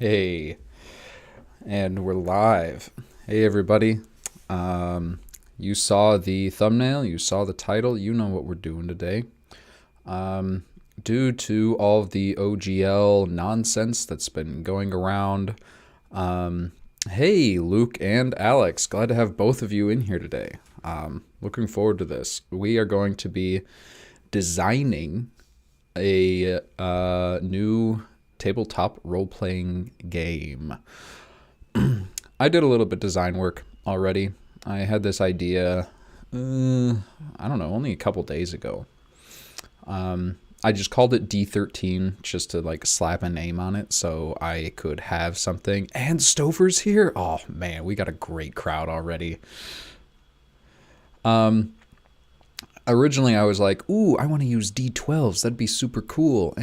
Hey, and we're live. Hey, everybody. You saw the thumbnail, you saw the title, you know what we're doing today. Due to all of the OGL nonsense that's been going around, hey, Luke and Alex, glad to have both of you in here today. Looking forward to this. We are going to be designing a new tabletop role-playing game. I did a little bit of design work already. I had this idea, I don't know, only a couple days ago. I just called it D13 just to like slap a name on it so I could have something. And Stover's here. Oh man, we got a great crowd already. Originally I was like, ooh, I want to use D12s. That'd be super cool.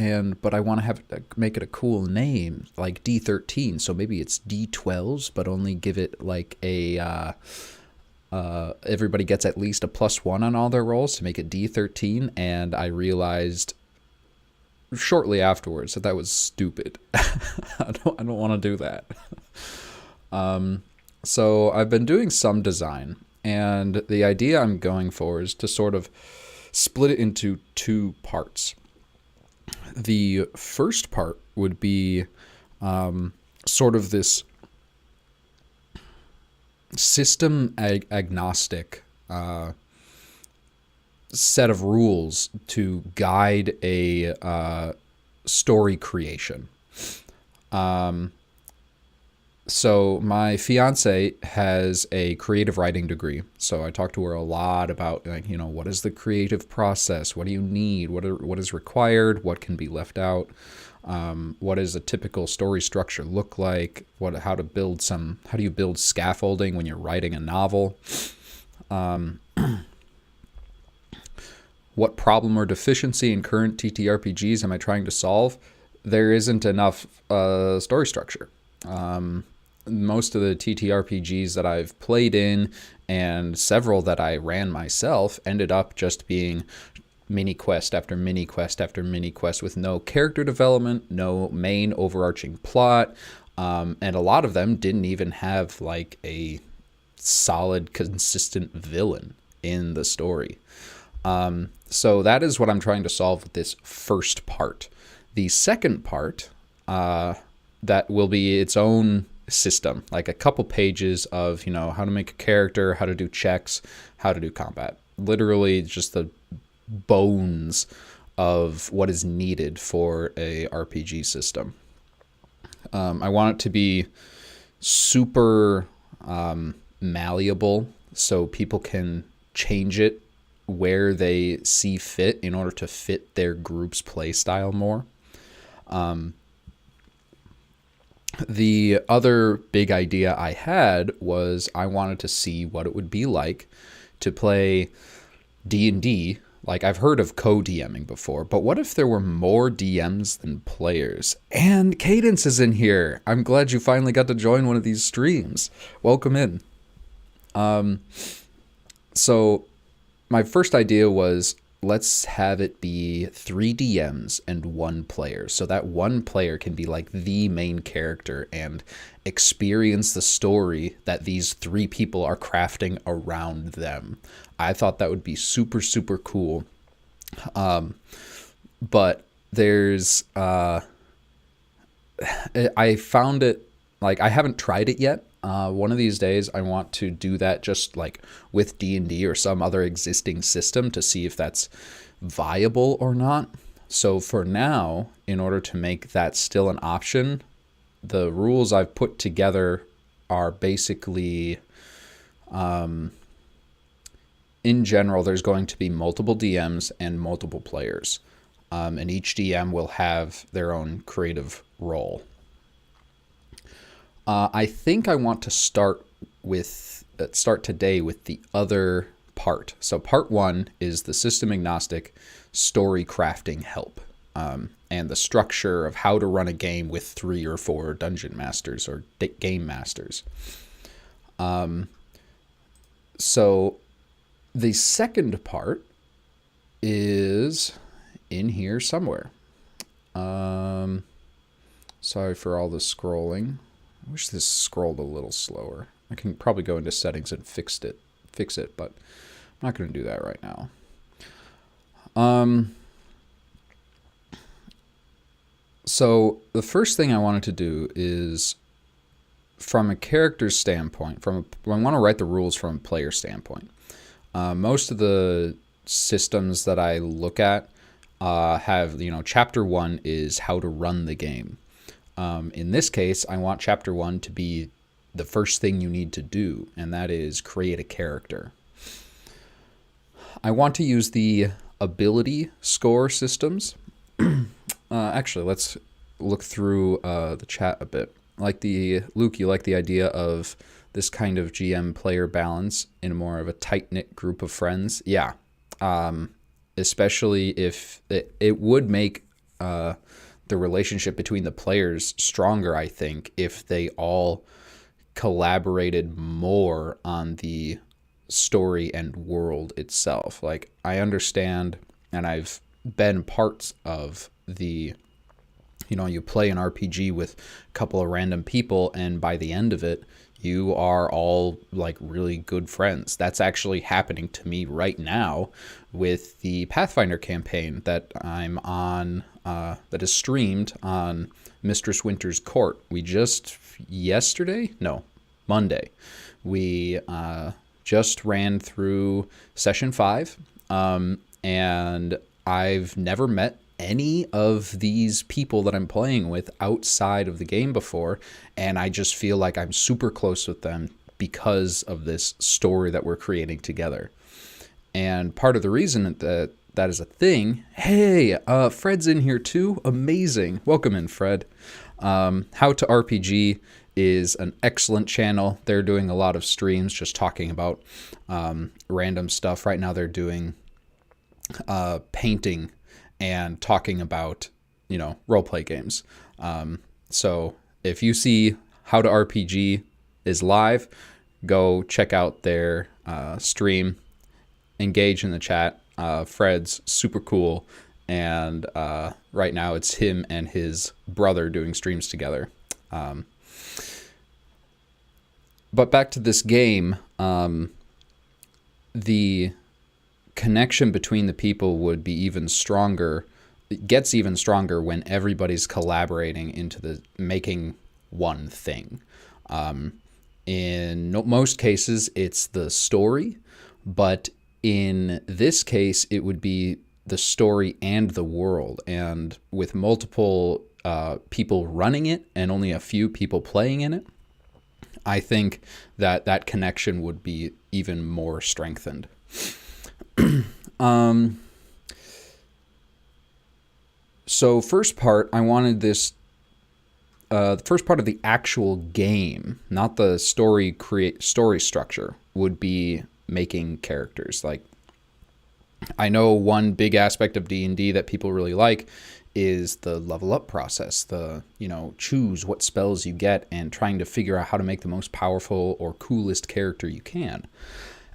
But I want to have make it a cool name like D13. So maybe it's D12s, but only give it like a everybody gets at least a +1 on all their rolls to make it D13. And I realized shortly afterwards that was stupid. I don't want to do that. So I've been doing some design. And the idea I'm going for is to sort of split it into two parts. The first part would be sort of this system agnostic set of rules to guide a story creation. So my fiance has a creative writing degree. So I talked to her a lot about, like, what is the creative process? What do you need? What is required? What can be left out? What does a typical story structure look like? How do you build scaffolding when you're writing a novel? What problem or deficiency in current ttrpgs am I trying to solve? There isn't enough story structure. Most of the TTRPGs that I've played in and several that I ran myself ended up just being mini quest after mini quest after mini quest with no character development, no main overarching plot, and a lot of them didn't even have like a solid, consistent villain in the story. So that is what I'm trying to solve with this first part. The second part, that will be its own system, like a couple pages of, how to make a character, how to do checks, how to do combat. Literally just the bones of what is needed for a RPG system. I want it to be super malleable so people can change it where they see fit in order to fit their group's play style more. The other big idea I had was I wanted to see what it would be like to play D&D. Like, I've heard of co-DMing before, but what if there were more DMs than players? And Cadence is in here. I'm glad you finally got to join one of these streams. Welcome in. So my first idea was, let's have it be 3 DMs and 1 player. So that 1 player can be like the main character and experience the story that these 3 people are crafting around them. I thought that would be super, super cool. But there's, I found it, like, I haven't tried it yet. One of these days I want to do that just like with D&D or some other existing system to see if that's viable or not. So for now, in order to make that still an option, the rules I've put together are basically, in general, there's going to be multiple DMs and multiple players. And each DM will have their own creative role. I think I want to start today with the other part. So part 1 is the system agnostic story crafting help, and the structure of how to run a game with 3 or 4 dungeon masters or game masters. So the second part is in here somewhere. Sorry for all the scrolling. I wish this scrolled a little slower. I can probably go into settings and fix it, but I'm not going to do that right now. So the first thing I wanted to do is, from a character standpoint, I want to write the rules from a player standpoint. Most of the systems that I look at have, chapter 1 is how to run the game. In this case, I want chapter 1 to be the first thing you need to do, and that is create a character. I want to use the ability score systems. Actually, let's look through the chat a bit. Luke, you like the idea of this kind of GM player balance in more of a tight-knit group of friends? Yeah. Especially if it would make the relationship between the players stronger, I think, if they all collaborated more on the story and world itself. Like, I understand, and I've been parts of the, you play an RPG with a couple of random people, and by the end of it, you are all like really good friends. That's actually happening to me right now with the Pathfinder campaign that I'm on, that is streamed on Mistress Winter's Court. We just Monday, we just ran through session 5, and I've never met any of these people that I'm playing with outside of the game before, and I just feel like I'm super close with them because of this story that we're creating together. And part of the reason that is a thing, hey, Fred's in here too, amazing, welcome in, Fred. How to RPG is an excellent channel. They're doing a lot of streams just talking about random stuff. Right now they're doing painting and talking about, roleplay games. So if you see How to RPG is live, go check out their stream, engage in the chat. Fred's super cool, and right now it's him and his brother doing streams together. But back to this game, the connection between the people would be even stronger. It gets even stronger when everybody's collaborating into the making one thing. In most cases, it's the story, but in this case, it would be the story and the world. And with multiple people running it and only a few people playing in it, I think that connection would be even more strengthened. So first part, I wanted this, the first part of the actual game, not the story structure, would be making characters. Like, I know one big aspect of D&D that people really like is the level up process, the, choose what spells you get and trying to figure out how to make the most powerful or coolest character you can.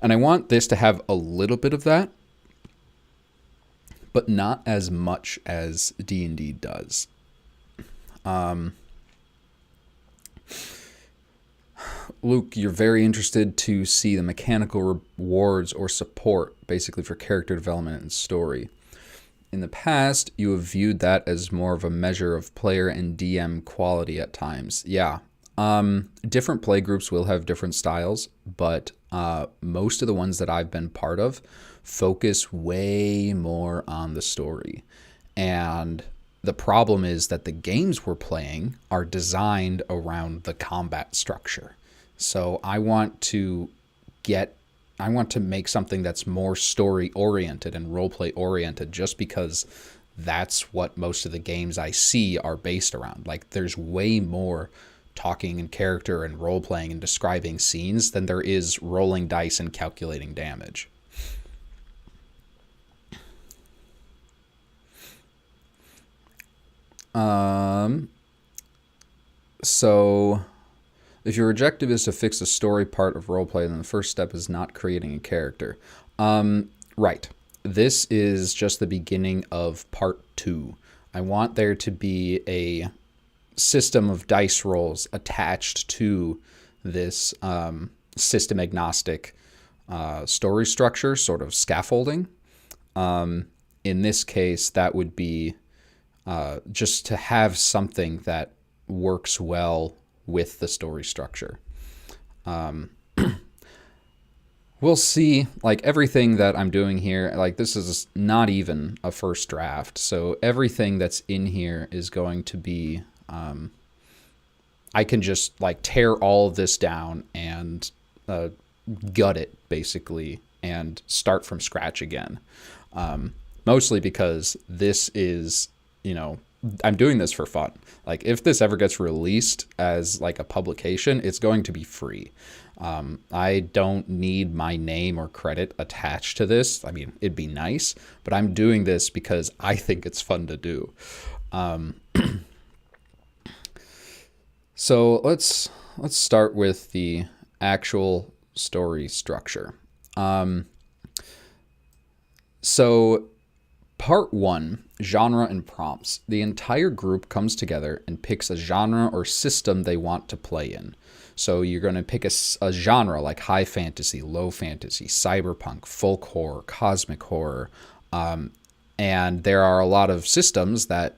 And I want this to have a little bit of that, but not as much as D&D does. Luke, you're very interested to see the mechanical rewards or support, basically, for character development and story. In the past, you have viewed that as more of a measure of player and DM quality at times. Yeah. Different play groups will have different styles, but most of the ones that I've been part of focus way more on the story. And the problem is that the games we're playing are designed around the combat structure. So I want to make something that's more story oriented and roleplay oriented, just because that's what most of the games I see are based around. Like, there's way more talking and character and role playing and describing scenes than there is rolling dice and calculating damage. So if your objective is to fix the story part of roleplay, then the first step is not creating a character. Right. This is just the beginning of part 2. I want there to be system of dice rolls attached to this system agnostic story structure, sort of scaffolding. In this case, that would be just to have something that works well with the story structure. We'll see, like, everything that I'm doing here, like, this is not even a first draft, so everything that's in here is going to be, I can just, like, tear all of this down and gut it, basically, and start from scratch again. Mostly because this is, you know, I'm doing this for fun. Like, if this ever gets released as, like, a publication, it's going to be free. I don't need my name or credit attached to this. I mean, it'd be nice, but I'm doing this because I think it's fun to do. So let's start with the actual story structure. So part 1, genre and prompts. The entire group comes together and picks a genre or system they want to play in. So you're going to pick a genre like high fantasy, low fantasy, cyberpunk, folk horror, cosmic horror. And there are a lot of systems that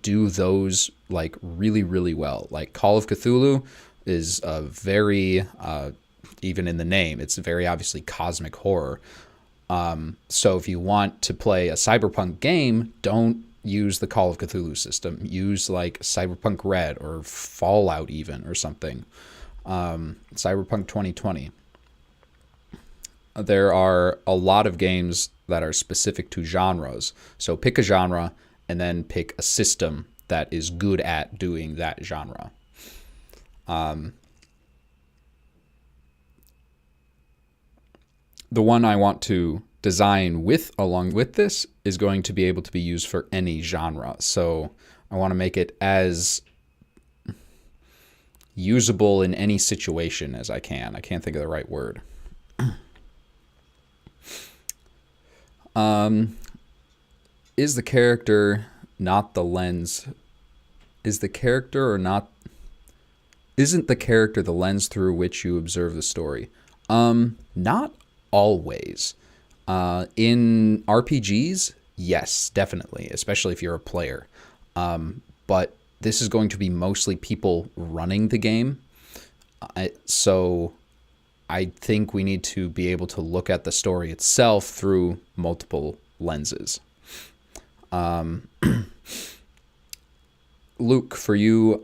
do those like really, really well. Like Call of Cthulhu is a very, even in the name, it's very obviously cosmic horror. So if you want to play a cyberpunk game, don't use the Call of Cthulhu system. Use like Cyberpunk Red or Fallout even or something. Cyberpunk 2020. There are a lot of games that are specific to genres. So pick a genre and then pick a system that is good at doing that genre. The one I want to design along with this is going to be able to be used for any genre. So I want to make it as usable in any situation as I can. I can't think of the right word. Is the character not the lens? Is the character or not? Isn't the character the lens through which you observe the story? Not always. In RPGs, yes, definitely, especially if you're a player. But this is going to be mostly people running the game. So I think we need to be able to look at the story itself through multiple lenses. Luke, for you,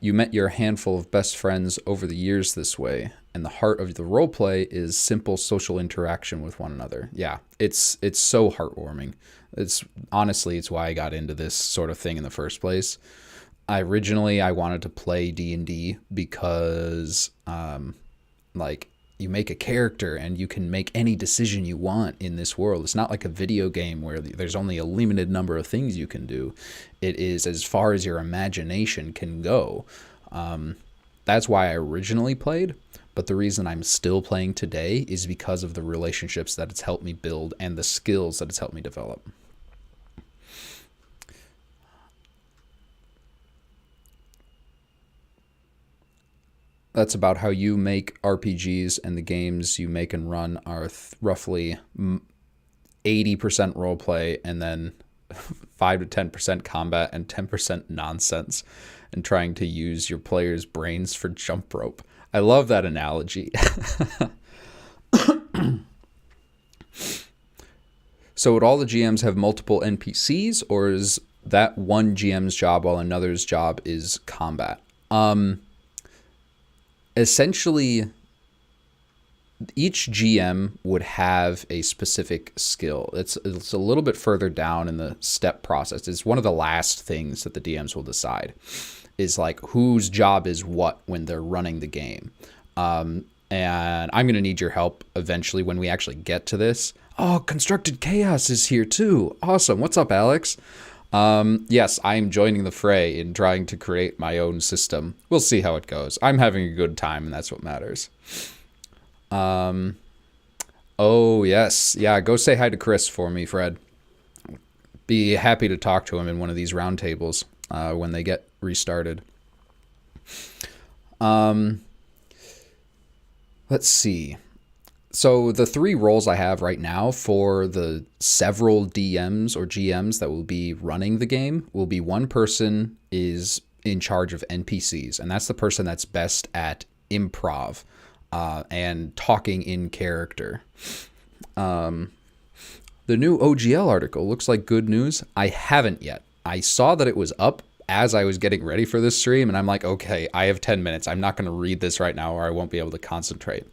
you met your handful of best friends over the years this way, and the heart of the roleplay is simple social interaction with one another. Yeah, it's so heartwarming. It's why I got into this sort of thing in the first place. Originally I wanted to play D&D because like you make a character and you can make any decision you want in this world. It's not like a video game where there's only a limited number of things you can do. It is as far as your imagination can go. That's why I originally played, but the reason I'm still playing today is because of the relationships that it's helped me build and the skills that it's helped me develop. That's about how you make RPGs, and the games you make and run are roughly 80% roleplay and then 5 to 10% combat and 10% nonsense and trying to use your players' brains for jump rope. I love that analogy. So would all the GMs have multiple NPCs, or is that one GM's job while another's job is combat? Essentially, each GM would have a specific skill. It's a little bit further down in the step process. It's one of the last things that the DMs will decide, is like whose job is what when they're running the game. And I'm going to need your help eventually when we actually get to this. Oh, Constructed Chaos is here too. Awesome. What's up, Alex? Yes, I'm joining the fray in trying to create my own system. We'll see how it goes. I'm having a good time, and that's what matters. Oh, yes. Yeah, go say hi to Chris for me, Fred. Be happy to talk to him in one of these roundtables when they get restarted. Let's see. So the 3 roles I have right now for the several DMs or GMs that will be running the game will be one person is in charge of NPCs, and that's the person that's best at improv and talking in character. The new OGL article looks like good news. I haven't yet. I saw that it was up as I was getting ready for this stream, and I'm like, okay, I have 10 minutes. I'm not going to read this right now or I won't be able to concentrate.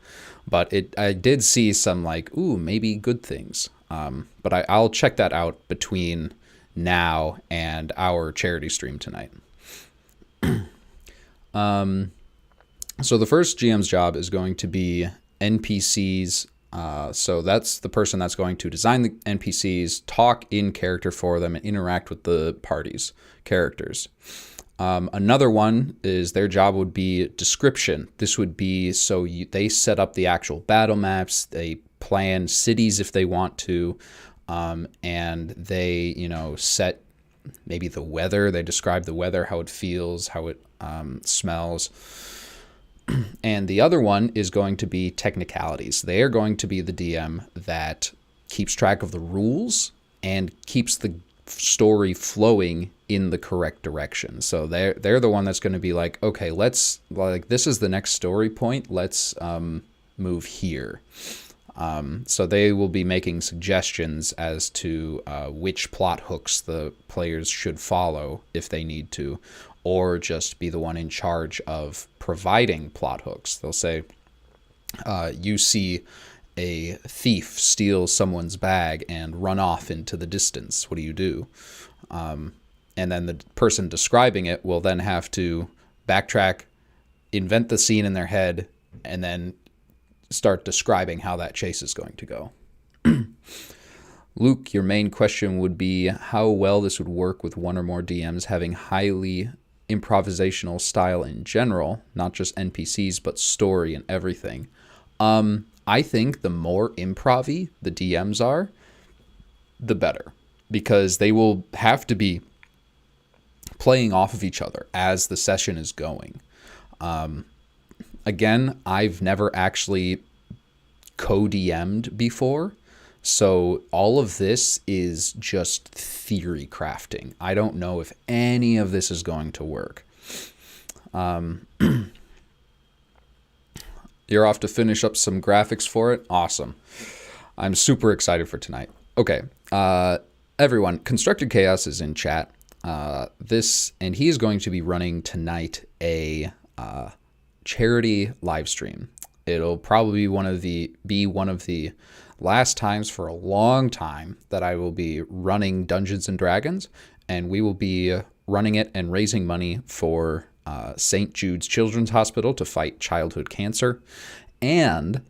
But I did see some like, ooh, maybe good things. But I'll check that out between now and our charity stream tonight. So the first GM's job is going to be NPCs. So that's the person that's going to design the NPCs, talk in character for them, and interact with the party's characters. Another one is their job would be description. This would be so they set up the actual battle maps, they plan cities if they want to, and they, set maybe the weather. They describe the weather, how it feels, how it smells. And the other one is going to be technicalities. They are going to be the DM that keeps track of the rules and keeps the story flowing in the correct direction. So they're the one that's going to be like, okay, this is the next story point. Let's move here. So they will be making suggestions as to which plot hooks the players should follow if they need to, or just be the one in charge of providing plot hooks. They'll say, you see a thief steal someone's bag and run off into the distance. What do you do? And then the person describing it will then have to backtrack, invent the scene in their head, and then start describing how that chase is going to go. Luke, your main question would be how well this would work with one or more DMs having highly improvisational style in general, not just NPCs, but story and everything. I think the more improv-y the DMs are, the better, because they will have to be playing off of each other as the session is going. Again, I've never actually co-DM'd before, so all of this is just theory crafting. I don't know if any of this is going to work. You're off to finish up some graphics for it? Awesome. I'm super excited for tonight. Okay, everyone, Constructed Chaos is in chat. And he is going to be running tonight a charity live stream. It'll probably be one of the last times for a long time that I will be running Dungeons and Dragons, and we will be running it and raising money for St. Jude's Children's Hospital to fight childhood cancer. And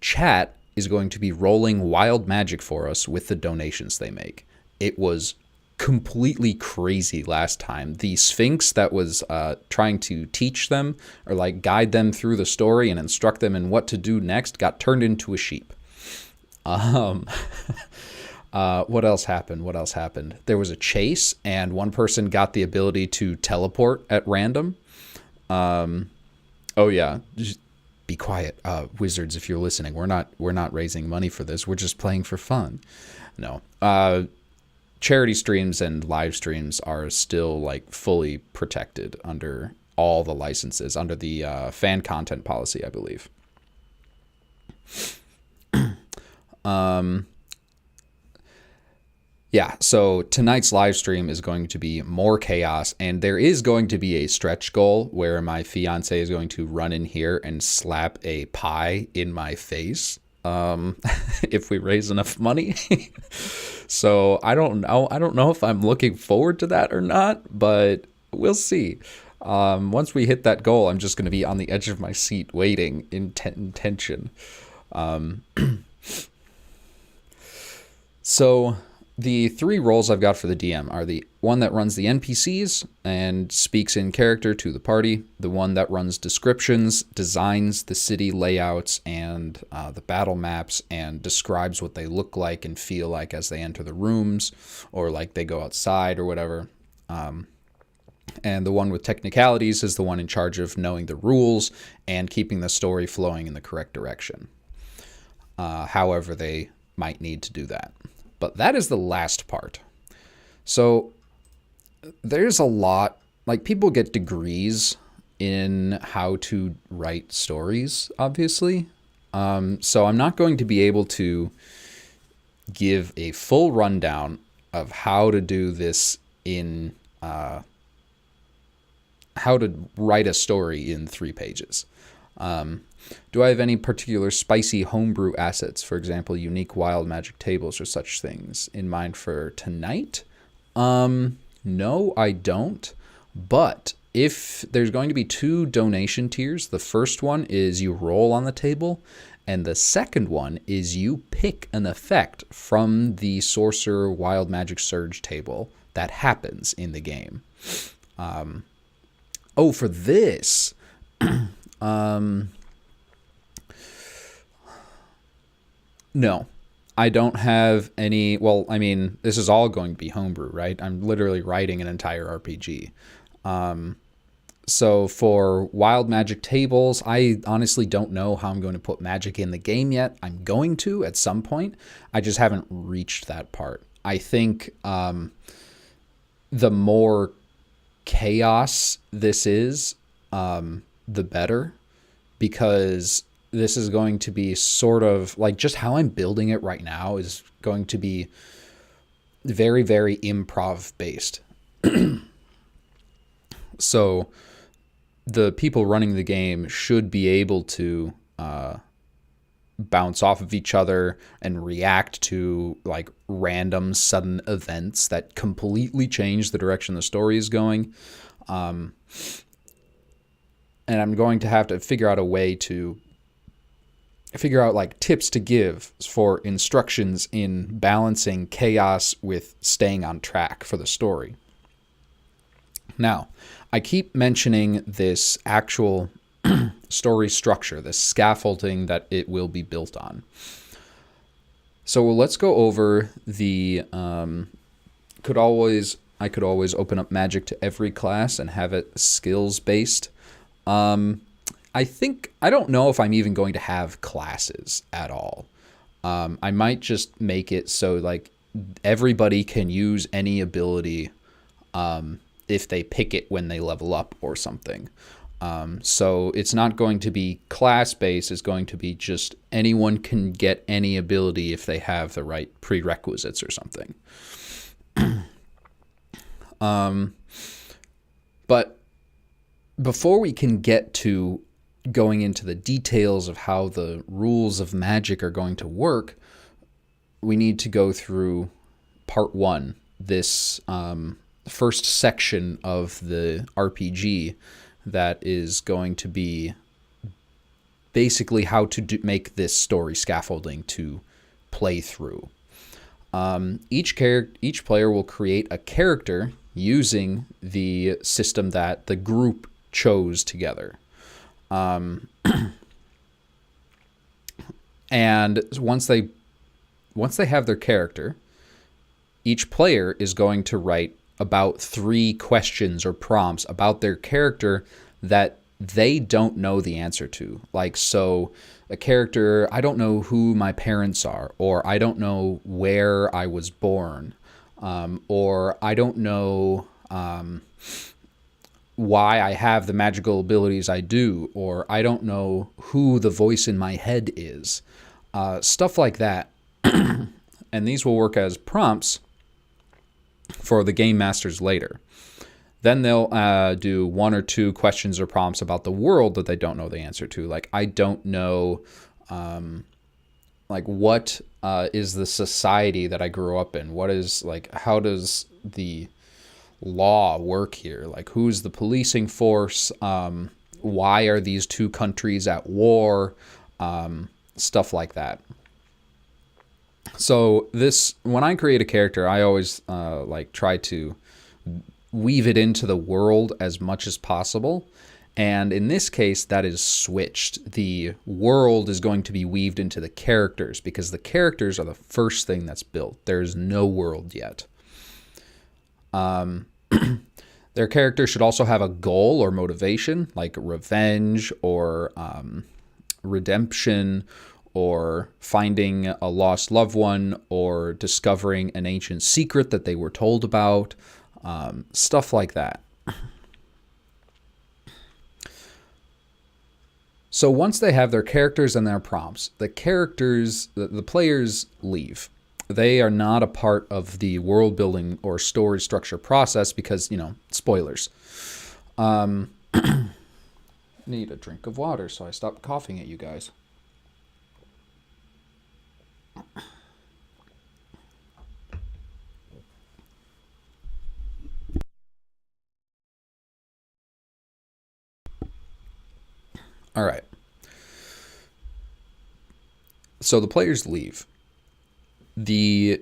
chat is going to be rolling wild magic for us with the donations they make. It was completely crazy last time. The Sphinx that was trying to teach them or like guide them through the story and instruct them in what to do next got turned into a sheep. What else happened? There was a chase, and one person got the ability to teleport at random. Oh yeah, just be quiet, wizards, if you're listening. We're not raising money for this. We're just playing for fun. No. Charity streams and live streams are still like fully protected under all the licenses, under the fan content policy, I believe. Yeah, so tonight's live stream is going to be more chaos, and there is going to be a stretch goal where my fiance is going to run in here and slap a pie in my face if we raise enough money. So I don't know if I'm looking forward to that or not, but we'll see. Once we hit that goal, I'm just going to be on the edge of my seat waiting in tension. So the 3 roles I've got for the DM are the one that runs the NPCs and speaks in character to the party, the one that runs descriptions, designs the city layouts and the battle maps, and describes what they look like and feel like as they enter the rooms or like they go outside or whatever. And the one with technicalities is the one in charge of knowing the rules and keeping the story flowing in the correct direction. However they might need to do that. But that is the last part. So there's a lot, like people get degrees in how to write stories, obviously. So I'm not going to be able to give a full rundown of how to do this in, how to write a story in 3 pages. Do I have any particular spicy homebrew assets, for example, unique wild magic tables or such things, in mind for tonight? No, I don't. But if there's going to be 2 donation tiers, the first one is you roll on the table, and the second one is you pick an effect from the Sorcerer Wild Magic Surge table that happens in the game. For this... No, I don't have any. Well, I mean, this is all going to be homebrew, right? I'm literally writing an entire RPG. So for wild magic tables, I honestly don't know how I'm going to put magic in the game yet. I'm going to at some point. I just haven't reached that part. I think the more chaos this is, the better, because this is going to be sort of like just how I'm building it right now is going to be very, very improv based. So the people running the game should be able to bounce off of each other and react to like random sudden events that completely change the direction the story is going. And I'm going to have to figure out a way to figure out like tips to give for instructions in balancing chaos with staying on track for the story. Now, I keep mentioning this actual story structure, this scaffolding that it will be built on. So let's go over the, I could always open up magic to every class and have it skills based. I don't know if I'm even going to have classes at all. I might just make it so like everybody can use any ability if they pick it when they level up or something. So it's not going to be class-based. It's going to be just anyone can get any ability if they have the right prerequisites or something. But before we can get to going into the details of how the rules of magic are going to work, we need to go through part 1, this first section of the RPG that is going to be basically how to make this story scaffolding to play through. Each player will create a character using the system that the group chose together. And once they have their character, each player is going to write about 3 questions or prompts about their character that they don't know the answer to. Like, so a character, I don't know who my parents are, or I don't know where I was born, or I don't know why I have the magical abilities I do, or I don't know who the voice in my head is. Stuff like that. And these will work as prompts for the game masters later. Then they'll do 1 or 2 questions or prompts about the world that they don't know the answer to. Like, I don't know, like, what is the society that I grew up in? What is, like, how does the law work here? Like, who's the policing force? Why are these 2 countries at war? Stuff like that. So when I create a character, I always like try to weave it into the world as much as possible. And in this case, that is switched. The world is going to be weaved into the characters because the characters are the first thing that's built. There's no world yet. Their character should also have a goal or motivation, like revenge or redemption, or finding a lost loved one, or discovering an ancient secret that they were told about, stuff like that. So once they have their characters and their prompts, the players leave. They are not a part of the world building or story structure process because, spoilers. Need a drink of water, so I stopped coughing at you guys. All right. So the players leave. The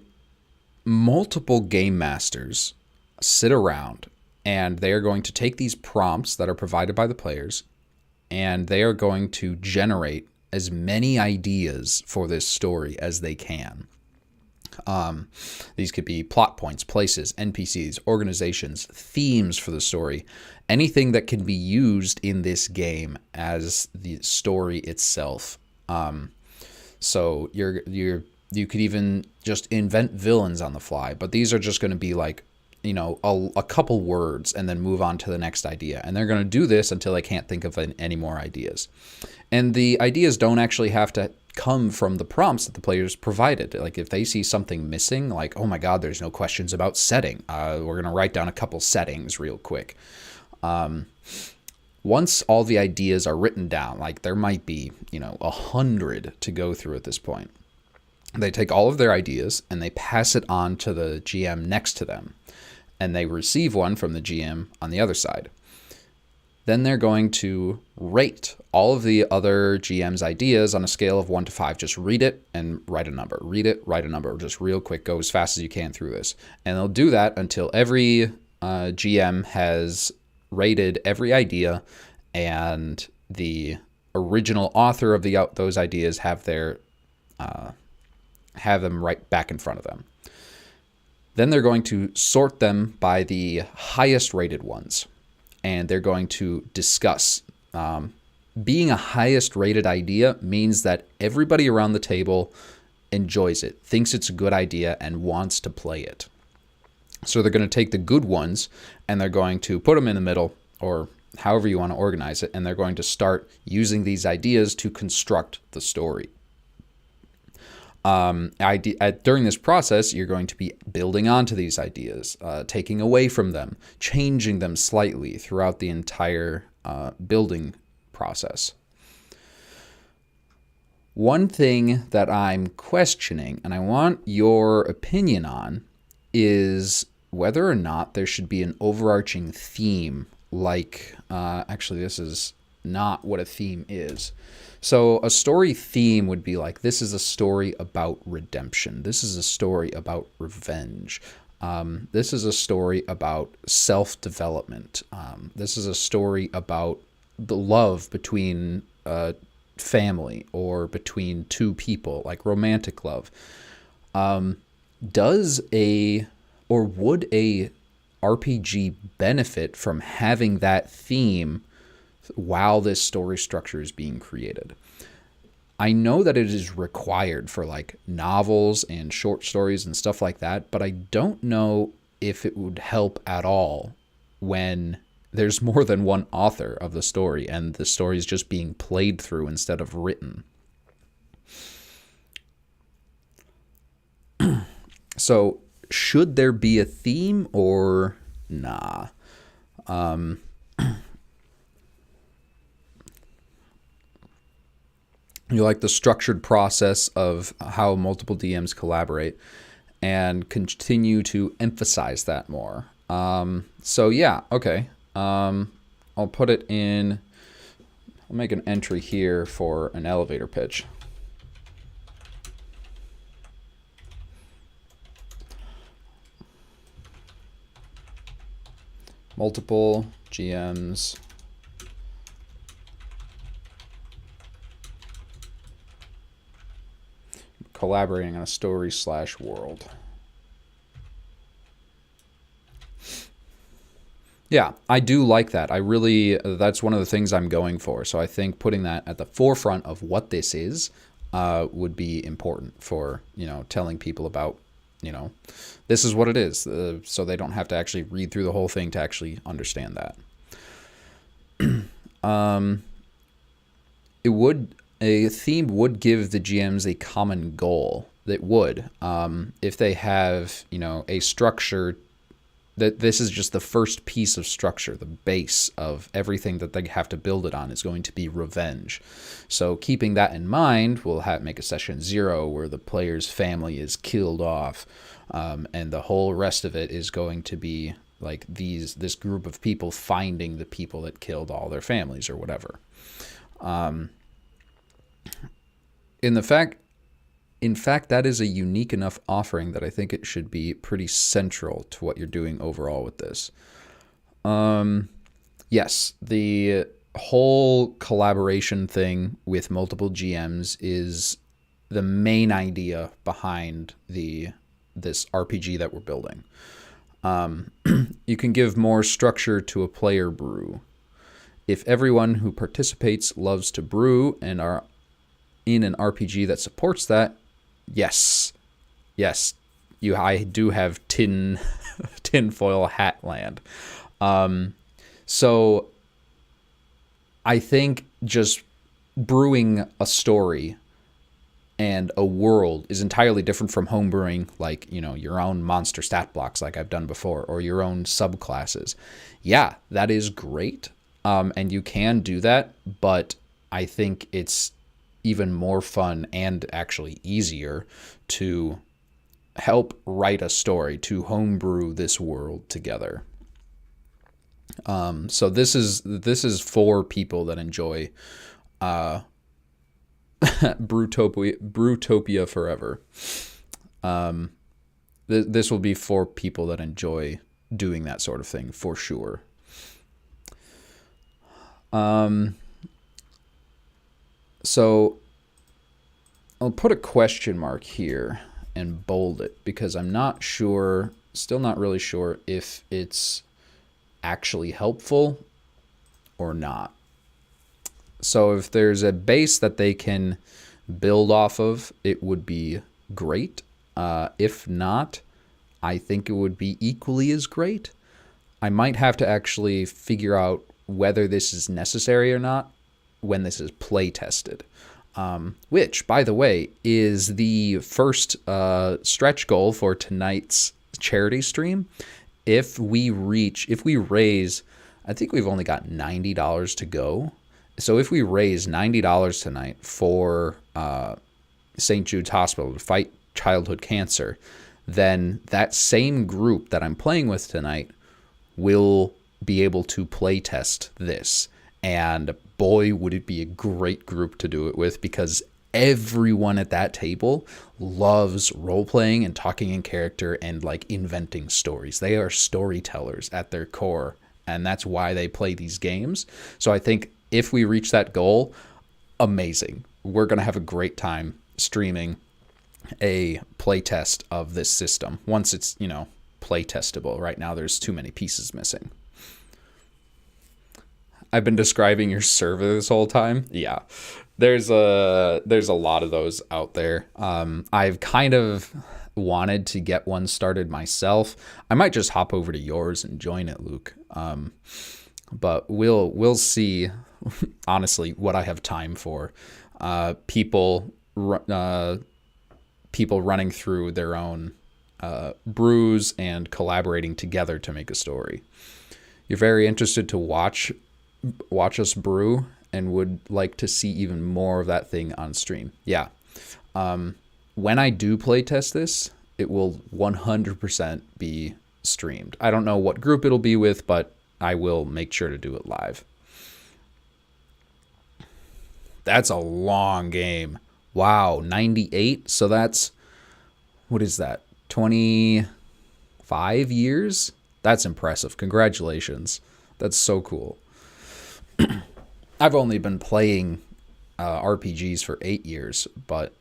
multiple game masters sit around and they are going to take these prompts that are provided by the players and they are going to generate as many ideas for this story as they can. These could be plot points, places, NPCs, organizations, themes for the story, anything that can be used in this game as the story itself. So you could even just invent villains on the fly, but these are just going to be like, a couple words and then move on to the next idea. And they're going to do this until they can't think of any more ideas. And the ideas don't actually have to come from the prompts that the players provided. Like if they see something missing, like, oh my God, there's no questions about setting. We're going to write down a couple settings real quick. Once all the ideas are written down, like there might be, 100 to go through at this point. They take all of their ideas and they pass it on to the GM next to them. And they receive one from the GM on the other side. Then they're going to rate all of the other GM's ideas on a scale of 1 to 5. Just read it and write a number. Read it, write a number. Just real quick, go as fast as you can through this. And they'll do that until every GM has rated every idea and the original author of those ideas have them right back in front of them. Then they're going to sort them by the highest rated ones. And they're going to discuss. Being a highest rated idea means that everybody around the table enjoys it, thinks it's a good idea, and wants to play it. So they're going to take the good ones and they're going to put them in the middle, or however you want to organize it, and they're going to start using these ideas to construct the story. During this process, you're going to be building onto these ideas, taking away from them, changing them slightly throughout the entire building process. One thing that I'm questioning, and I want your opinion on, is whether or not there should be an overarching theme, like, actually this is not what a theme is. So a story theme would be like, this is a story about redemption. This is a story about revenge. This is a story about self-development. This is a story about the love between family or between two people, like romantic love. Would a RPG benefit from having that theme while this story structure is being created? I know that it is required for like novels and short stories and stuff like that, but I don't know if it would help at all when there's more than one author of the story and the story is just being played through instead of written. So should there be a theme or nah? You like the structured process of how multiple DMs collaborate and continue to emphasize that more. So yeah, okay. I'll put it in, I'll make an entry here for an elevator pitch. Multiple GMs collaborating on a story/world. Yeah, I do like that. I really, that's one of the things I'm going for. So I think putting that at the forefront of what this is would be important for, telling people about, this is what it is. So they don't have to actually read through the whole thing to actually understand that. A theme would give the GMs a common goal. That would, if they have, a structure, that this is just the first piece of structure, the base of everything that they have to build it on is going to be revenge. So keeping that in mind, we'll make a session 0 where the player's family is killed off, and the whole rest of it is going to be like this group of people finding the people that killed all their families or whatever. In fact, that is a unique enough offering that I think it should be pretty central to what you're doing overall with this. Yes, the whole collaboration thing with multiple GMs is the main idea behind this RPG that we're building. You can give more structure to a player brew. If everyone who participates loves to brew and are in an RPG that supports that, yes, I do have tinfoil hat land. So I think just brewing a story and a world is entirely different from homebrewing, like, your own monster stat blocks like I've done before, or your own subclasses. Yeah, that is great. And you can do that, but I think it's even more fun and actually easier to help write a story, to homebrew this world together. So this is for people that enjoy Brewtopia forever. This will be for people that enjoy doing that sort of thing for sure. So I'll put a question mark here and bold it because I'm still not really sure if it's actually helpful or not. So if there's a base that they can build off of, it would be great. If not, I think it would be equally as great. I might have to actually figure out whether this is necessary or not when this is play tested. Which, by the way, is the first stretch goal for tonight's charity stream. If we raise, I think we've only got $90 to go. So if we raise $90 tonight for St. Jude's Hospital to fight childhood cancer, then that same group that I'm playing with tonight will be able to play test this. And boy, would it be a great group to do it with, because everyone at that table loves role-playing and talking in character and like inventing stories. They are storytellers at their core, and that's why they play these games. So I think if we reach that goal, amazing. We're going to have a great time streaming a playtest of this system once it's, play testable. Right now there's too many pieces missing. I've been describing your server this whole time. Yeah, there's a lot of those out there. I've kind of wanted to get one started myself. I might just hop over to yours and join it, Luke. But we'll see. Honestly, what I have time for. People running through their own brews and collaborating together to make a story. You're very interested to watch us brew and would like to see even more of that thing on stream. Yeah. When I do play test this, it will 100% be streamed. I don't know what group it'll be with, but I will make sure to do it live. That's a long game. Wow, 98. So that's, what is that? 25 years? That's impressive. Congratulations. That's so cool. I've only been playing RPGs for 8 years, but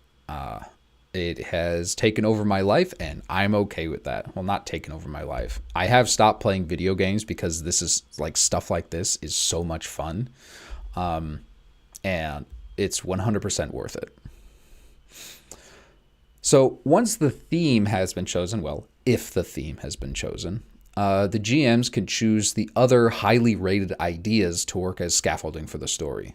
It has taken over my life, and I'm okay with that. Well, not taken over my life. I have stopped playing video games because this is like stuff like this is so much fun, and it's 100% worth it. So once the theme has been chosen, well, if the theme has been chosen, the GMs can choose the other highly rated ideas to work as scaffolding for the story.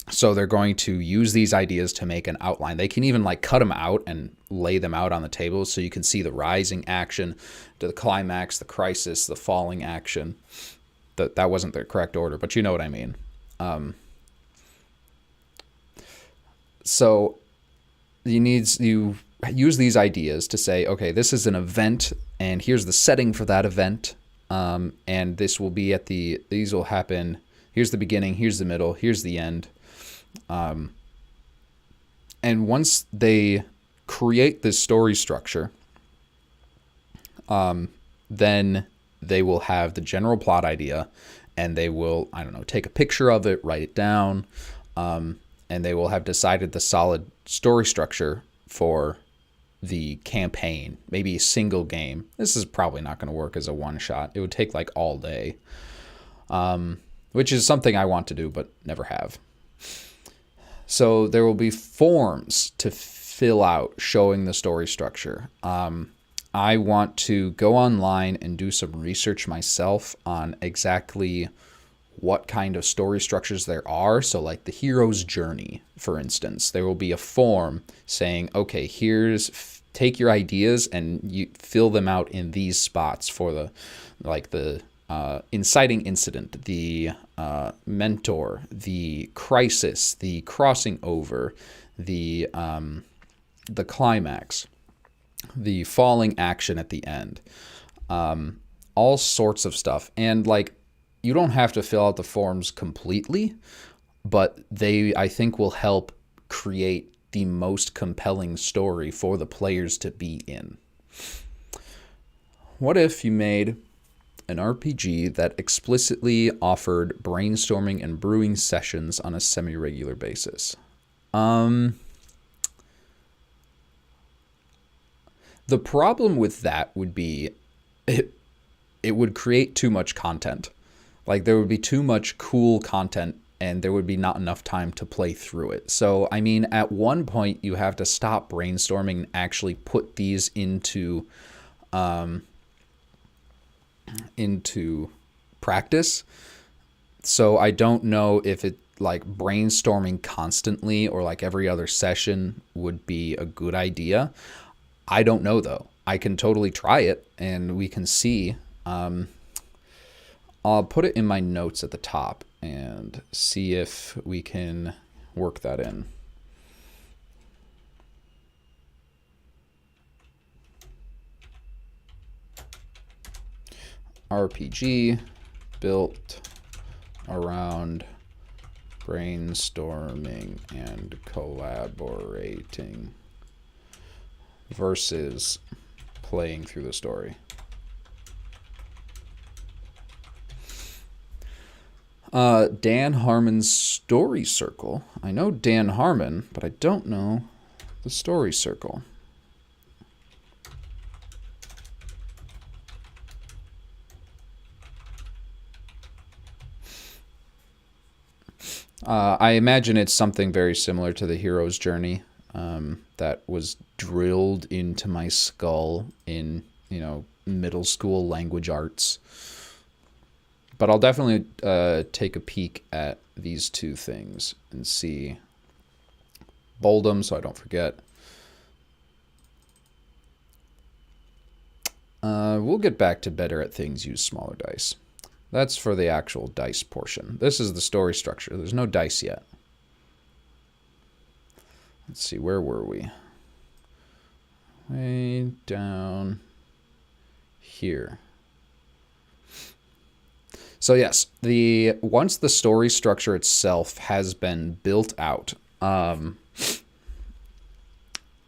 So they're going to use these ideas to make an outline. They can even like cut them out and lay them out on the table so you can see the rising action, to the climax, the crisis, the falling action. That wasn't the correct order, but you know what I mean. So you use these ideas to say, okay, this is an event, and here's the setting for that event, and this will be these will happen. Here's the beginning, here's the middle, here's the end. And once they create this story structure, then they will have the general plot idea, and they will, I don't know, take a picture of it, write it down, and they will have decided the solid story structure for the campaign, maybe a single game. This is probably not going to work as a one-shot. It would take like all day, which is something I want to do but never have. So there will be forms to fill out showing the story structure. I want to go online and do some research myself on exactly what kind of story structures there are. So like the hero's journey, for instance, there will be a form saying, okay, take your ideas and you fill them out in these spots for the inciting incident, the mentor, the crisis, the crossing over, the climax, the falling action at the end, all sorts of stuff. And like, you don't have to fill out the forms completely, but they, I think, will help create the most compelling story for the players to be in. What if you made an RPG that explicitly offered brainstorming and brewing sessions on a semi-regular basis? The problem with that would be it would create too much content. Like, there would be too much cool content and there would be not enough time to play through it. So, I mean, at one point you have to stop brainstorming and actually put these into practice. So I don't know if it like brainstorming constantly or like every other session would be a good idea. I don't know though. I can totally try it and we can see. I'll put it in my notes at the top and see if we can work that in. RPG built around brainstorming and collaborating versus playing through the story. Dan Harmon's Story Circle. I know Dan Harmon, but I don't know the Story Circle. I imagine it's something very similar to the hero's journey that was drilled into my skull in, middle school language arts. But I'll definitely take a peek at these two things and see. Bold them so I don't forget. We'll get back to better at things, use smaller dice. That's for the actual dice portion. This is the story structure. There's no dice yet. Let's see, where were we? Way down here. So yes, once the story structure itself has been built out,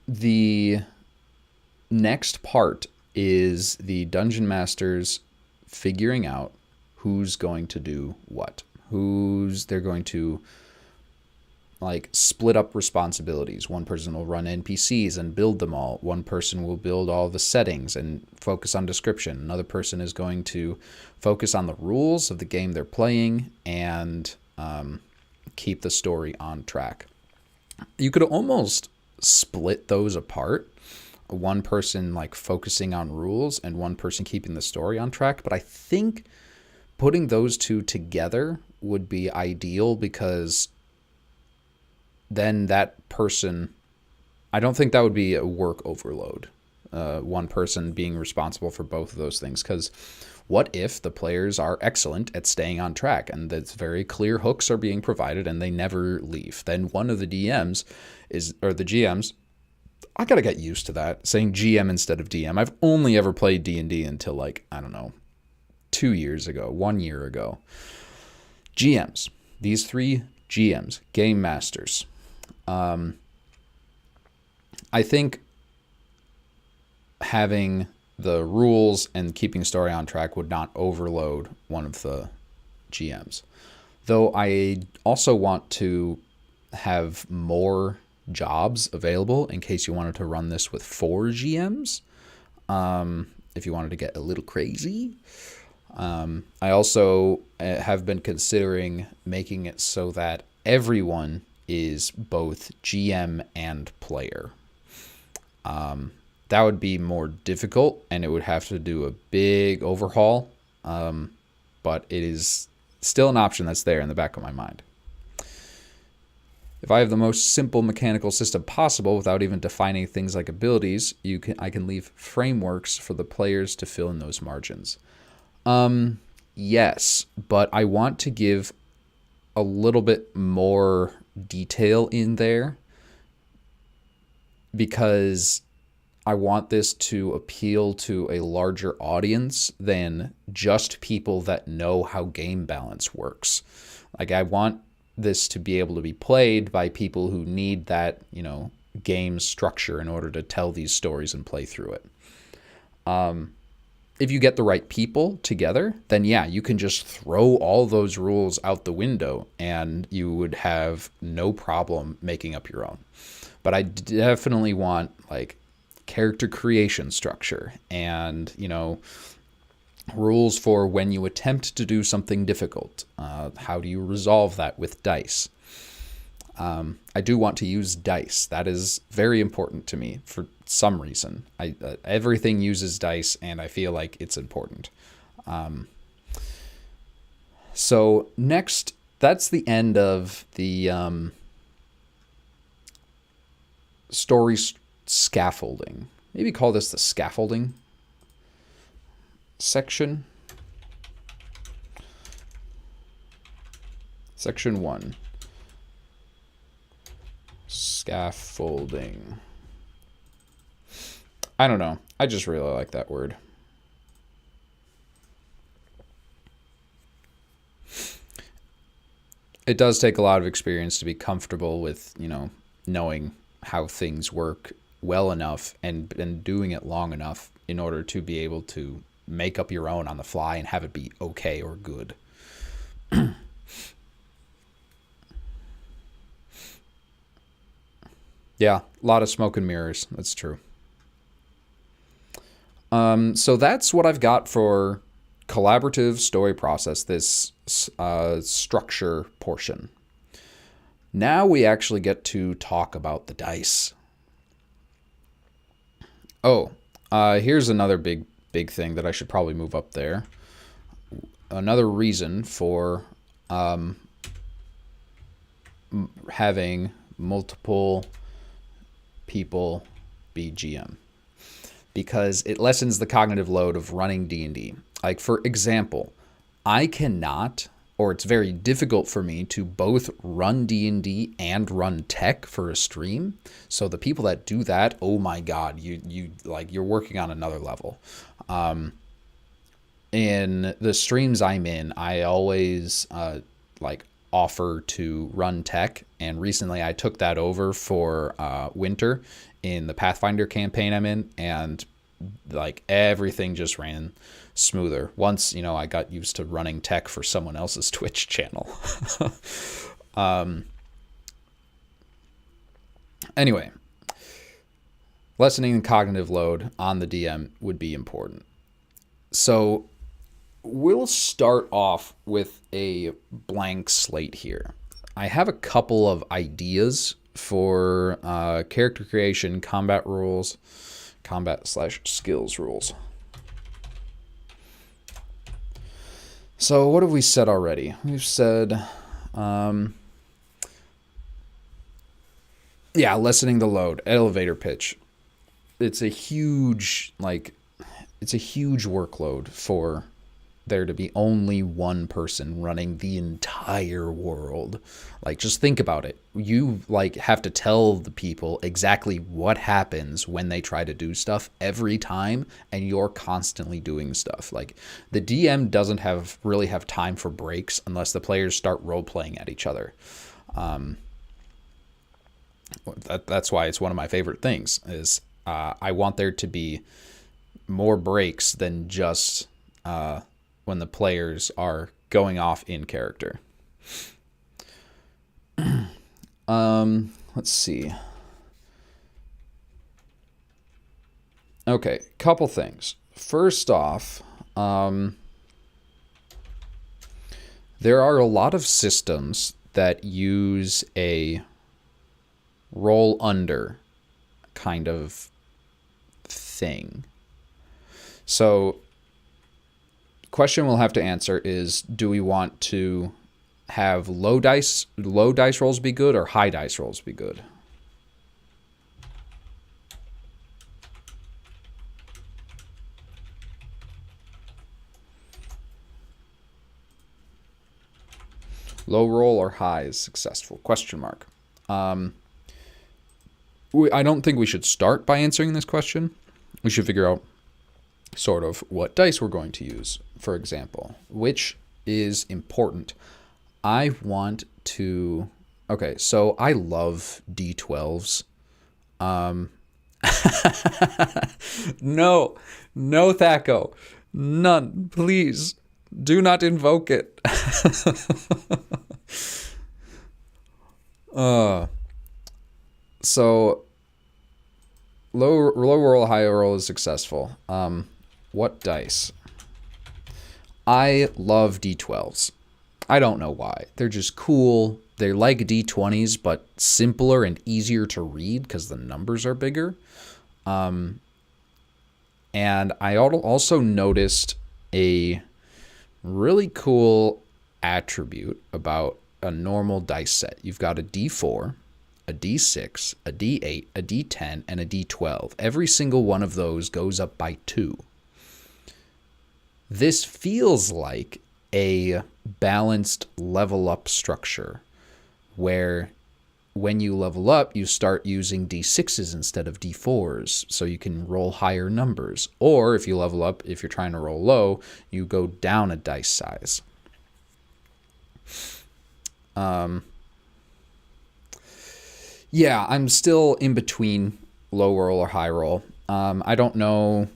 the next part is the dungeon masters figuring out who's going to do what. They're going to like split up responsibilities. One person will run NPCs and build them all. One person will build all the settings and focus on description. Another person is going to focus on the rules of the game they're playing and keep the story on track. You could almost split those apart. One person like focusing on rules and one person keeping the story on track. But I think putting those two together would be ideal, because then that person, I don't think that would be a work overload. One person being responsible for both of those things. Because what if the players are excellent at staying on track and that's very clear hooks are being provided and they never leave? Then one of the DMs or the GMs, I gotta get used to that, saying GM instead of DM. I've only ever played D&D until like, I don't know, 2 years ago, 1 year ago. GMs, these 3 GMs, game masters. I think having the rules and keeping story on track would not overload one of the GMs. Though I also want to have more jobs available in case you wanted to run this with 4 GMs. If you wanted to get a little crazy. I also have been considering making it so that everyone is both GM and player. That would be more difficult and it would have to do a big overhaul. But it is still an option that's there in the back of my mind. If I have the most simple mechanical system possible without even defining things like abilities, I can leave frameworks for the players to fill in those margins. Yes, but I want to give a little bit more detail in there because I want this to appeal to a larger audience than just people that know how game balance works. Like, I want this to be able to be played by people who need that, game structure in order to tell these stories and play through it. If you get the right people together, then yeah, you can just throw all those rules out the window and you would have no problem making up your own. But I definitely want like character creation structure and, rules for when you attempt to do something difficult. How do you resolve that with dice? I do want to use dice. That is very important to me for some reason. Everything uses dice, and I feel like it's important. So next, that's the end of the story scaffolding. Maybe call this the scaffolding section. Section 1. Scaffolding. I don't know. I just really like that word. It does take a lot of experience to be comfortable with, knowing how things work well enough and doing it long enough in order to be able to make up your own on the fly and have it be okay or good. Yeah, a lot of smoke and mirrors. That's true. So that's what I've got for collaborative story process, this structure portion. Now we actually get to talk about the dice. Oh, here's another big thing that I should probably move up there. Another reason for having multiple people be GM, because it lessens the cognitive load of running D&D. Like, for example, I cannot, or it's very difficult for me to both run D&D and run tech for a stream. So the people that do that, oh my God, you're working on another level. In the streams I'm in, I always offer to run tech, and recently I took that over for winter in the Pathfinder campaign I'm in, and everything just ran smoother once I got used to running tech for someone else's Twitch channel. Anyway, lessening the cognitive load on the DM would be important. So we'll start off with a blank slate here. I have a couple of ideas for character creation, combat rules, combat/skills rules. So what have we said already? We've said, lessening the load, elevator pitch. It's a huge workload for there to be only one person running the entire world. Like, just think about it. You have to tell the people exactly what happens when they try to do stuff every time, and you're constantly doing stuff. Like, the DM doesn't really have time for breaks unless the players start role-playing at each other. That's why it's one of my favorite things, is I want there to be more breaks than just when the players are going off in character. Let's see. Okay, couple things. First off, there are a lot of systems that use a roll under kind of thing. So, question we'll have to answer is, do we want to have low dice rolls be good or high dice rolls be good? Low roll or high is successful? Question mark. I don't think we should start by answering this question. We should figure out sort of what dice we're going to use, for example, which is important. I want to... Okay, so I love D12s. No, Thaco. None, please. Do not invoke it. So low roll, high roll is successful. What dice? I love D12s. I don't know why. They're just cool. They're like D20s, but simpler and easier to read because the numbers are bigger. And I also noticed a really cool attribute about a normal dice set. You've got a D4, a D6, a D8, a D10, and a D12. Every single one of those goes up by 2. This feels like a balanced level up structure where when you level up, you start using D6s instead of D4s so you can roll higher numbers. Or if you level up, if you're trying to roll low, you go down a dice size. Yeah, I'm still in between low roll or high roll. I don't know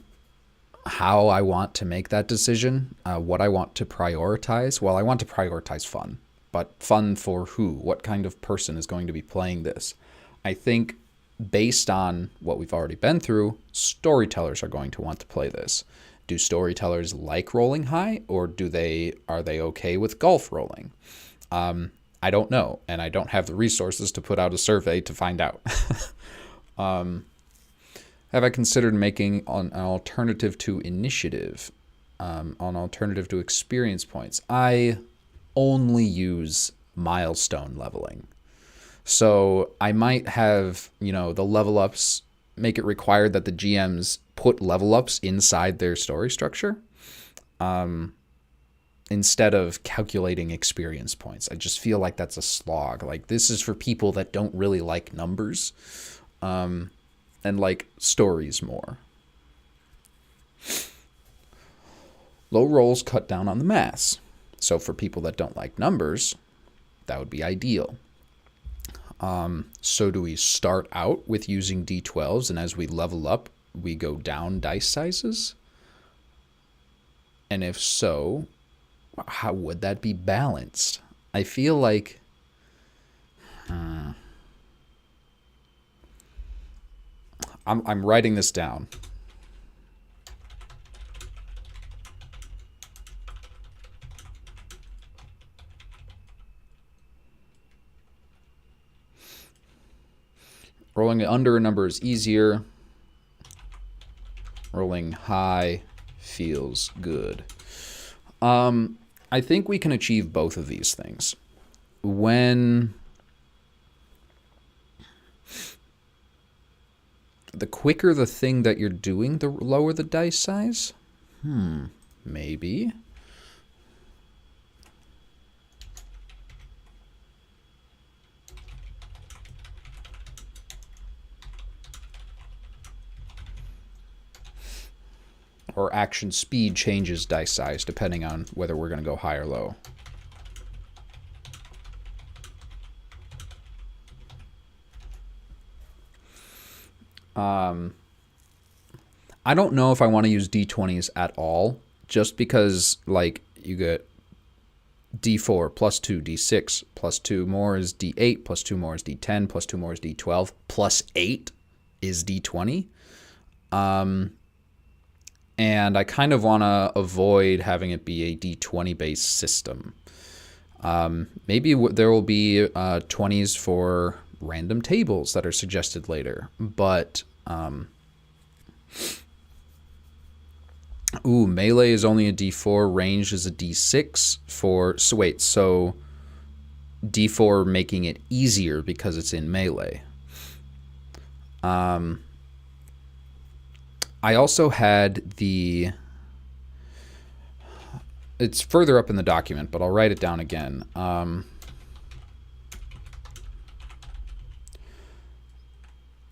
how I want to make that decision, what I want to prioritize. Well, I want to prioritize fun, but fun for who? What kind of person is going to be playing this? I think based on what we've already been through, storytellers are going to want to play this. Do storytellers like rolling high, or are they okay with golf rolling? I don't know, and I don't have the resources to put out a survey to find out. Have I considered making an alternative to initiative, an alternative to experience points? I only use milestone leveling. So I might have, the level ups, make it required that the GMs put level ups inside their story structure, instead of calculating experience points. I just feel like that's a slog. Like, this is for people that don't really like numbers, and like stories more. Low rolls cut down on the mass. So for people that don't like numbers, that would be ideal. So do we start out with using D12s, and as we level up, we go down dice sizes? And if so, how would that be balanced? I feel like... I'm writing this down. Rolling under a number is easier. Rolling high feels good. I think we can achieve both of these things. When the quicker the thing that you're doing, the lower the dice size? Maybe. Or action speed changes dice size depending on whether we're going to go high or low. I don't know if I want to use D20s at all, just because, like, you get D4 plus 2, D6 plus 2 more is D8, plus 2 more is D10, plus 2 more is D12, plus 8 is D20. And I kind of want to avoid having it be a D20 based system. Maybe there will be 20s for random tables that are suggested later, but melee is only a D4, ranged is a D6 so D4 making it easier because it's in melee. I also had it's further up in the document, but I'll write it down again.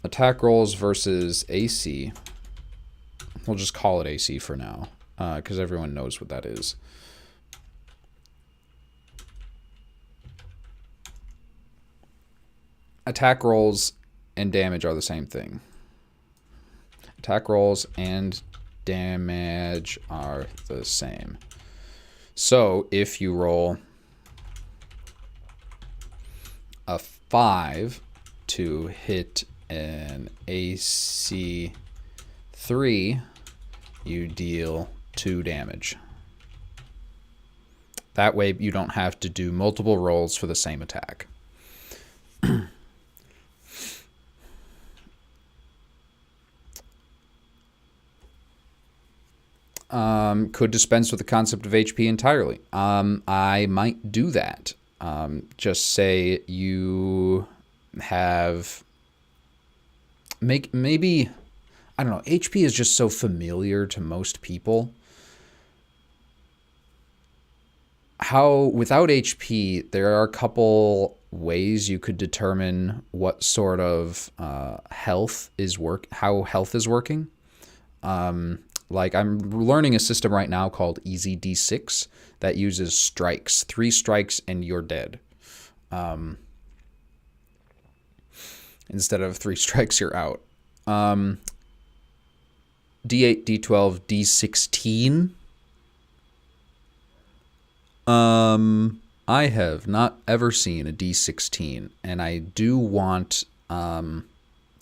Attack rolls versus AC. We'll just call it AC for now, because everyone knows what that is. Attack rolls and damage are the same thing. Attack rolls and damage are the same. So if you roll a 5 to hit an AC 3, you deal 2 damage. That way you don't have to do multiple rolls for the same attack. Could dispense with the concept of HP entirely. I might do that. Just say you have maybe, I don't know, HP is just so familiar to most people. Without HP, there are a couple ways you could determine what sort of how health is working. Like, I'm learning a system right now called Easy D6 that uses strikes. 3 strikes and you're dead. Instead of 3 strikes, you're out. D8, D12, D16. I have not ever seen a D16, and I do want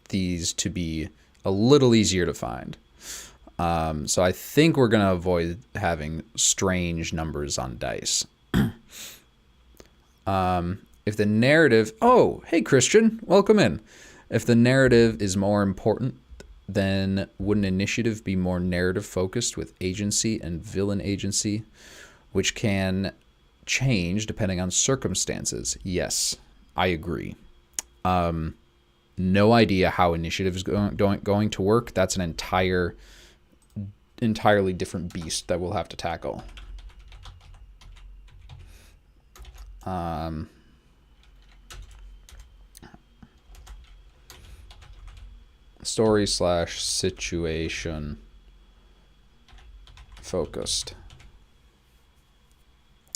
these to be a little easier to find. So I think we're going to avoid having strange numbers on dice. If the narrative... Oh, hey, Christian. Welcome in. If the narrative is more important, then wouldn't initiative be more narrative-focused with agency and villain agency, which can change depending on circumstances? Yes, I agree. No idea how initiative is going to work. That's an entirely different beast that we'll have to tackle. Story/situation focused.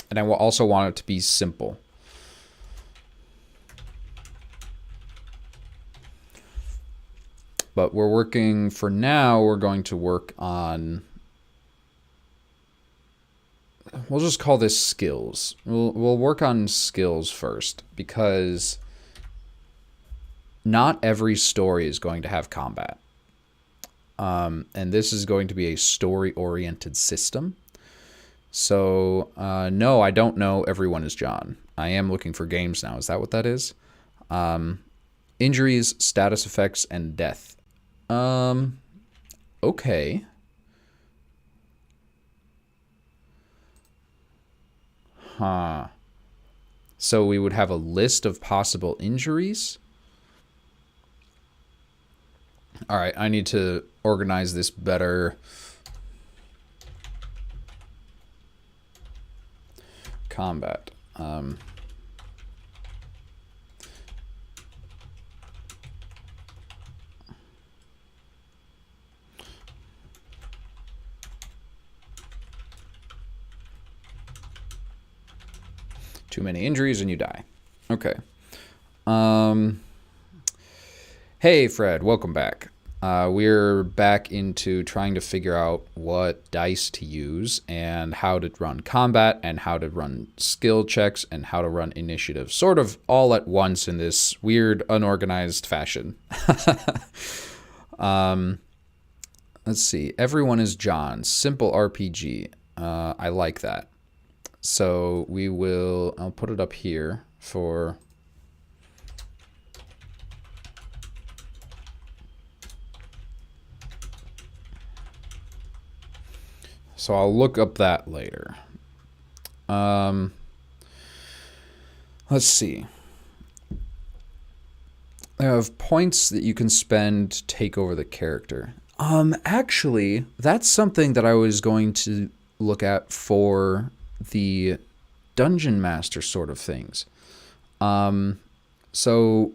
And I will also want it to be simple. But we're going to work on, we'll just call this skills. We'll work on skills first, because not every story is going to have combat. And this is going to be a story-oriented system. So, no, I don't know Everyone is John. I am looking for games now. Is that what that is? Injuries, status effects, and death. Okay. Huh. So we would have a list of possible injuries. All right, I need to organize this better. Combat. Too many injuries and you die. Okay. Hey, Fred, welcome back. We're back into trying to figure out what dice to use and how to run combat and how to run skill checks and how to run initiative, sort of all at once in this weird, unorganized fashion. Let's see. Everyone is John. Simple RPG. I like that. So we will, I'll put it up here for... So I'll look up that later. Let's see. I have points that you can spend to take over the character. Actually, that's something that I was going to look at for the dungeon master sort of things. So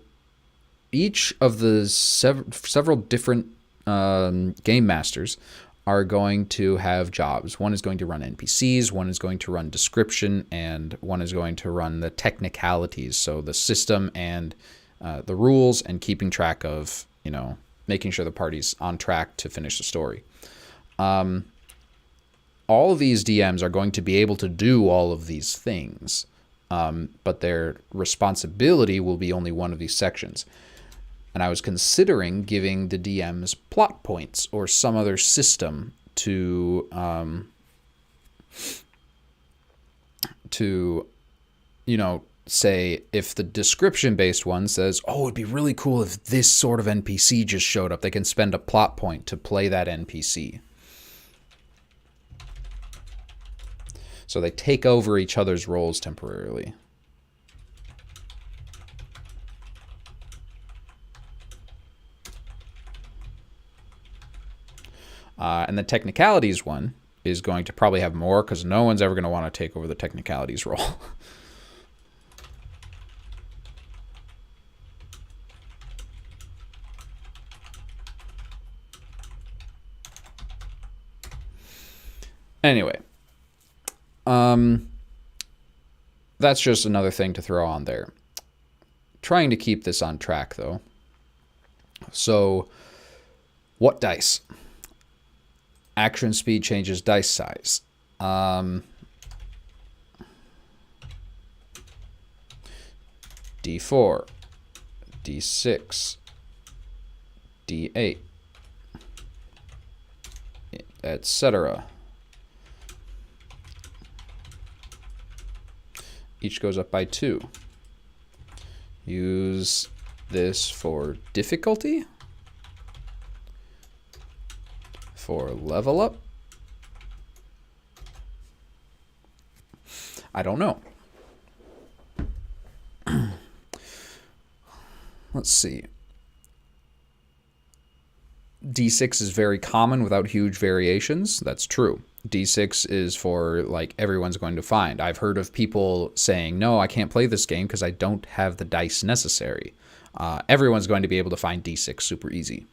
each of the several different game masters are going to have jobs. One is going to run NPCs, one is going to run description, and one is going to run the technicalities, so the system and the rules and keeping track of, making sure the party's on track to finish the story. All of these DMs are going to be able to do all of these things, but their responsibility will be only one of these sections. And I was considering giving the DMs plot points or some other system to say if the description-based one says, oh, it'd be really cool if this sort of NPC just showed up, they can spend a plot point to play that NPC. So they take over each other's roles temporarily. And the technicalities one is going to probably have more because no one's ever going to want to take over the technicalities role. Anyway, that's just another thing to throw on there. Trying to keep this on track, though. So, what dice? Action speed changes dice size. D4, D6, D8, etc. Each goes up by 2. Use this for difficulty. For level up. I don't know. Let's see. D6 is very common without huge variations. That's true. D6 is for, like, everyone's going to find. I've heard of people saying, no, I can't play this game because I don't have the dice necessary. Everyone's going to be able to find D6 super easy.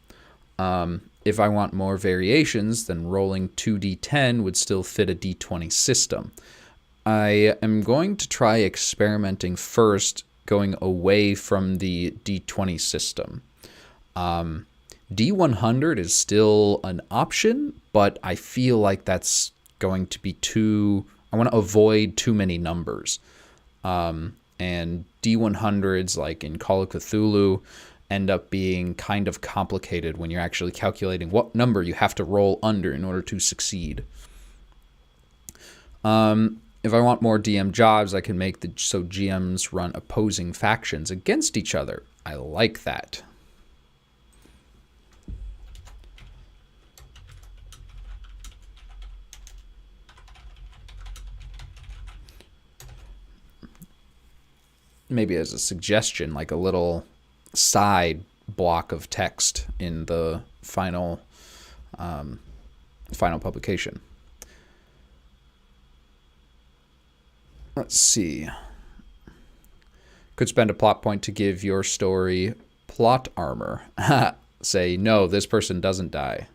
If I want more variations, then rolling 2d10 would still fit a d20 system. I am going to try experimenting first, going away from the d20 system. D100 is still an option, but I feel like that's going to be too... I want to avoid too many numbers. And D100s, like in Call of Cthulhu end up being kind of complicated when you're actually calculating what number you have to roll under in order to succeed. If I want more DM jobs, I can make so GMs run opposing factions against each other. I like that. Maybe as a suggestion, like a little side block of text in the final publication. Let's see. Could spend a plot point to give your story plot armor. Say, no, this person doesn't die.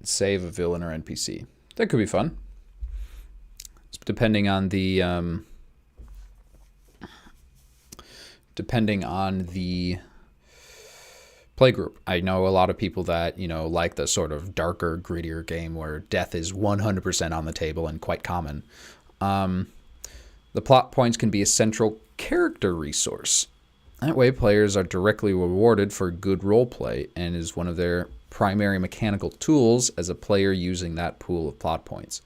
Save a villain or NPC. That could be fun. Depending on the playgroup. I know a lot of people that, like the sort of darker, grittier game where death is 100% on the table and quite common. The plot points can be a central character resource. That way, players are directly rewarded for good roleplay and is one of their primary mechanical tools as a player using that pool of plot points.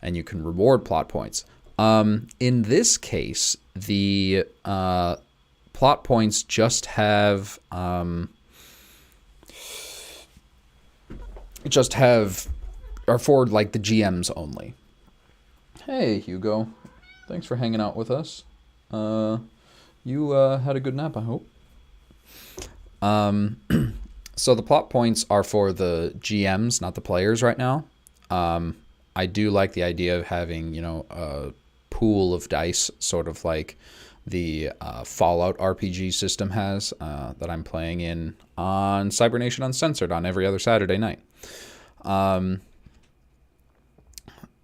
And you can reward plot points. In this case, the plot points just have are for like the GMs only. Hey Hugo, thanks for hanging out with us. You had a good nap, I hope. So the plot points are for the GMs, not the players right now. I do like the idea of having, a pool of dice, sort of like the Fallout RPG system has, that I'm playing in on Cybernation Uncensored on every other Saturday night.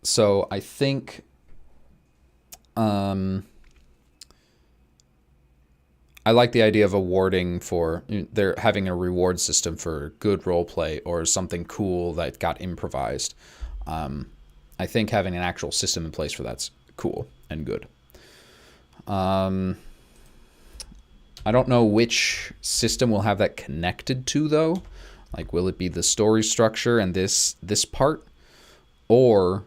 So I think I like the idea of awarding for, they're having a reward system for good roleplay or something cool that got improvised. I think having an actual system in place for that's cool and good. I don't know which system will have that connected to, though. Like, will it be the story structure and this part? Or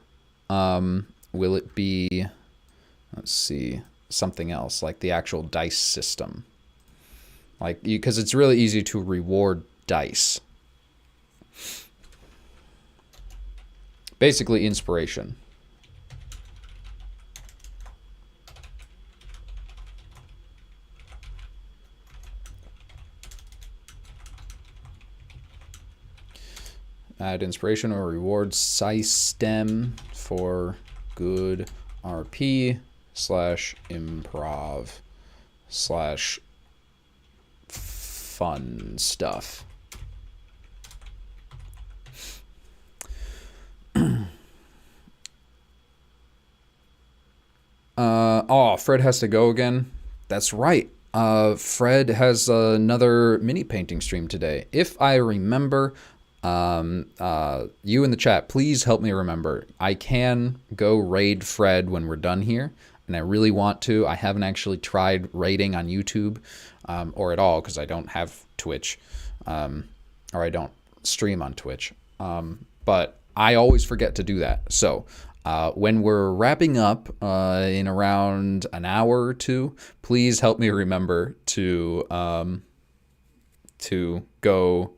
will it be, let's see, something else, like the actual dice system? Like, because it's really easy to reward dice. Basically, inspiration. Add inspiration or reward system for good RP / improv / fun stuff. Oh, Fred has to go again. That's right. Fred has another mini painting stream today. If I remember, you in the chat, please help me remember. I can go raid Fred when we're done here, and I really want to. I haven't actually tried raiding on YouTube, or at all, because I don't have Twitch, or I don't stream on Twitch. But I always forget to do that. So when we're wrapping up in around an hour or two, please help me remember to go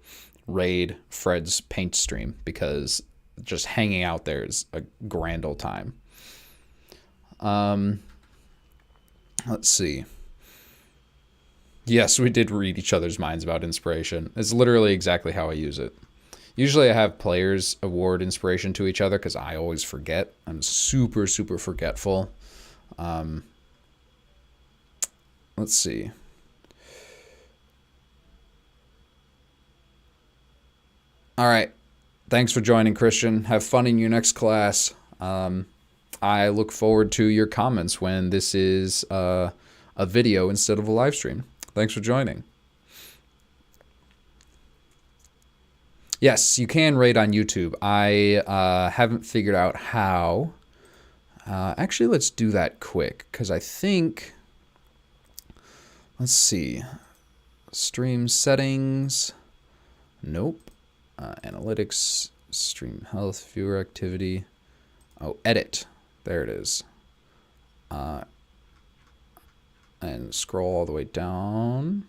raid Fred's paint stream, because just hanging out there is a grand old time. Let's see. Yes, we did read each other's minds about inspiration. It's literally exactly how I use it. Usually I have players award inspiration to each other because I always forget. I'm super, super forgetful. Let's see. All right. Thanks for joining, Christian. Have fun in your next class. I look forward to your comments when this is a video instead of a live stream. Thanks for joining. Yes, you can raid on YouTube. I haven't figured out how. Actually, let's do that quick, because I think... Let's see. Stream settings. Nope. Analytics. Stream health. Viewer activity. Oh, edit. There it is. And scroll all the way down.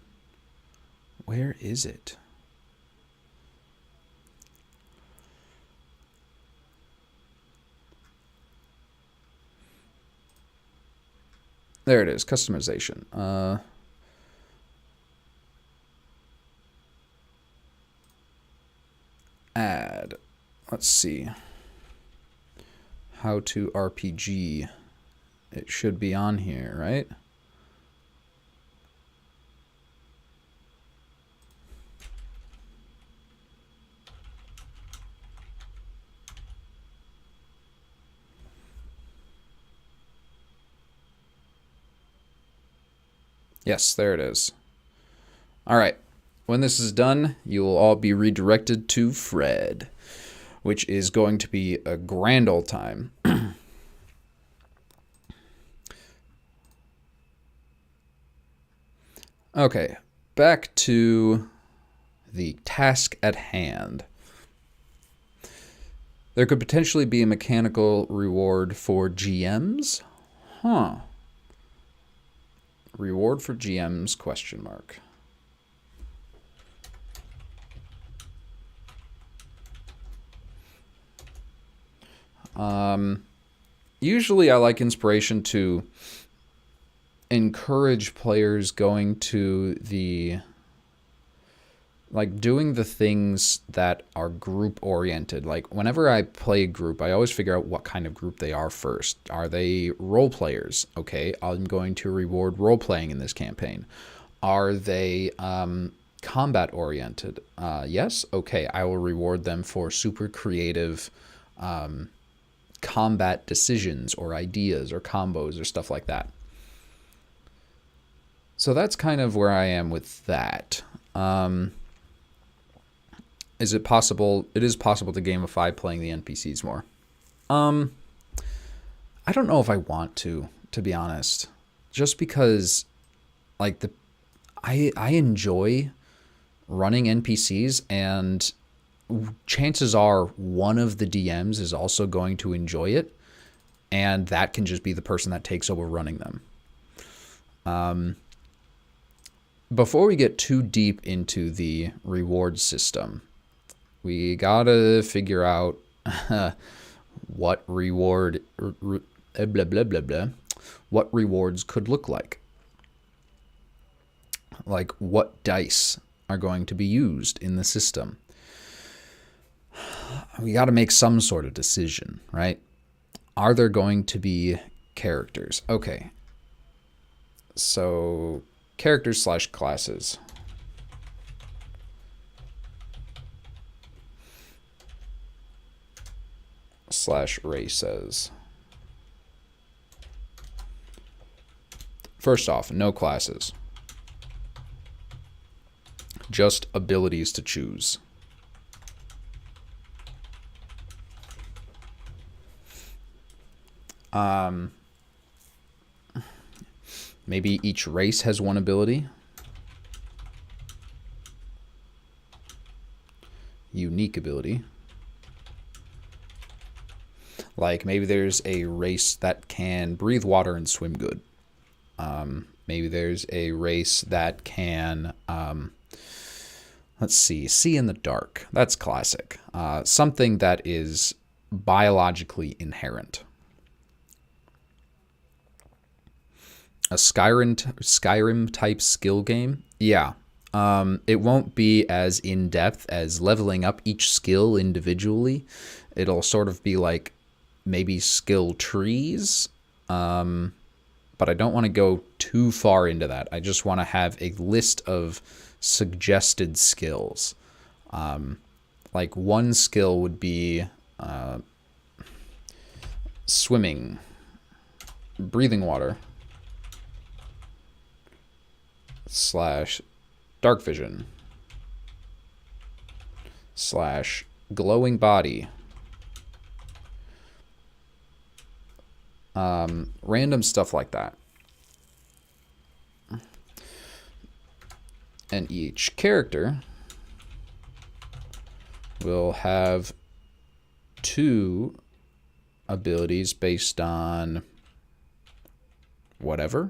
Where is it? There it is. Customization. Add. Let's see. How to RPG. It should be on here, right? Yes, there it is. All right. When this is done, you will all be redirected to Fred, which is going to be a grand old time. Okay, back to the task at hand. There could potentially be a mechanical reward for GMs? Huh. Reward for GMs, question mark. Usually I like inspiration to encourage players going to the... like doing the things that are group oriented. Like whenever I play a group, I always figure out what kind of group they are first. Are they role players? Okay, I'm going to reward role playing in this campaign. Are they combat oriented? Yes. Okay, I will reward them for super creative combat decisions or ideas or combos or stuff like that. So that's kind of where I am with that. Is it possible? It is possible to gamify playing the NPCs more. I don't know if I want to be honest. Just because, like, I enjoy running NPCs, and chances are one of the DMs is also going to enjoy it, and that can just be the person that takes over running them. Before we get too deep into the reward system, we gotta figure out what reward, blah, blah, blah, blah, what rewards could look like. Like what dice are going to be used in the system. We gotta make some sort of decision, right? Are there going to be characters? Okay. So characters / classes. / races. First off, no classes. Just abilities to choose. Maybe each race has one ability. Unique ability. Like maybe there's a race that can breathe water and swim good. Maybe there's a race that can, let's see in the dark. That's classic. Something that is biologically inherent. A Skyrim type skill game? Yeah. It won't be as in-depth as leveling up each skill individually. It'll sort of be like maybe skill trees. But I don't want to go too far into that. I just want to have a list of suggested skills. Like one skill would be swimming, breathing water, / dark vision, / glowing body. Random stuff like that. And each character will have 2 abilities based on whatever.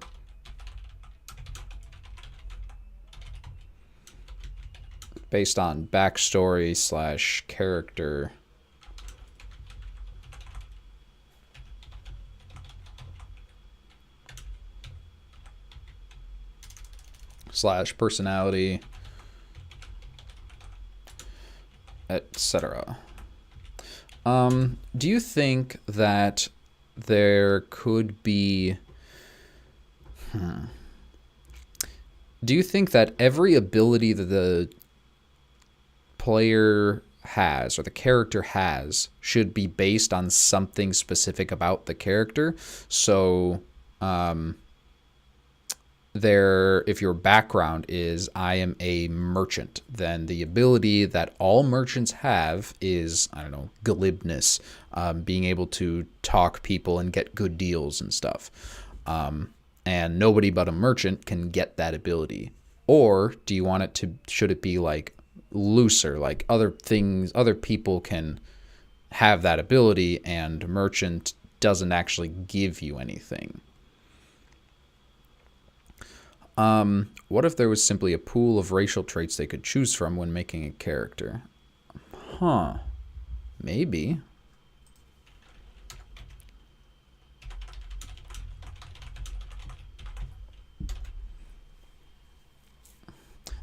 Based on backstory / character / personality, etc. Do you think that there could be... Do you think that every ability that the player has, or the character has, should be based on something specific about the character? So, if your background is I am a merchant, then the ability that all merchants have is, I don't know, glibness, being able to talk people and get good deals and stuff. And nobody but a merchant can get that ability. Or do you want it to, should it be like looser, like other things, other people can have that ability and merchant doesn't actually give you anything? What if there was simply a pool of racial traits they could choose from when making a character? Huh. Maybe.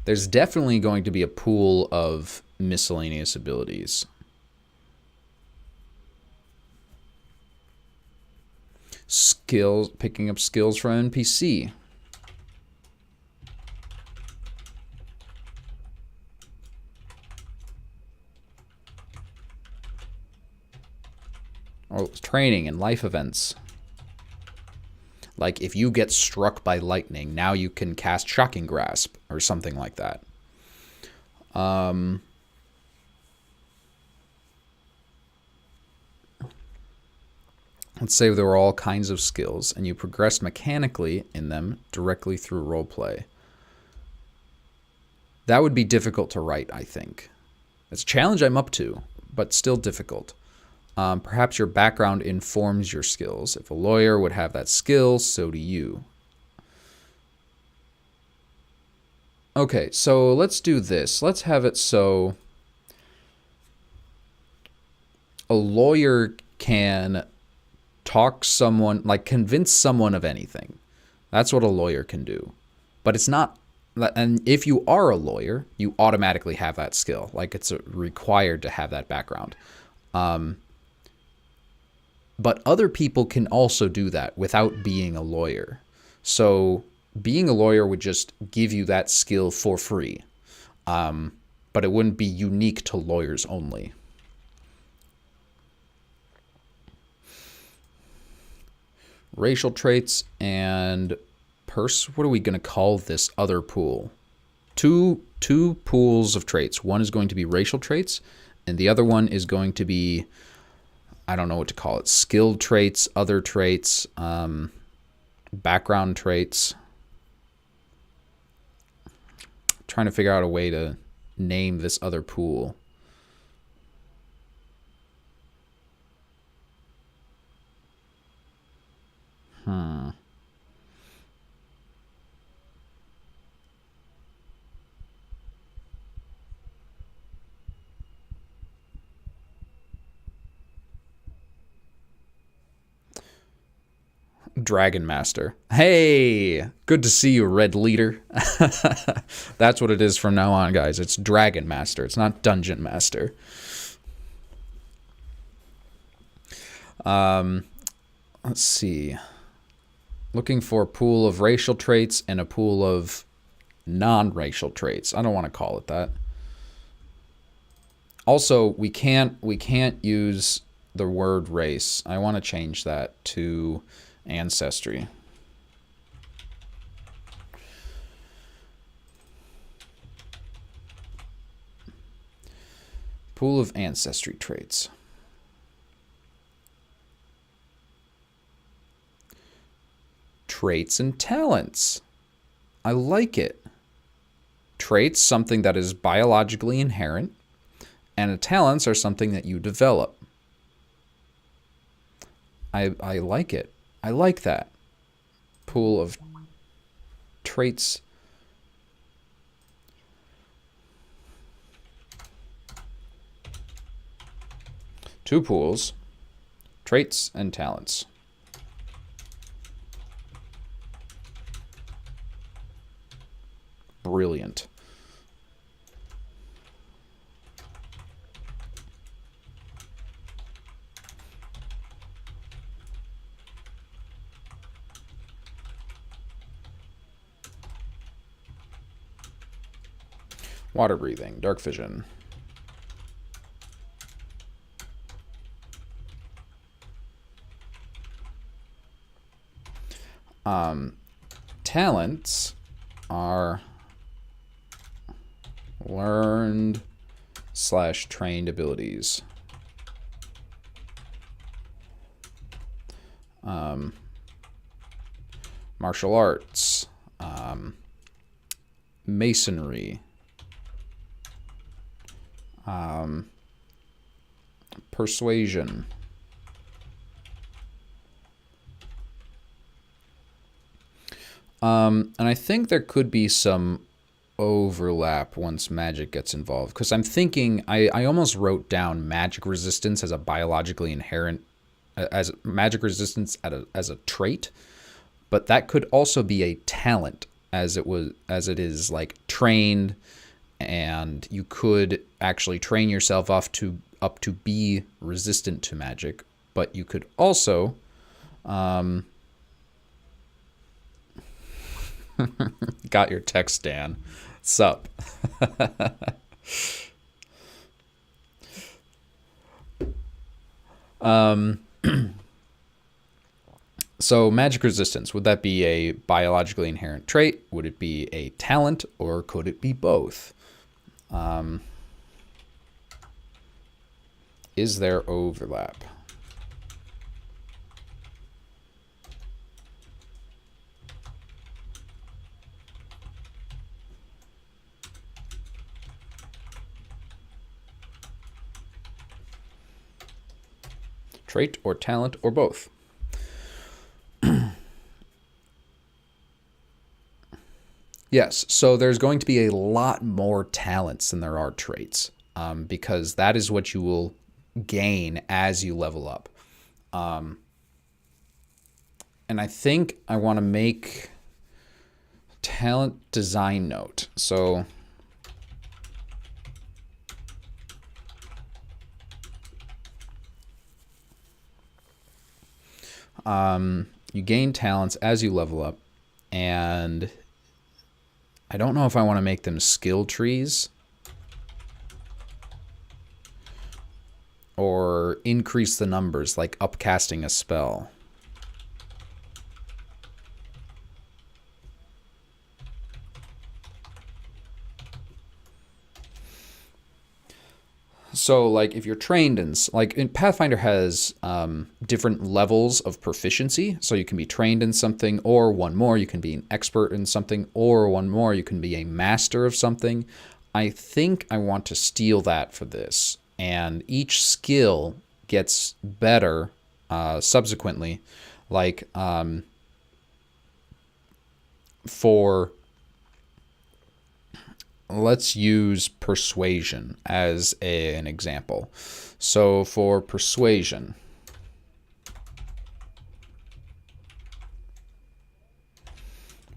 There's definitely going to be a pool of miscellaneous abilities. Skills, picking up skills from NPC. Or training and life events. Like if you get struck by lightning, now you can cast Shocking Grasp or something like that. Let's say there were all kinds of skills and you progressed mechanically in them directly through roleplay. That would be difficult to write, I think. It's a challenge I'm up to, but still difficult. Perhaps your background informs your skills. If a lawyer would have that skill, so do you. Okay, so let's do this. Let's have it so a lawyer can talk someone, like convince someone of anything. That's what a lawyer can do. But it's not, and if you are a lawyer, you automatically have that skill. Like it's required to have that background. But other people can also do that without being a lawyer. So being a lawyer would just give you that skill for free. But it wouldn't be unique to lawyers only. Racial traits and what are we going to call this other pool? Two pools of traits. One is going to be racial traits, and the other one is going to be, I don't know what to call it, skilled traits, other traits, background traits. Trying to figure out a way to name this other pool. Dragon Master. Hey, good to see you, Red Leader. That's what it is from now on, guys. It's Dragon Master. It's not Dungeon Master. Let's see. Looking for a pool of racial traits and a pool of non-racial traits. I don't want to call it that. Also, we can't use the word race. I want to change that to ancestry. Pool of ancestry traits. Traits and talents. I like it. Traits, something that is biologically inherent, and talents are something that you develop. I like it. I like that. Pool of traits. Two pools, traits and talents. Brilliant. Water breathing, dark vision. Talents are learned / trained abilities. Martial arts, masonry, persuasion. And I think there could be some overlap once magic gets involved, because I'm thinking I almost wrote down magic resistance as a biologically inherent, as magic resistance as a trait, but that could also be a talent as it is like trained, and you could actually train yourself up to be resistant to magic, but you could also got your text, Dan. Sup? So magic resistance, would that be a biologically inherent trait? Would it be a talent, or could it be both? Is there overlap? Trait or talent or both? Yes, so there's going to be a lot more talents than there are traits, because that is what you will gain as you level up. And I think I want to make talent design note. So you gain talents as you level up, and I don't know if I want to make them skill trees or increase the numbers, like upcasting a spell. So, like, if you're trained in, like, Pathfinder has different levels of proficiency. So you can be trained in something, or one more, you can be an expert in something, or one more, you can be a master of something. I think I want to steal that for this. And each skill gets better subsequently. Like, let's use persuasion as an example. So for persuasion,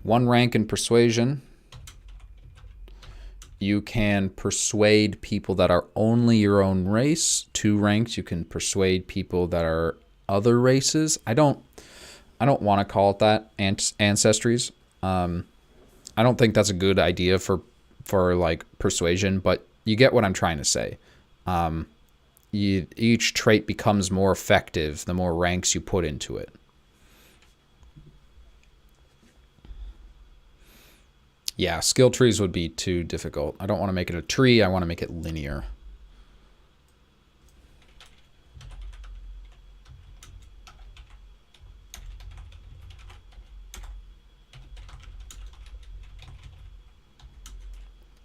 one rank in persuasion, you can persuade people that are only your own race. 2 ranks, you can persuade people that are other races. I don't want to call it that, ancestries. I don't think that's a good idea for like persuasion, but you get what I'm trying to say. Each trait becomes more effective the more ranks you put into it. Yeah, skill trees would be too difficult. I don't want to make it a tree. I want to make it linear.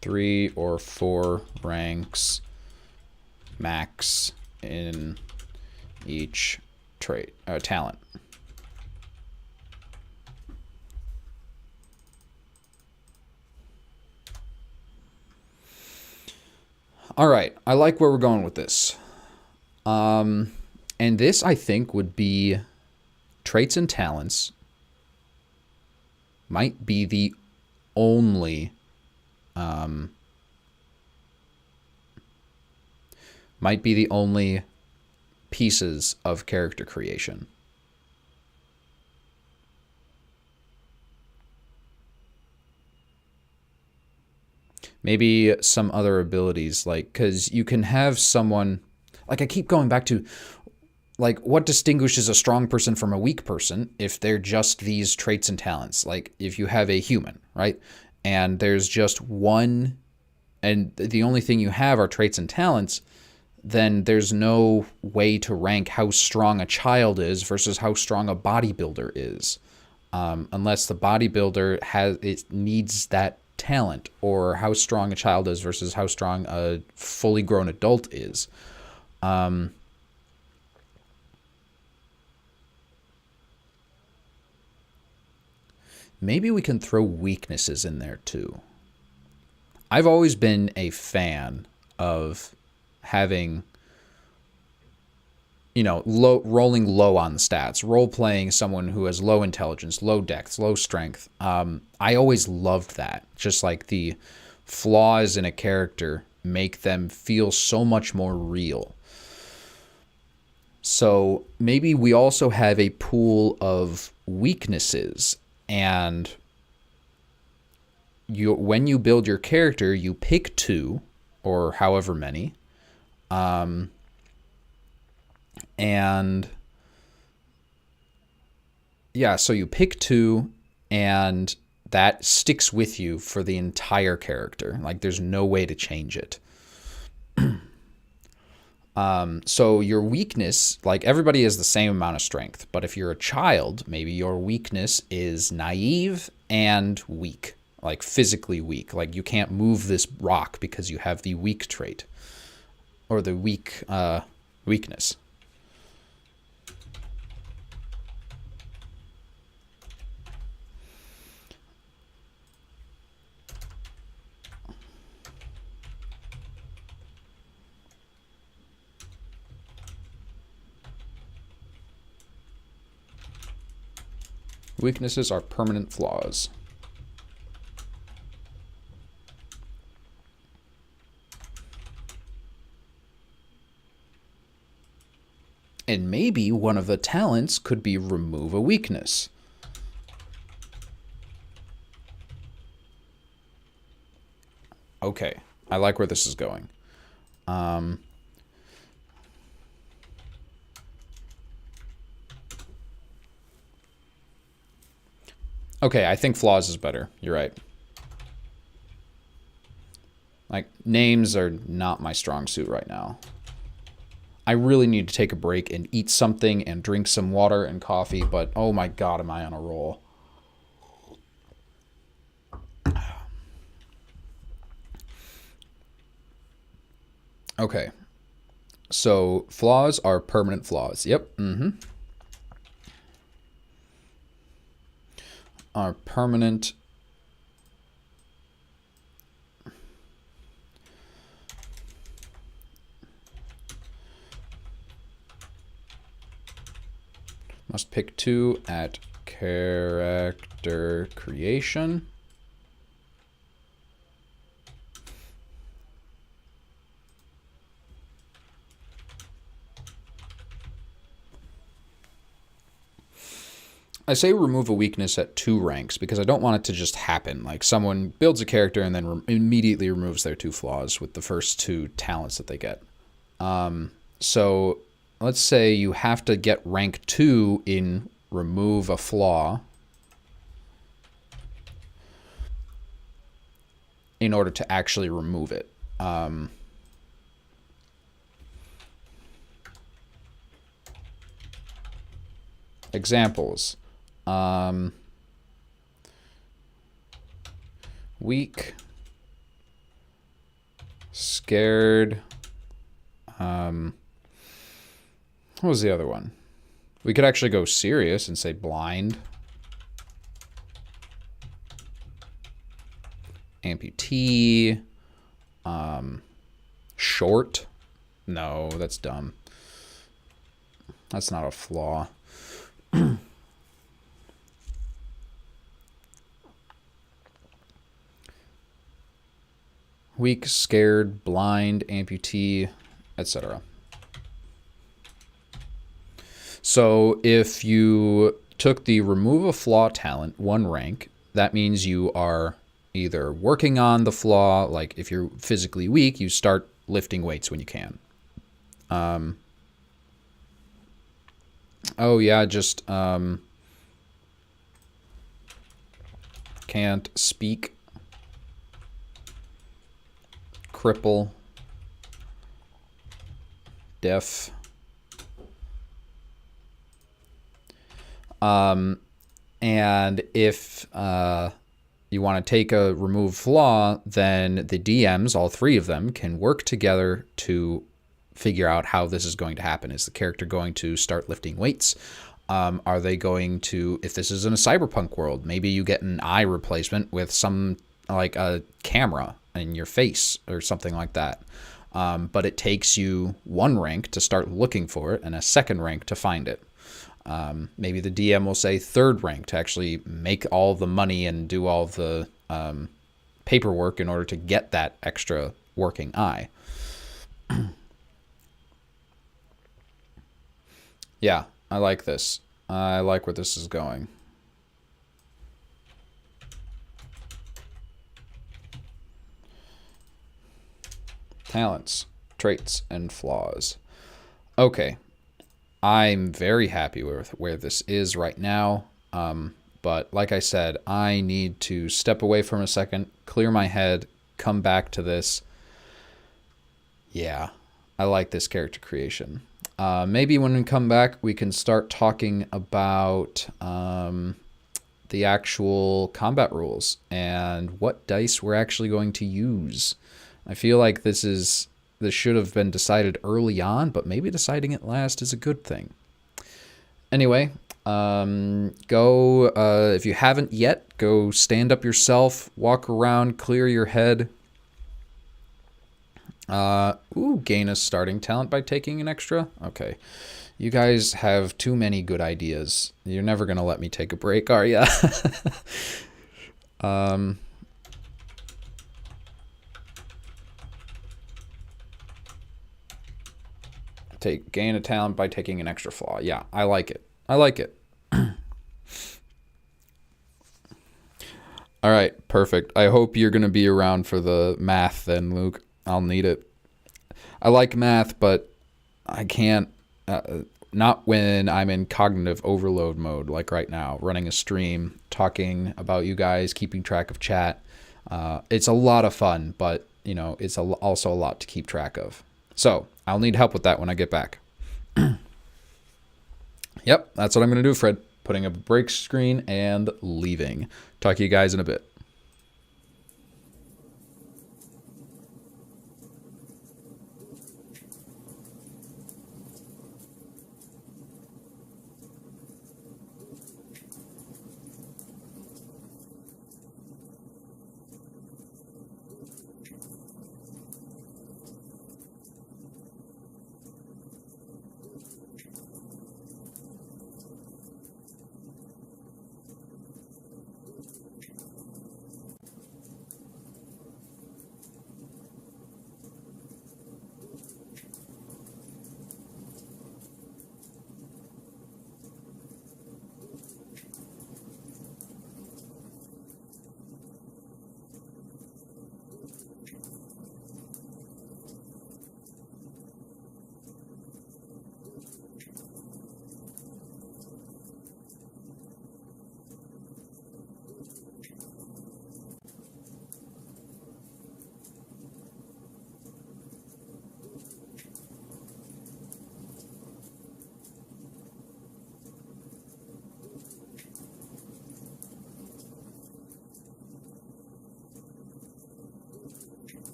3 or 4 ranks max in each trait talent. All right, I like where we're going with this. And this, I think, would be traits and talents might be the only pieces of character creation. Maybe some other abilities, like, because you can have someone, like, I keep going back to, like, what distinguishes a strong person from a weak person if they're just these traits and talents? Like, if you have a human, right? And there's just one, and the only thing you have are traits and talents, then there's no way to rank how strong a child is versus how strong a bodybuilder is. Unless the bodybuilder needs that talent, or how strong a child is versus how strong a fully grown adult is. Maybe we can throw weaknesses in there too. I've always been a fan of having, rolling low on the stats, role-playing someone who has low intelligence, low dex, low strength. I always loved that. Just like the flaws in a character make them feel so much more real. So maybe we also have a pool of weaknesses, and when you build your character, you pick 2 or however many, and yeah, so you pick 2, and that sticks with you for the entire character. Like, there's no way to change it. So your weakness, like, everybody has the same amount of strength, but if you're a child, maybe your weakness is naive and weak, like physically weak. Like, you can't move this rock because you have the weak trait, or the weakness. Weaknesses are permanent flaws. And maybe one of the talents could be remove a weakness. Okay, I like where this is going. Okay, I think flaws is better. You're right. Like, names are not my strong suit right now. I really need to take a break and eat something and drink some water and coffee, but oh my god, am I on a roll. Okay. So, flaws are permanent flaws. Yep. Are permanent. Must pick 2 at character creation. I say remove a weakness at 2 ranks because I don't want it to just happen. Like, someone builds a character and then immediately removes their 2 flaws with the first 2 talents that they get. So let's say you have to get rank 2 in remove a flaw in order to actually remove it. Examples. Weak scared. What was the other one? We could actually go serious and say blind. Amputee. Short. No, that's dumb. That's not a flaw. Weak, scared, blind, amputee, etc. So if you took the remove a flaw talent 1 rank, that means you are either working on the flaw, like if you're physically weak, you start lifting weights when you can. Oh yeah, just can't speak, cripple, deaf. And if you want to take a remove flaw, then the DMs, all 3 of them, can work together to figure out how this is going to happen. Is the character going to start lifting weights? Are they going to, if this is in a cyberpunk world, maybe you get an eye replacement with some, like a camera in your face or something like that. But it takes you 1 rank to start looking for it and a 2nd rank to find it. Maybe the DM will say 3rd rank to actually make all the money and do all the paperwork in order to get that extra working eye. Yeah, I like this. I like where this is going. Talents, traits, and flaws. Okay. I'm very happy with where this is right now. But like I said, I need to step away from a second, clear my head, come back to this. Yeah, I like this character creation. Maybe when we come back, we can start talking about the actual combat rules and what dice we're actually going to use. I feel like this should have been decided early on, but maybe deciding it last is a good thing. Anyway, if you haven't yet, go stand up yourself, walk around, clear your head. Gain a starting talent by taking an extra. Okay. You guys have too many good ideas. You're never going to let me take a break, are ya? Gain a talent by taking an extra flaw. Yeah, I like it. I like it. All right, perfect. I hope you're going to be around for the math then, Luke. I'll need it. I like math, but I can't, not when I'm in cognitive overload mode, like right now, running a stream, talking about you guys, keeping track of chat. It's a lot of fun, but, you know, it's also a lot to keep track of. So I'll need help with that when I get back. Yep, that's what I'm going to do, Fred. Putting up a break screen and leaving. Talk to you guys in a bit.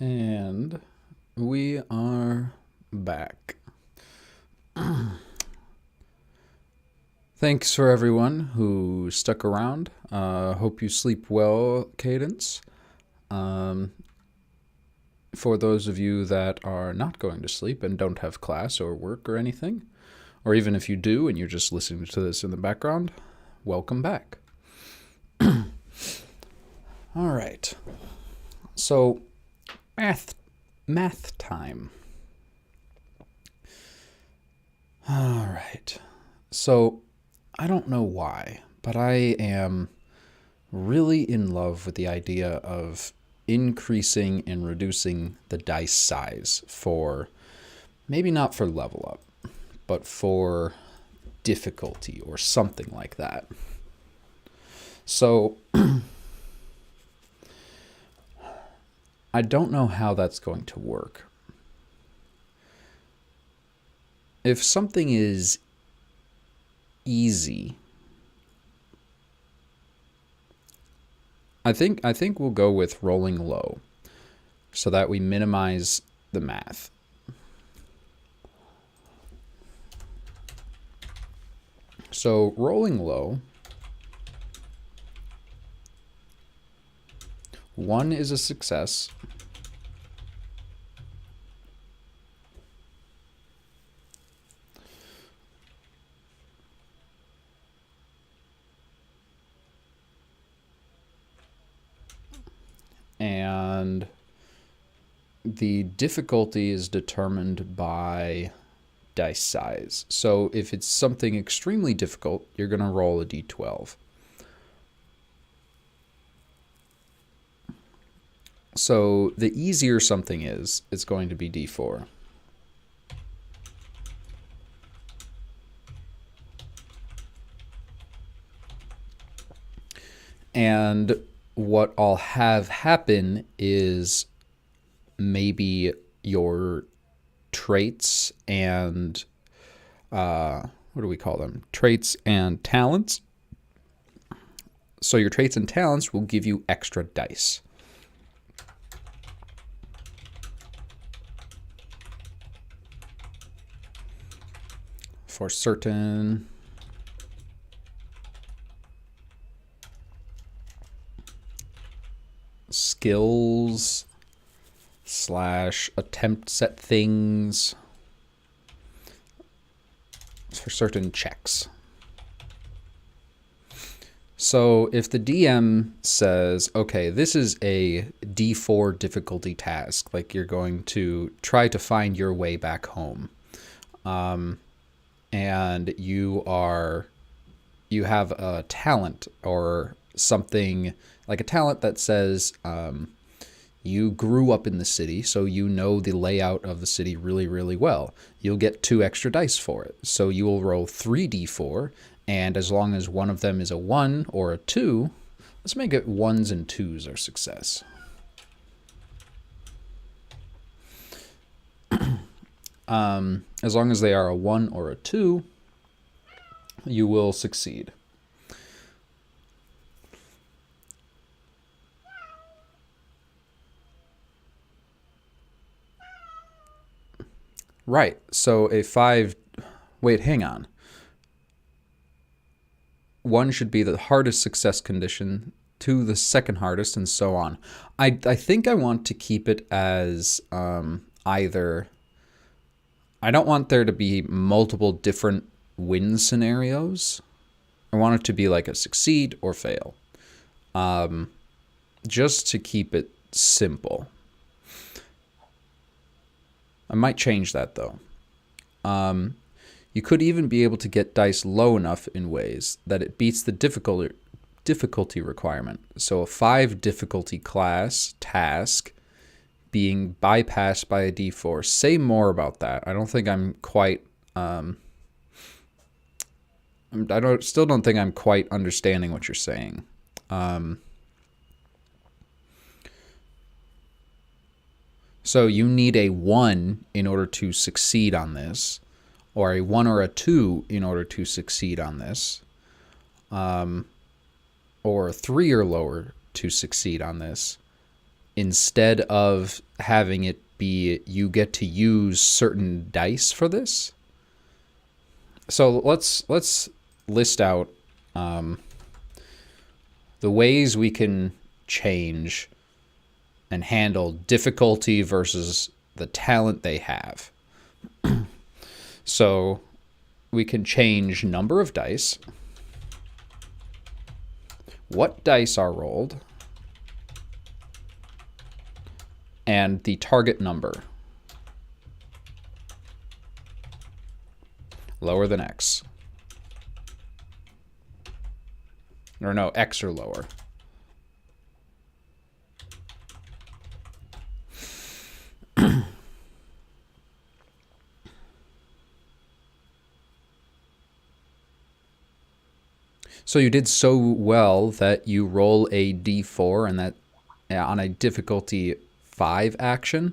And we are back. Thanks for everyone who stuck around. Hope you sleep well, Cadence. For those of you that are not going to sleep and don't have class or work or anything, or even if you do and you're just listening to this in the background, welcome back. All right. So, math time. All right. So, I don't know why, but I am really in love with the idea of increasing and reducing the dice size for, maybe not for level up, but for difficulty or something like that. So, I don't know how that's going to work. If something is easy, I think we'll go with rolling low so that we minimize the math. So rolling low, 1 is a success. And the difficulty is determined by dice size. So if it's something extremely difficult, you're going to roll a D12. So the easier something is, it's going to be D4. And what I'll have happen is maybe your traits and, what do we call them? Traits and talents. So your traits and talents will give you extra dice. For certain skills / attempts at things, for certain checks. So if the DM says, okay, this is a D4 difficulty task, like you're going to try to find your way back home, and you have a talent or something, like a talent that says you grew up in the city, so you know the layout of the city really, really well. You'll get 2 extra dice for it. So you will roll 3d4, and as long as one of them is a 1 or a 2, let's make it 1s and 2s are success. As long as they are a 1 or a 2, you will succeed. Right, so a 5... Wait, hang on. 1 should be the hardest success condition, 2 the second hardest, and so on. I think I want to keep it as either... I don't want there to be multiple different win scenarios. I want it to be like a succeed or fail. Just to keep it simple. I might change that though. You could even be able to get dice low enough in ways that it beats the difficulty requirement. So a 5 difficulty class task being bypassed by a D4. Say more about that. I don't think I'm quite... still don't think I'm quite understanding what you're saying. So you need a 1 in order to succeed on this, or a 1 or a 2 in order to succeed on this, or a 3 or lower to succeed on this. instead of having it be you get to use certain dice for this. So let's list out the ways we can change and handle difficulty versus the talent they have. So we can change number of dice, what dice are rolled, and the target number. Lower than X. Or no, X or lower. So you did so well that you roll a D4 and that on a difficulty 5 action.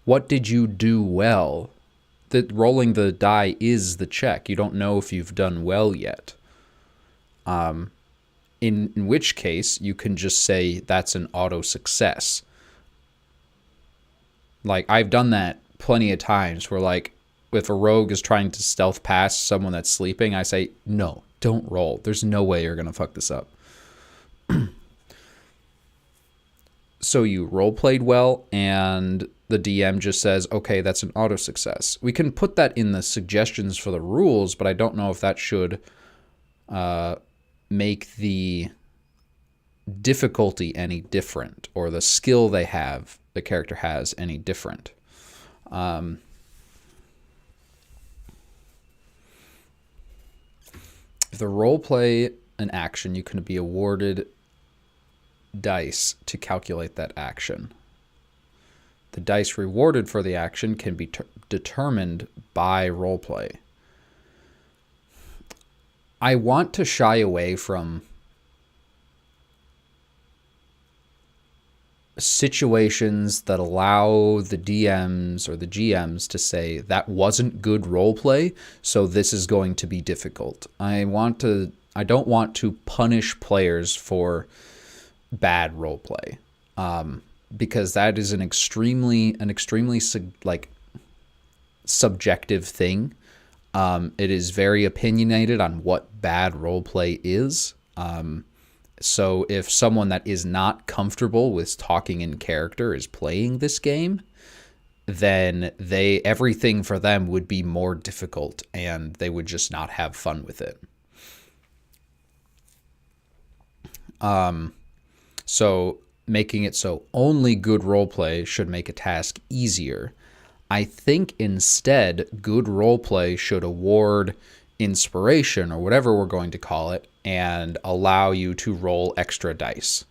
What did you do well? That rolling the die is the check. You don't know if you've done well yet. In which case, you can just say that's an auto success. Like, I've done that plenty of times where, like, if a rogue is trying to stealth past someone that's sleeping, I say, no, don't roll. There's no way you're going to fuck this up. So you role played well, and the DM just says, okay, that's an auto success. We can put that in the suggestions for the rules, but I don't know if that should make the difficulty any different, or the skill they have, the character has, any different. If the role play an action, you can be awarded dice to calculate that action. The dice rewarded for the action can be determined by roleplay. I want to shy away from situations that allow the DMs or the GMs to say that wasn't good roleplay, so this is going to be difficult. I don't want to punish players for bad roleplay. Because that is an extremely like subjective thing. It is very opinionated on what bad roleplay is. So if someone that is not comfortable with talking in character is playing this game, then everything for them would be more difficult and they would just not have fun with it. So making it so only good roleplay should make a task easier. I think instead, good roleplay should award inspiration, or whatever we're going to call it, and allow you to roll extra dice.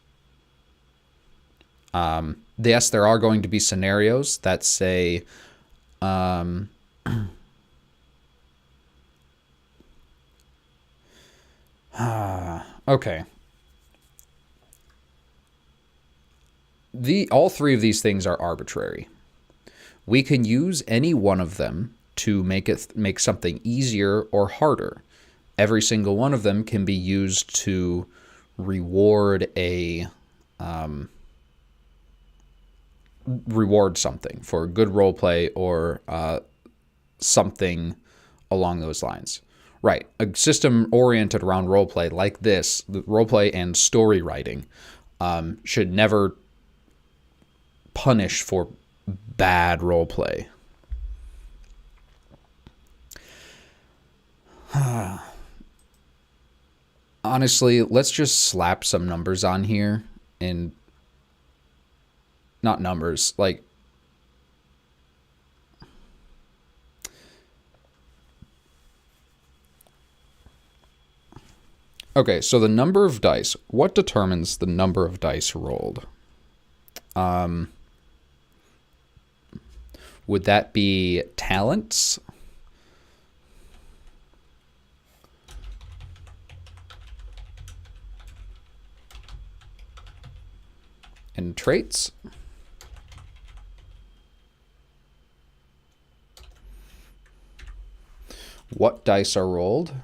Yes, there are going to be scenarios that say, okay. All three of these things are arbitrary. We can use any one of them to make something easier or harder. Every single one of them can be used to reward something for good roleplay or something along those lines. Right. A system oriented around roleplay like this, the roleplay and story writing, should never punish for bad roleplay. Honestly, let's just slap some numbers on here, and not numbers, like okay, so the number of dice. What determines the number of dice rolled? Would that be talents? And traits? What dice are rolled?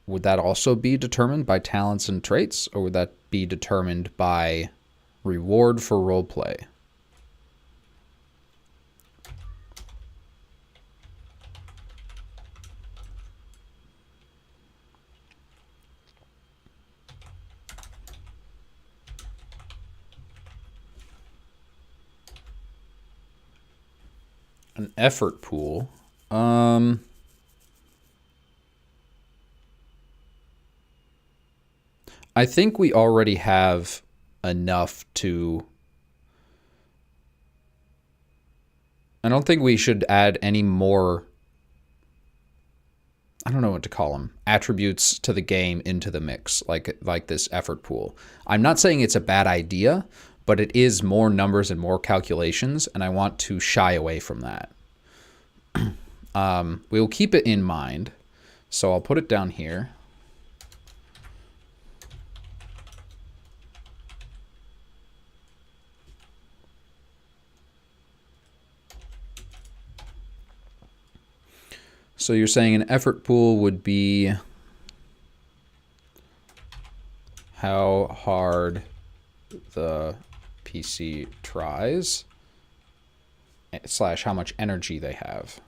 Would that also be determined by talents and traits, or would that be determined by reward for roleplay. An effort pool. I think we already have enough to... I don't think we should add any more... I don't know what to call them, attributes to the game into the mix, like this effort pool. I'm not saying it's a bad idea, but it is more numbers and more calculations, and I want to shy away from that. We will keep it in mind, so I'll put it down here. So you're saying an effort pool would be how hard the PC tries / how much energy they have.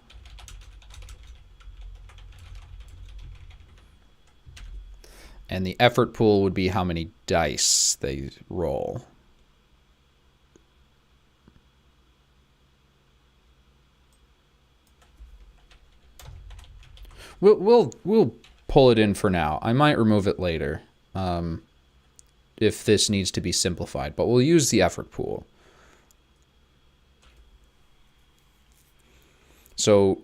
And the effort pool would be how many dice they roll. We'll pull it in for now. I might remove it later if this needs to be simplified, but we'll use the effort pool. So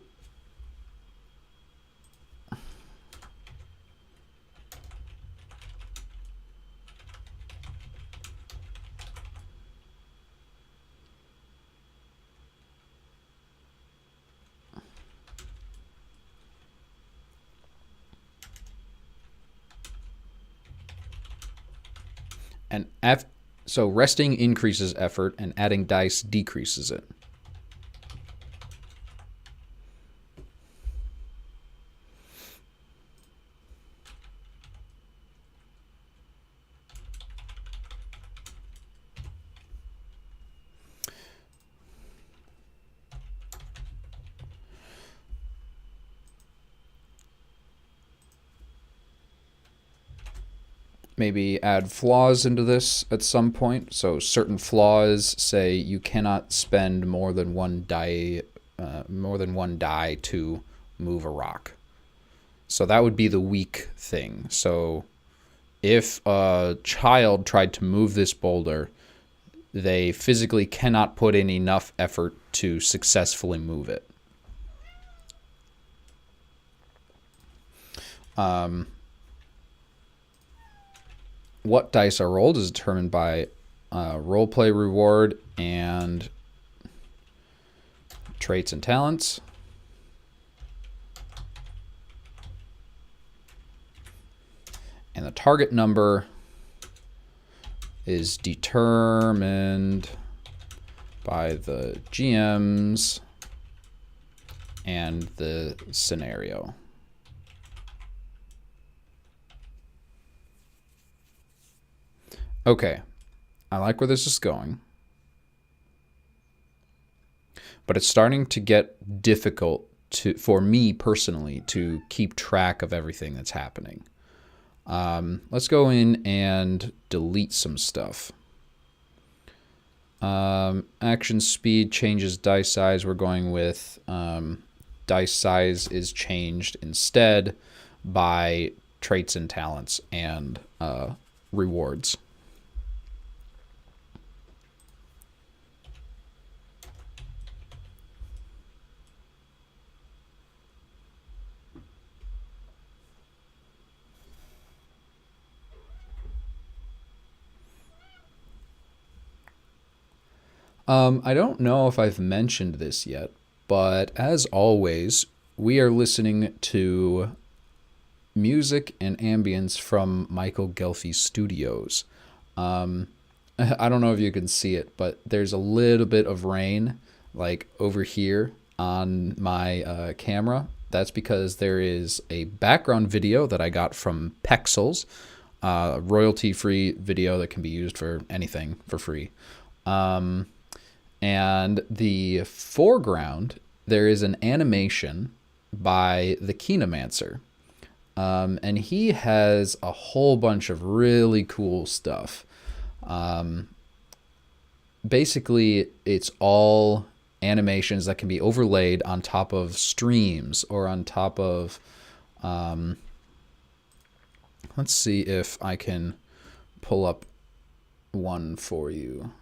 so resting increases effort and adding dice decreases it. Maybe add flaws into this at some point. So certain flaws say you cannot spend more than one die to move a rock. So that would be the weak thing. So if a child tried to move this boulder, they physically cannot put in enough effort to successfully move it. What dice are rolled is determined by roleplay reward and traits and talents. And the target number is determined by the GMs and the scenario. Okay, I like where this is going, but it's starting to get difficult for me personally to keep track of everything that's happening. Let's go in and delete some stuff. Action speed changes dice size. We're going with dice size is changed instead by traits and talents and rewards. I don't know if I've mentioned this yet, but as always, we are listening to music and ambience from Michael Gelfie's studios. I don't know if you can see it, but there's a little bit of rain like over here on my camera. That's because there is a background video that I got from Pexels royalty-free video that can be used for anything for free. And the foreground, there is an animation by the Kinemancer. And he has a whole bunch of really cool stuff. Basically, it's all animations that can be overlaid on top of streams or on top of... let's see if I can pull up one for you.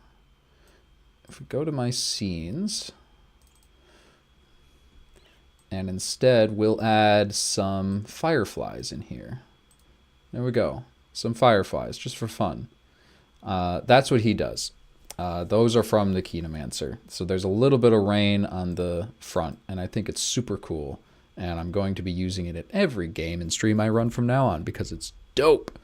If we go to my scenes, and instead we'll add some fireflies in here. There we go. Some fireflies, just for fun. That's what he does. Those are from the Kinemancer. So there's a little bit of rain on the front, and I think it's super cool. And I'm going to be using it in every game and stream I run from now on because it's dope.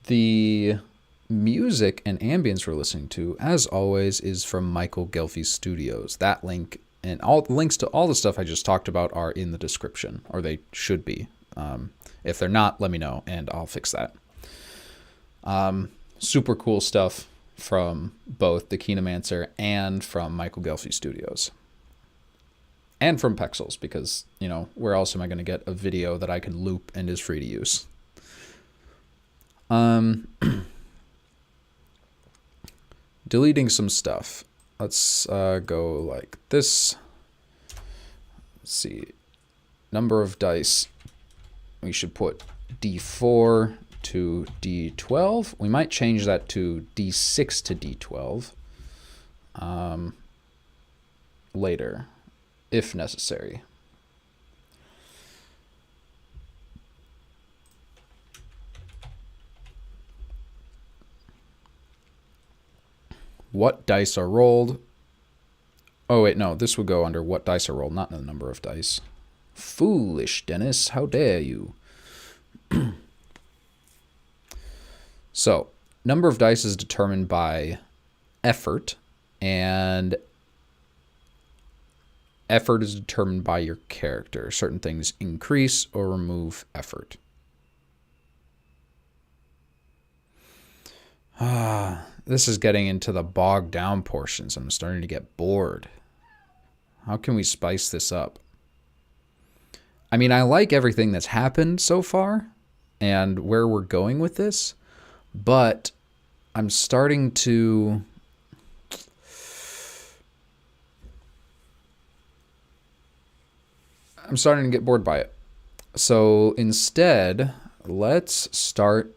The music and ambience we're listening to, as always, is from Michael Gelfie's Studios. That link and all the links to all the stuff I just talked about are in the description, or they should be. If they're not, let me know and I'll fix that. Super cool stuff from both the Kinemancer and from Michael Gelfie Studios. And from Pexels, because, you know, where else am I going to get a video that I can loop and is free to use? Deleting some stuff. Let's go like this. Let's see. Number of dice. We should put D4 to D12. We might change that to D6 to D12 later, if necessary. What dice are rolled? Oh, wait, no. This would go under what dice are rolled, not the number of dice. Foolish, Dennis. How dare you? So, number of dice is determined by effort, and effort is determined by your character. Certain things increase or remove effort. This is getting into the bogged down portions. I'm starting to get bored. How can we spice this up? I mean, I like everything that's happened so far and where we're going with this, but I'm starting to... get bored by it. So instead, let's start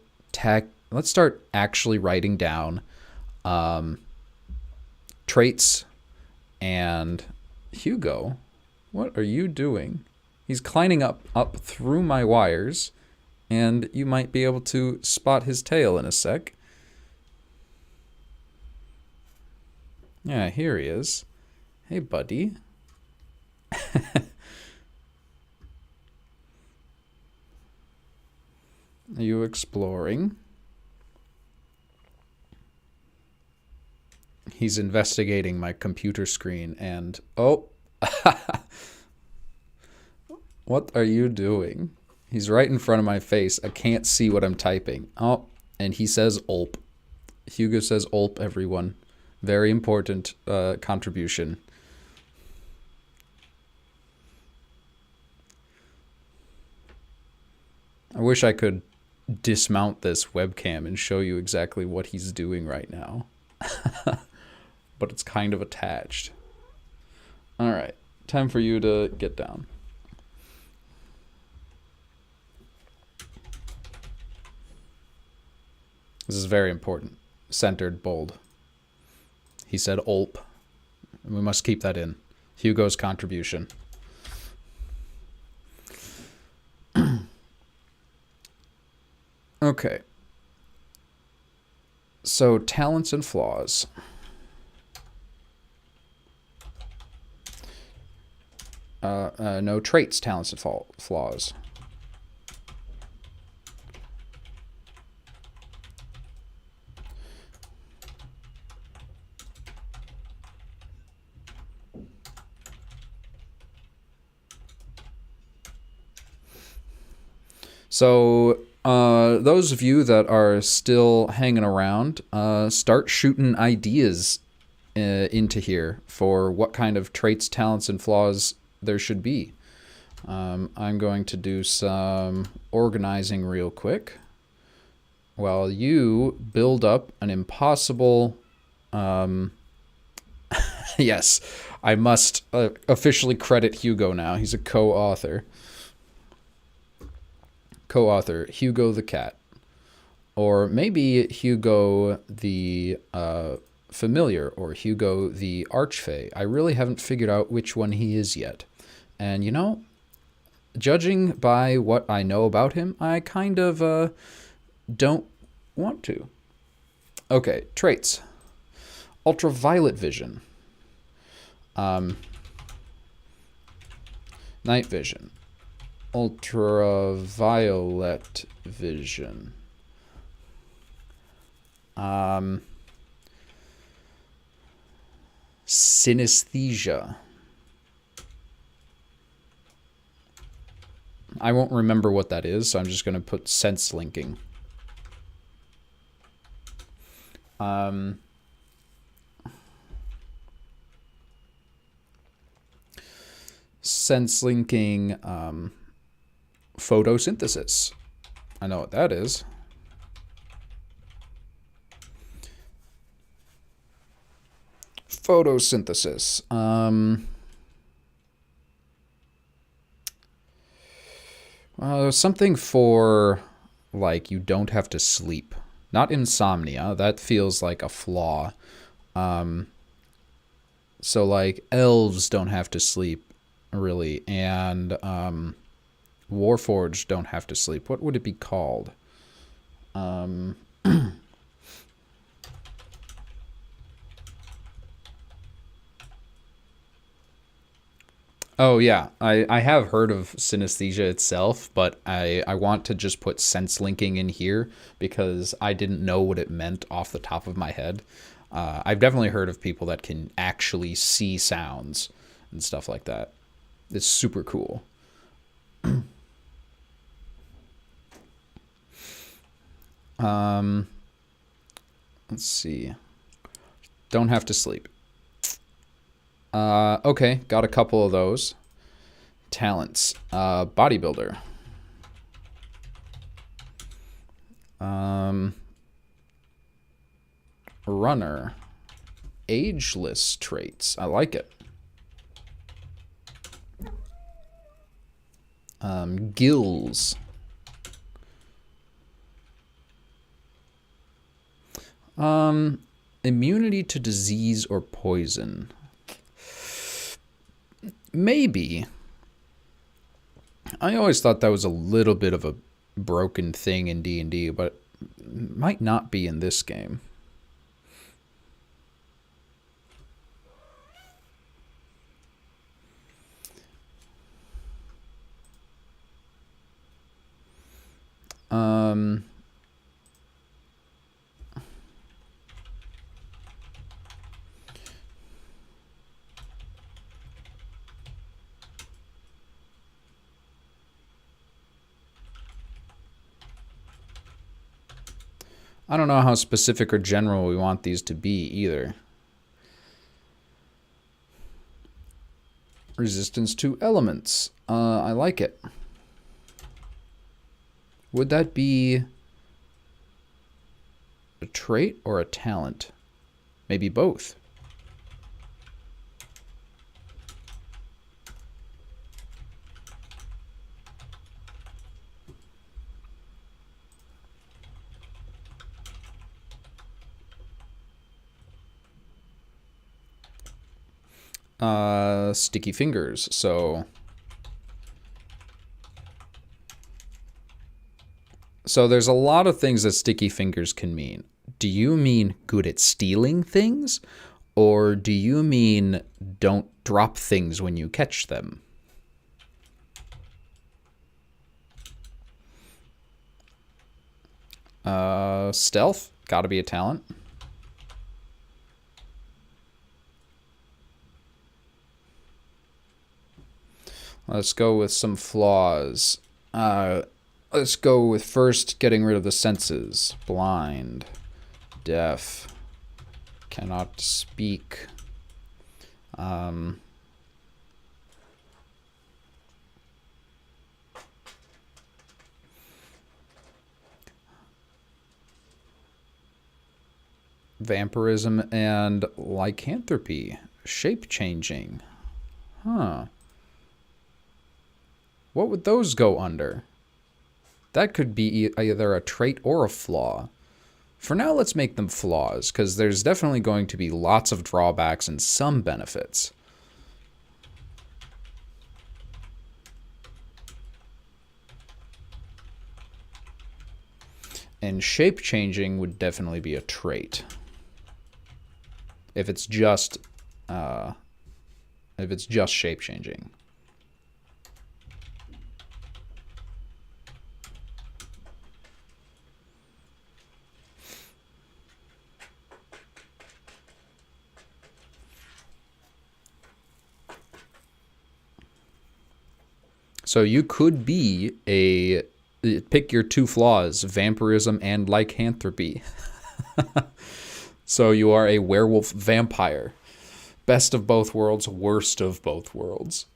actually writing down traits. And Hugo, what are you doing? He's climbing up through my wires, and you might be able to spot his tail in a sec. Yeah, here he is. Hey, buddy. Are you exploring? He's investigating my computer screen and... Oh! What are you doing? He's right in front of my face. I can't see what I'm typing. Oh, and he says "ulp." Hugo says "ulp," everyone. Very important contribution. I wish I could dismount this webcam and show you exactly what he's doing right now. But it's kind of attached. All right, time for you to get down. This is very important. Centered, bold. He said "ulp." We must keep that in. Hugo's contribution. Okay. So, talents and flaws. No, traits, talents, and flaws. So, those of you that are still hanging around, start shooting ideas into here for what kind of traits, talents, and flaws there should be. I'm going to do some organizing real quick while you build up an impossible... yes, I must officially credit Hugo now. He's a co-author. Co-author, Hugo the Cat. Or maybe Hugo the Familiar, or Hugo the Archfey. I really haven't figured out which one he is yet. And you know, judging by what I know about him, I kind of don't want to. Okay, traits. Ultraviolet vision. Night vision. Ultraviolet vision. Synesthesia. I won't remember what that is, so I'm just going to put sense linking. Sense linking photosynthesis. I know what that is. Photosynthesis. Something for, like, you don't have to sleep. Not insomnia. That feels like a flaw. So, like, elves don't have to sleep, really. And Warforged don't have to sleep. What would it be called? Oh, yeah. I have heard of synesthesia itself, but I want to just put sense linking in here because I didn't know what it meant off the top of my head. I've definitely heard of people that can actually see sounds and stuff like that. It's super cool. Let's see. Don't have to sleep. Okay, got a couple of those. Talents. Bodybuilder. Runner. Ageless traits. I like it. Gills. Immunity to disease or poison. Maybe. I always thought that was a little bit of a broken thing in D&D, but might not be in this game. I don't know how specific or general we want these to be either. Resistance to elements. I like it. Would that be a trait or a talent? Maybe both. Sticky fingers, so there's a lot of things that sticky fingers can mean. Do you mean good at stealing things, or do you mean don't drop things when you catch them? Stealth, gotta be a talent. Let's go with some flaws. Let's go with first getting rid of the senses. Blind, deaf, cannot speak. Vampirism and lycanthropy. Shape changing. Huh. What would those go under? That could be either a trait or a flaw. For now, let's make them flaws, because there's definitely going to be lots of drawbacks and some benefits. And shape changing would definitely be a trait. If it's just shape changing. So you could be pick your two flaws, vampirism and lycanthropy. So you are a werewolf vampire. Best of both worlds, worst of both worlds.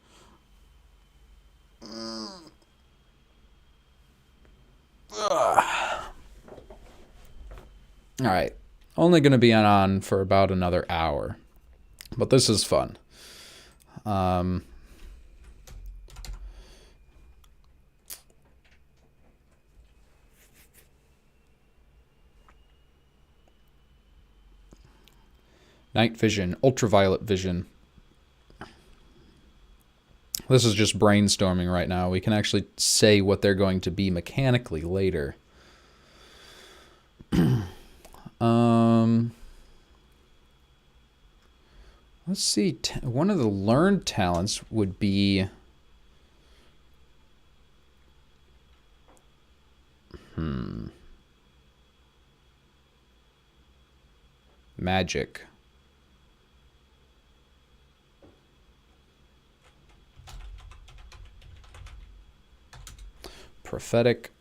Alright. Only going to be on for about another hour. But this is fun. Night vision, ultraviolet vision. This is just brainstorming right now. We can actually say what they're going to be mechanically later. Let's see. One of the learned talents would be... Magic. Prophetic.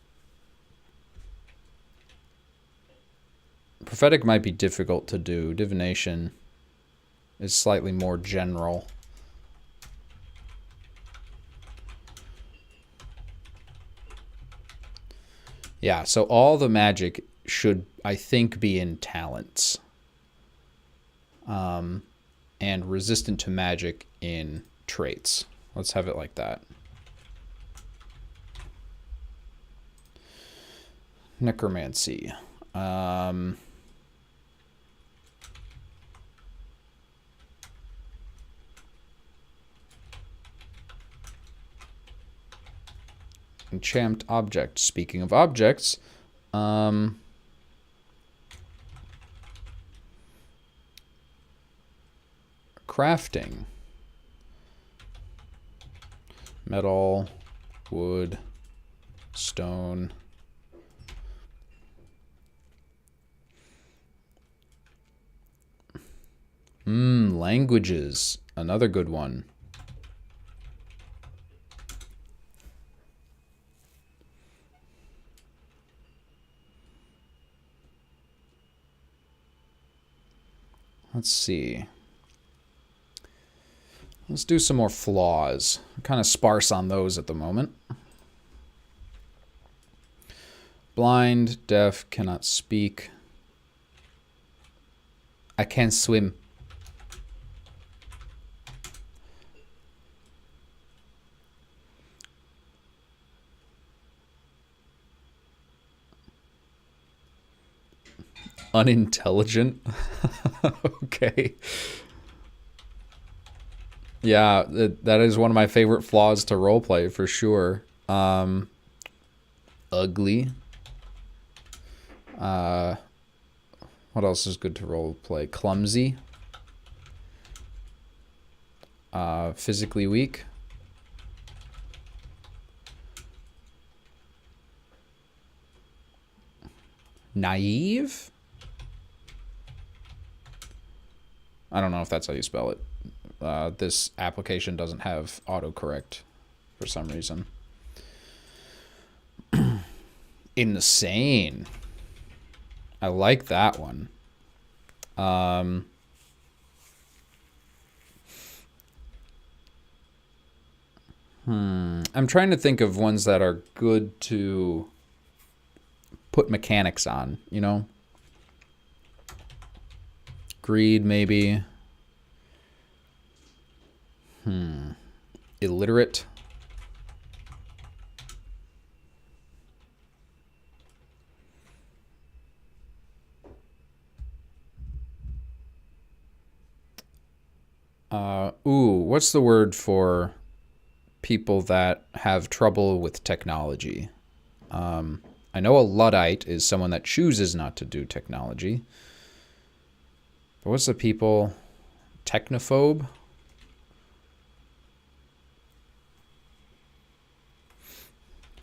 Prophetic might be difficult to do. Divination is slightly more general. Yeah, so all the magic should, I think, be in talents. And resistant to magic in traits. Let's have it like that. Necromancy. Enchant object. Speaking of objects, crafting. Metal, wood, stone. Languages. Another good one. Let's see. Let's do some more flaws. I'm kind of sparse on those at the moment. Blind, deaf, cannot speak. I can't swim. Unintelligent? Okay. Yeah, that is one of my favorite flaws to roleplay, for sure. Ugly. What else is good to roleplay? Clumsy. Physically weak. Naive? I don't know if that's how you spell it. This application doesn't have autocorrect for some reason. Insane. I like that one. I'm trying to think of ones that are good to put mechanics on, you know? Greed, maybe. Illiterate. What's the word for people that have trouble with technology? I know a Luddite is someone that chooses not to do technology. But what's the people? Technophobe?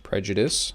Prejudice?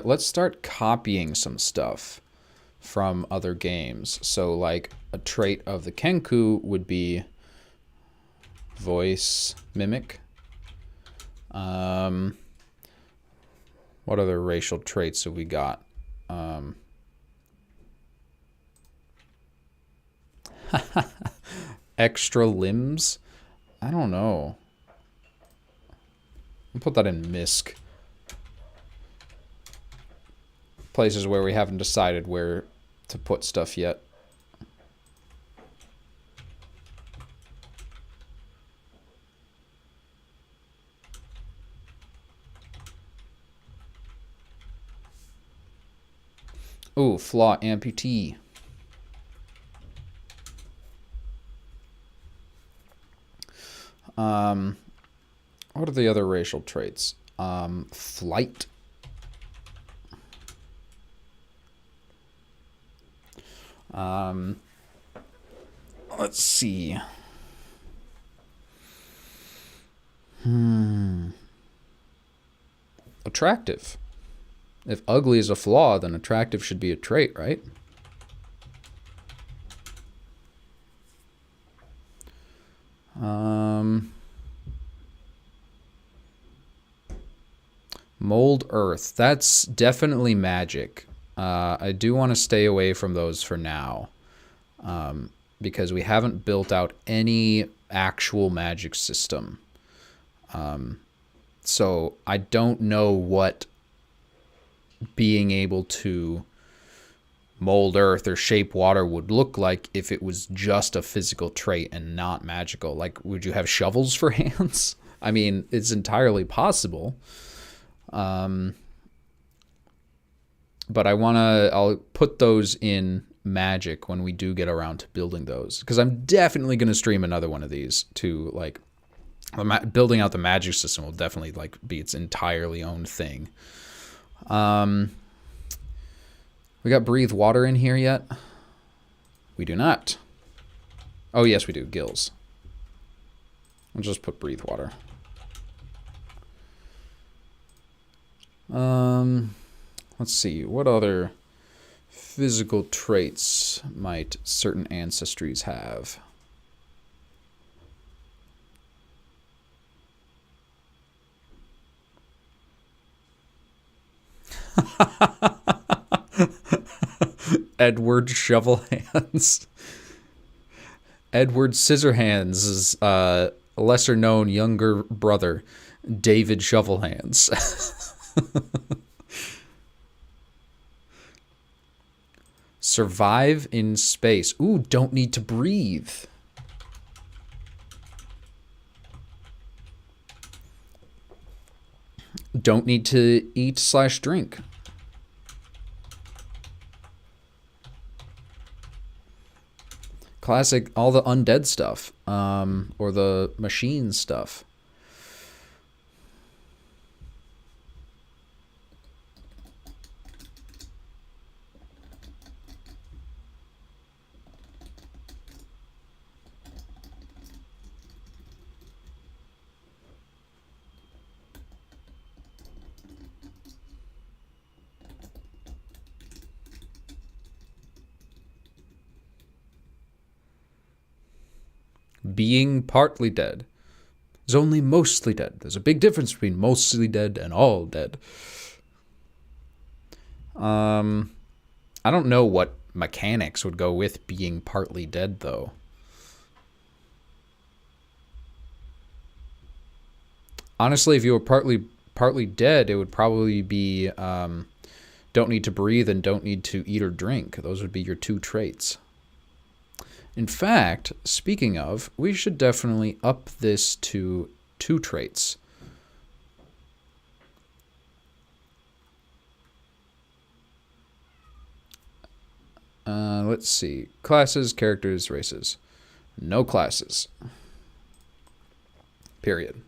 Let's start copying some stuff from other games. So like a trait of the Kenku would be voice mimic. What other racial traits have we got? Extra limbs? I don't know. I'll put that in MISC. Places where we haven't decided where to put stuff yet. Ooh, flaw amputee. What are the other racial traits? Flight. Let's see. Attractive. If ugly is a flaw, then attractive should be a trait, right? Mold earth. That's definitely magic. I do want to stay away from those for now. Because we haven't built out any actual magic system. So I don't know what being able to mold earth or shape water would look like if it was just a physical trait and not magical. Like, would you have shovels for hands? I mean, it's entirely possible. But I'll put those in magic when we do get around to building those, because I'm definitely going to stream another one of these to, like, building out the magic system will definitely, like, be its entirely own thing. We got breathe water in here yet? We do not. Oh yes, we do. Gills. I'll just put breathe water. Let's see, what other physical traits might certain ancestries have? Edward Shovelhands. Edward Scissorhands' lesser known younger brother, David Shovelhands. Survive in space. Ooh, don't need to breathe. Don't need to eat/drink. Classic, all the undead stuff, or the machine stuff. being partly dead is only mostly dead. There's a big difference between mostly dead and all dead. I don't know what mechanics would go with being partly dead, though. Honestly, if you were partly dead, it would probably be don't need to breathe and don't need to eat or drink. Those would be your two traits. In fact, speaking of, we should definitely up this to 2 traits. Let's see. Classes, characters, races. No classes. Period.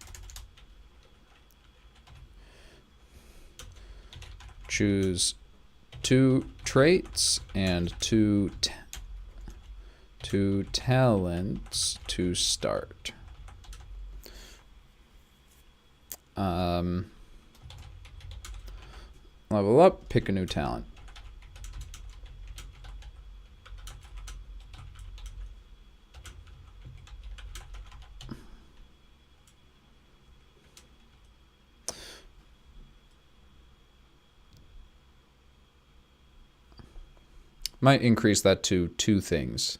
Choose 2 traits and 2 talents to start. Level up, pick a new talent. Might increase that to 2 things.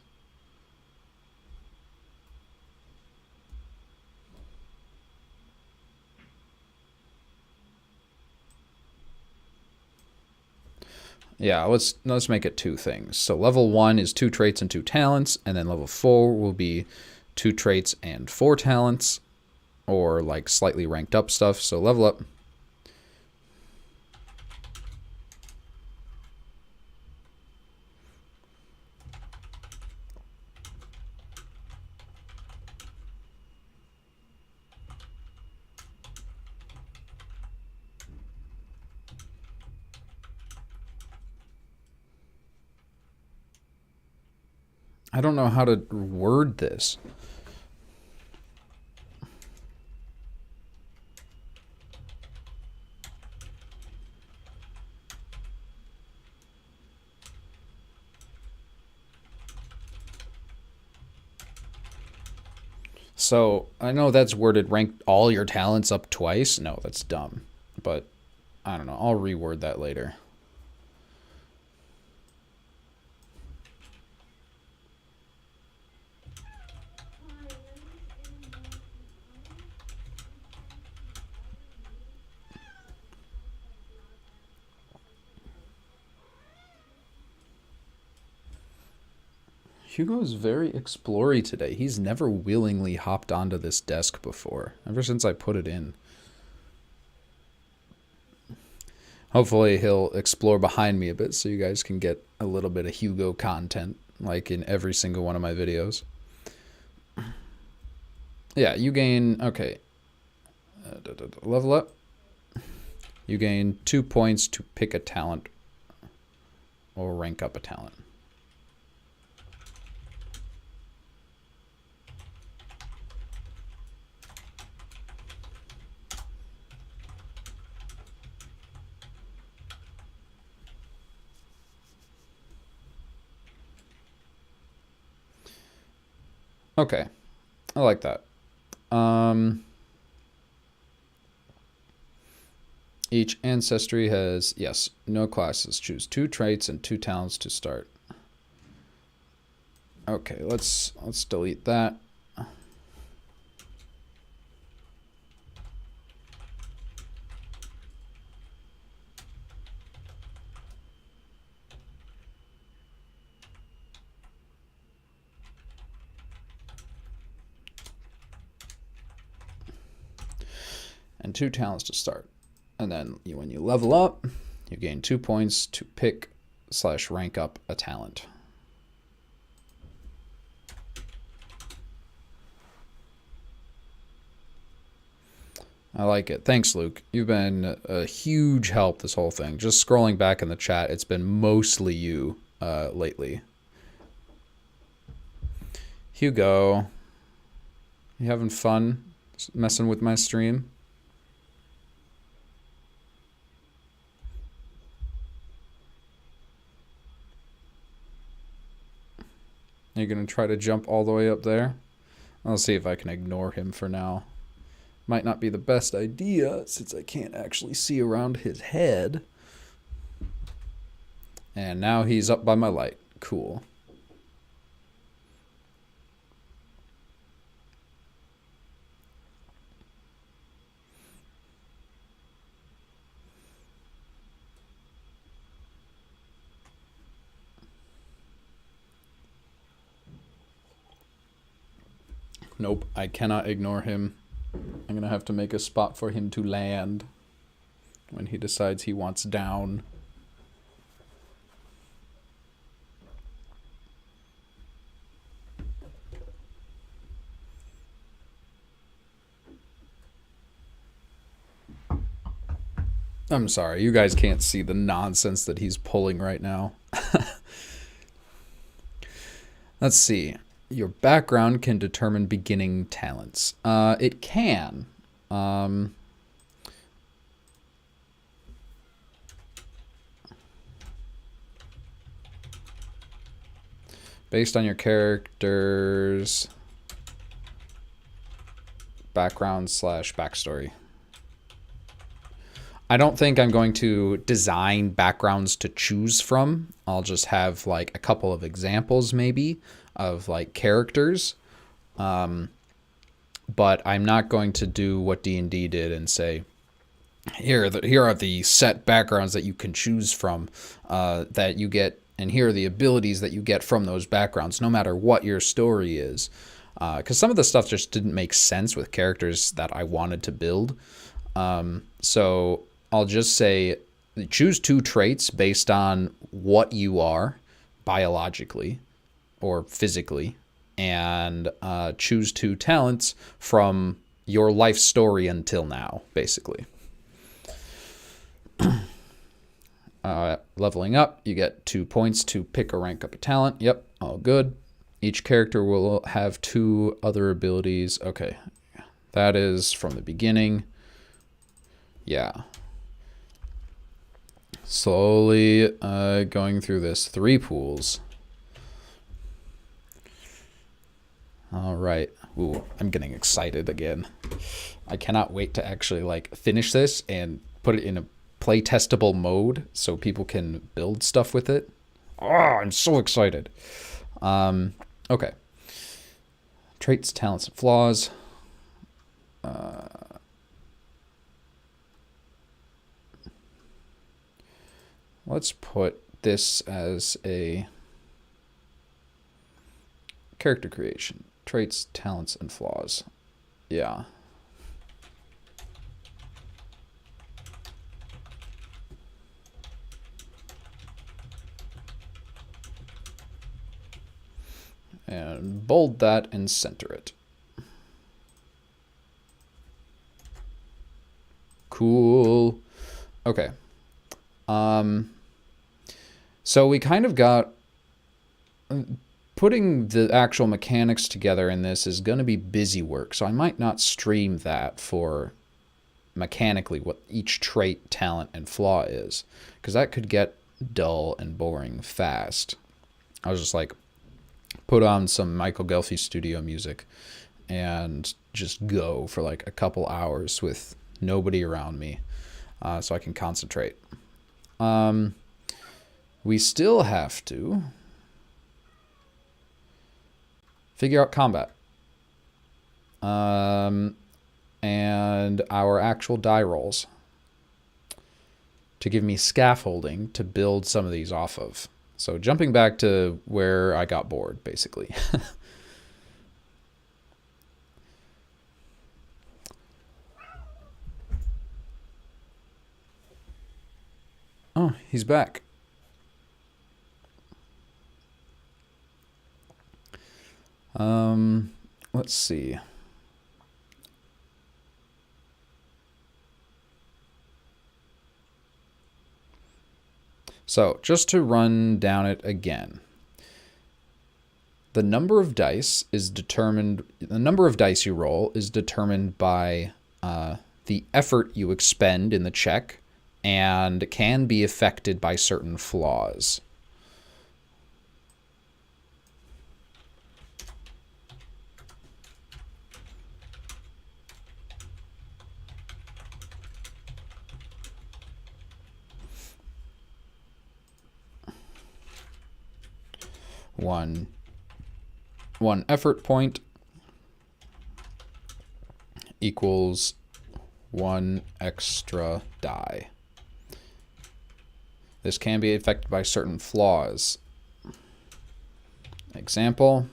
Yeah, let's make it 2 things. So level 1 is 2 traits and 2 talents, and then level 4 will be 2 traits and 4 talents, or like slightly ranked up stuff. So level up. I don't know how to word this. So I know that's worded rank all your talents up twice. No, that's dumb. But I don't know. I'll reword that later. Hugo's very explory today. He's never willingly hopped onto this desk before, ever since I put it in. Hopefully he'll explore behind me a bit so you guys can get a little bit of Hugo content, like in every single one of my videos. Yeah, you gain, okay, level up. You gain 2 points to pick a talent or rank up a talent. Okay, I like that. Each ancestry has, yes, no classes. Choose 2 traits and 2 talents to start. Okay, let's delete that. And 2 talents to start. And then when you level up, you gain 2 points to pick / rank up a talent. I like it. Thanks, Luke. You've been a huge help this whole thing. Just scrolling back in the chat, it's been mostly you lately. Hugo, you having fun messing with my stream? You're going to try to jump all the way up there? I'll see if I can ignore him for now. Might not be the best idea since I can't actually see around his head. And now he's up by my light. Cool. Nope, I cannot ignore him. I'm gonna have to make a spot for him to land when he decides he wants down. I'm sorry, you guys can't see the nonsense that he's pulling right now. Let's see. Your background can determine beginning talents. It can. Based on your character's background / backstory. I don't think I'm going to design backgrounds to choose from. I'll just have like a couple of examples maybe of like characters. But I'm not going to do what D&D did and say, here are the set backgrounds that you can choose from that you get, and here are the abilities that you get from those backgrounds, no matter what your story is. Because some of the stuff just didn't make sense with characters that I wanted to build. So I'll just say choose 2 traits based on what you are biologically or physically, and choose 2 talents from your life story until now, basically. Leveling up, you get 2 points to pick or rank up a talent. Yep, all good. Each character will have 2 other abilities. Okay, that is from the beginning. Yeah. Slowly going through this. 3 pools. All right. Ooh, I'm getting excited again. I cannot wait to actually like finish this and put it in a play testable mode so people can build stuff with it. Oh, I'm so excited. Okay. Traits, talents, and flaws. Let's put this as a character creation. Traits, talents, and flaws. Yeah. And bold that and center it. Cool. Okay. So we kind of got... Putting the actual mechanics together in this is going to be busy work, so I might not stream that for mechanically what each trait, talent, and flaw is, because that could get dull and boring fast. I was just like, put on some Michael Gelfi studio music and just go for like a couple hours with nobody around me so I can concentrate. We still have to figure out combat. And our actual die rolls to give me scaffolding to build some of these off of. So jumping back to where I got bored, basically. Oh, he's back. Let's see. So just to run down it again, the number of dice is determined, the number of dice you roll is determined by the effort you expend in the check and can be affected by certain flaws. one effort point equals 1 extra die. This can be affected by certain flaws. Example,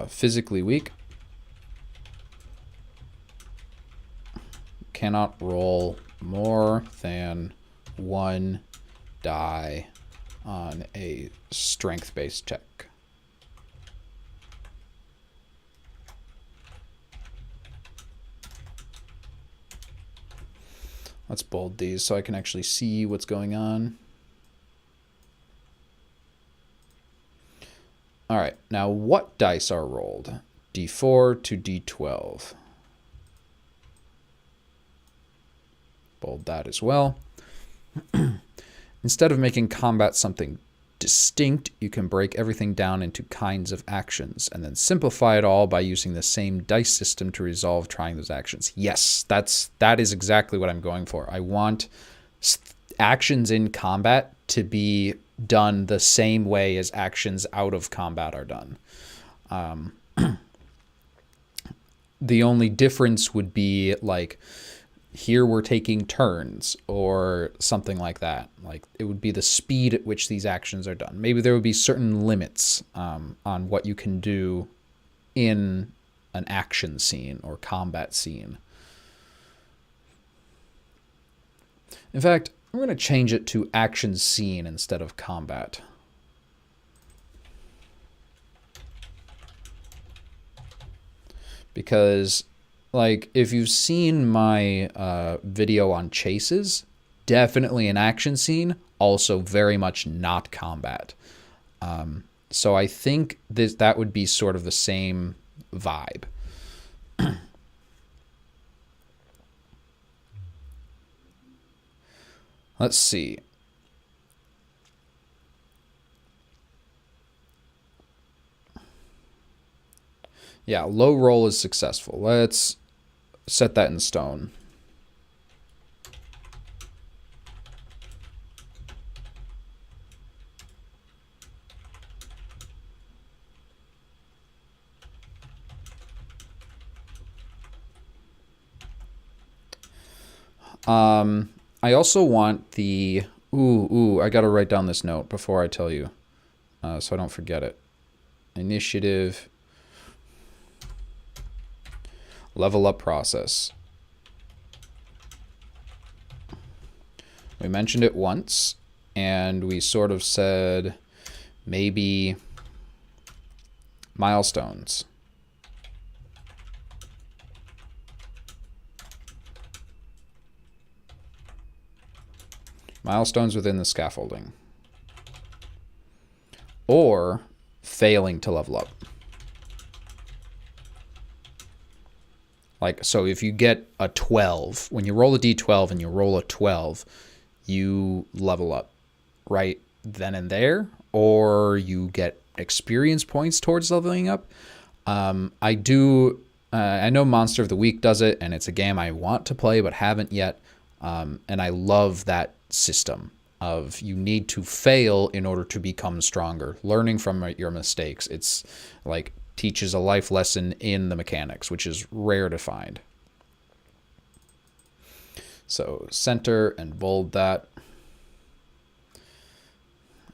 physically weak, cannot roll more than 1 die on a strength-based check. Let's bold these so I can actually see what's going on. All right, now what dice are rolled? D4 to D12. Bold that as well. Instead of making combat something distinct, you can break everything down into kinds of actions and then simplify it all by using the same dice system to resolve trying those actions. Yes, that is exactly what I'm going for. I want actions in combat to be done the same way as actions out of combat are done. The only difference would be like, here we're taking turns or something like that. Like it would be the speed at which these actions are done. Maybe there would be certain limits on what you can do in an action scene or combat scene. In fact, I'm going to change it to action scene instead of combat. Because like, if you've seen my video on chases, definitely an action scene, also very much not combat. So I think that would be sort of the same vibe. Let's see. Yeah, low roll is successful. Let's set that in stone. I also want the... I gotta write down this note before I tell you, so I don't forget it. Initiative... level up process. We mentioned it once, and we sort of said maybe milestones. Milestones within the scaffolding. Or failing to level up. Like, so if you get a 12, when you roll a D12 and you roll a 12, you level up right then and there, or you get experience points towards leveling up. I know Monster of the Week does it, and it's a game I want to play but haven't yet. And I love that system of you need to fail in order to become stronger. Learning from your mistakes. It's like... teaches a life lesson in the mechanics, which is rare to find. So center and bold that.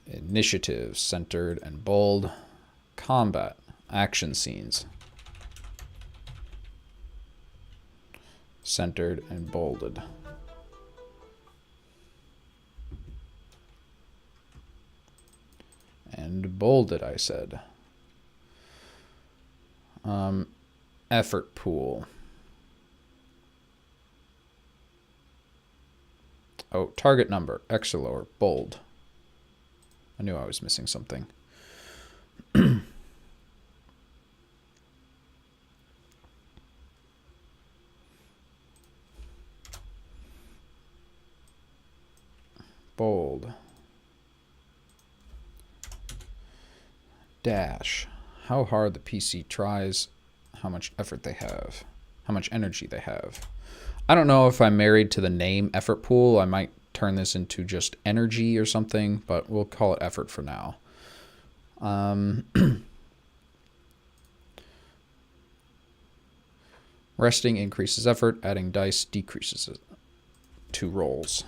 Initiative, centered and bold. Combat, action scenes. Centered and bolded. And bolded, I said. Effort pool. Oh, target number, X or lower, bold. I knew I was missing something. Bold. Dash. How hard the PC tries, how much effort they have, how much energy they have. I don't know if I'm married to the name effort pool. I might turn this into just energy or something, but we'll call it effort for now. Resting increases effort, adding dice decreases it. 2 rolls.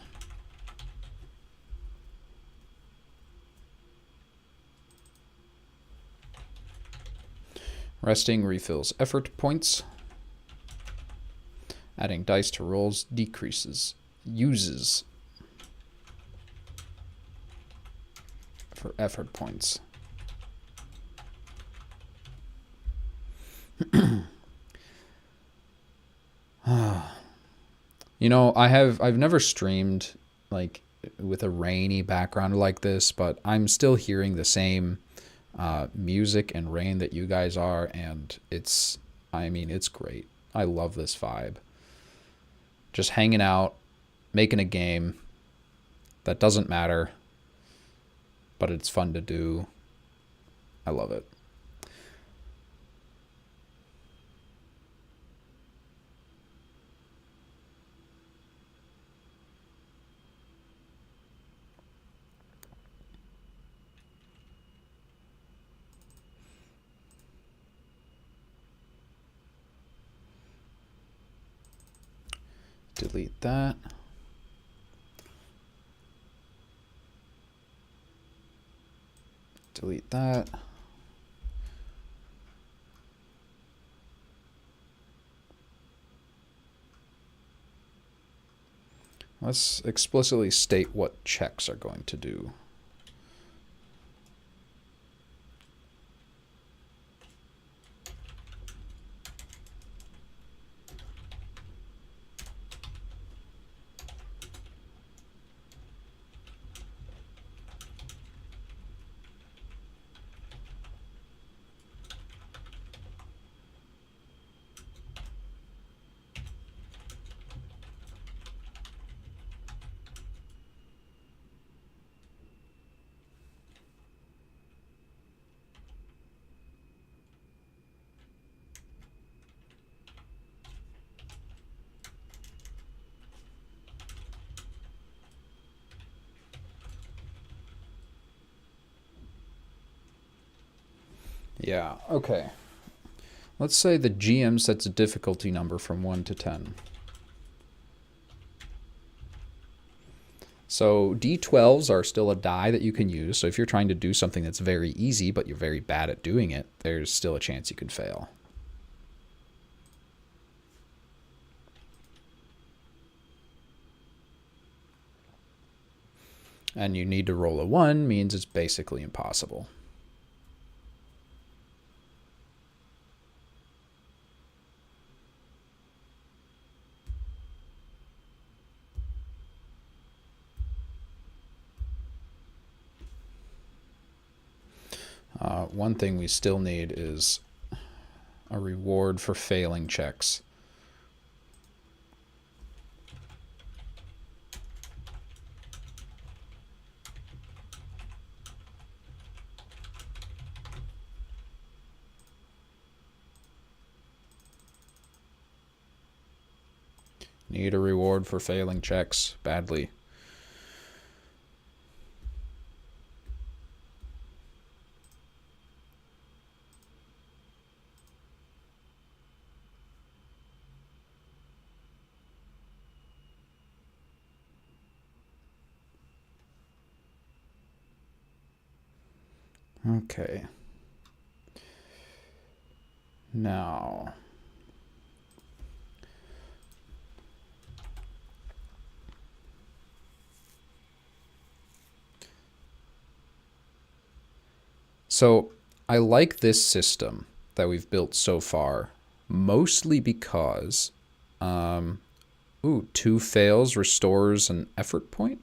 Resting refills effort points. Adding dice to rolls uses for effort points. You know, I've never streamed like with a rainy background like this, but I'm still hearing the same music and rain that you guys are, and it's great. I love this vibe. Just hanging out, making a game that doesn't matter, but it's fun to do. I love it. Delete that. Delete that. Let's explicitly state what checks are going to do. Yeah, okay. Let's say the GM sets a difficulty number from 1 to 10. So D12s are still a die that you can use. So if you're trying to do something that's very easy, but you're very bad at doing it, there's still a chance you could fail. And you need to roll a 1 means it's basically impossible. One thing we still need is a reward for failing checks. Need a reward for failing checks badly. Okay. Now, so I like this system that we've built so far, mostly because, 2 fails restores an effort point.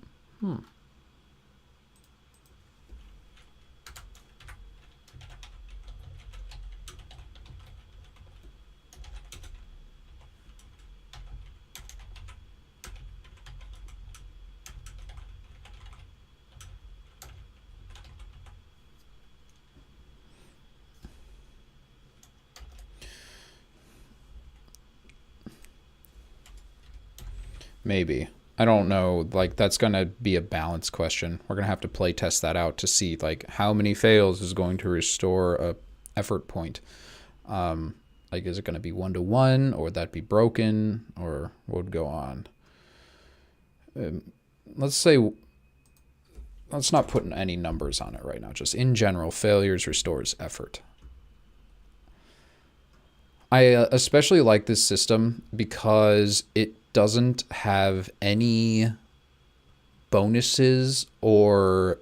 Maybe. I don't know. Like, that's going to be a balance question. We're going to have to play test that out to see, like, how many fails is going to restore a effort point. Like, is it going to be 1-to-1, or would that be broken, or what would go on? Let's say, let's not put any numbers on it right now. Just in general, failures restores effort. I especially like this system because it doesn't have any bonuses or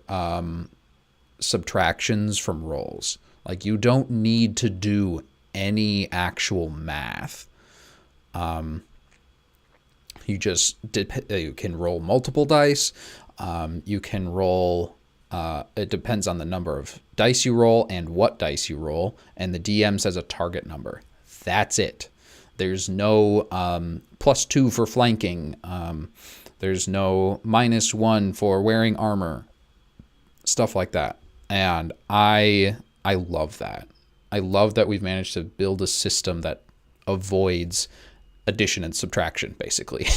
subtractions from rolls. Like, you don't need to do any actual math. You just you can roll multiple dice. You can roll, it depends on the number of dice you roll and what dice you roll, and the DM says a target number. That's it. There's no +2 for flanking. There's no -1 for wearing armor. Stuff like that. And I love that. I love that we've managed to build a system that avoids addition and subtraction, basically.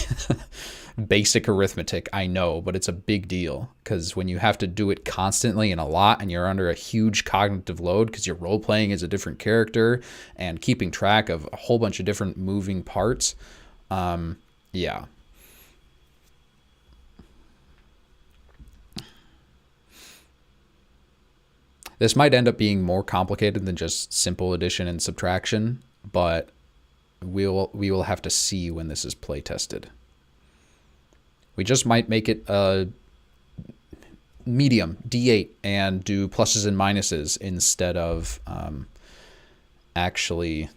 Basic arithmetic, I know, but it's a big deal because when you have to do it constantly and a lot, and you're under a huge cognitive load because you're role-playing as a different character and keeping track of a whole bunch of different moving parts, yeah. This might end up being more complicated than just simple addition and subtraction, but we will have to see when this is play tested. We just might make it a medium, D8, and do pluses and minuses instead of actually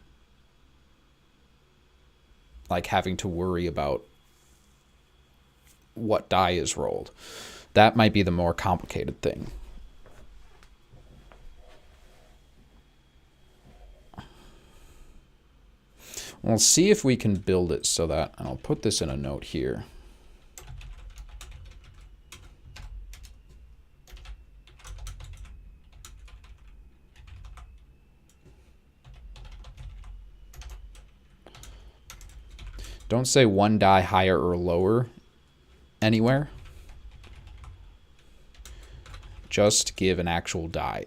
like having to worry about what die is rolled. That might be the more complicated thing. We'll see if we can build it so that, and I'll put this in a note here. Don't say one die higher or lower anywhere. Just give an actual die.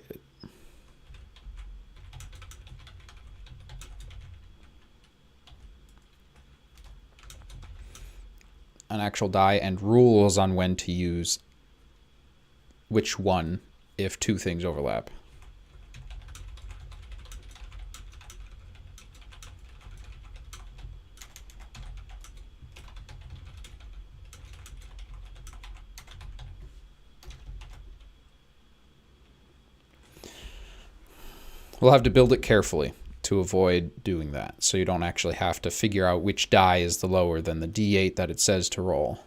An actual die and rules on when to use which one if two things overlap. We'll have to build it carefully to avoid doing that, so you don't actually have to figure out which die is the lower than the D8 that it says to roll.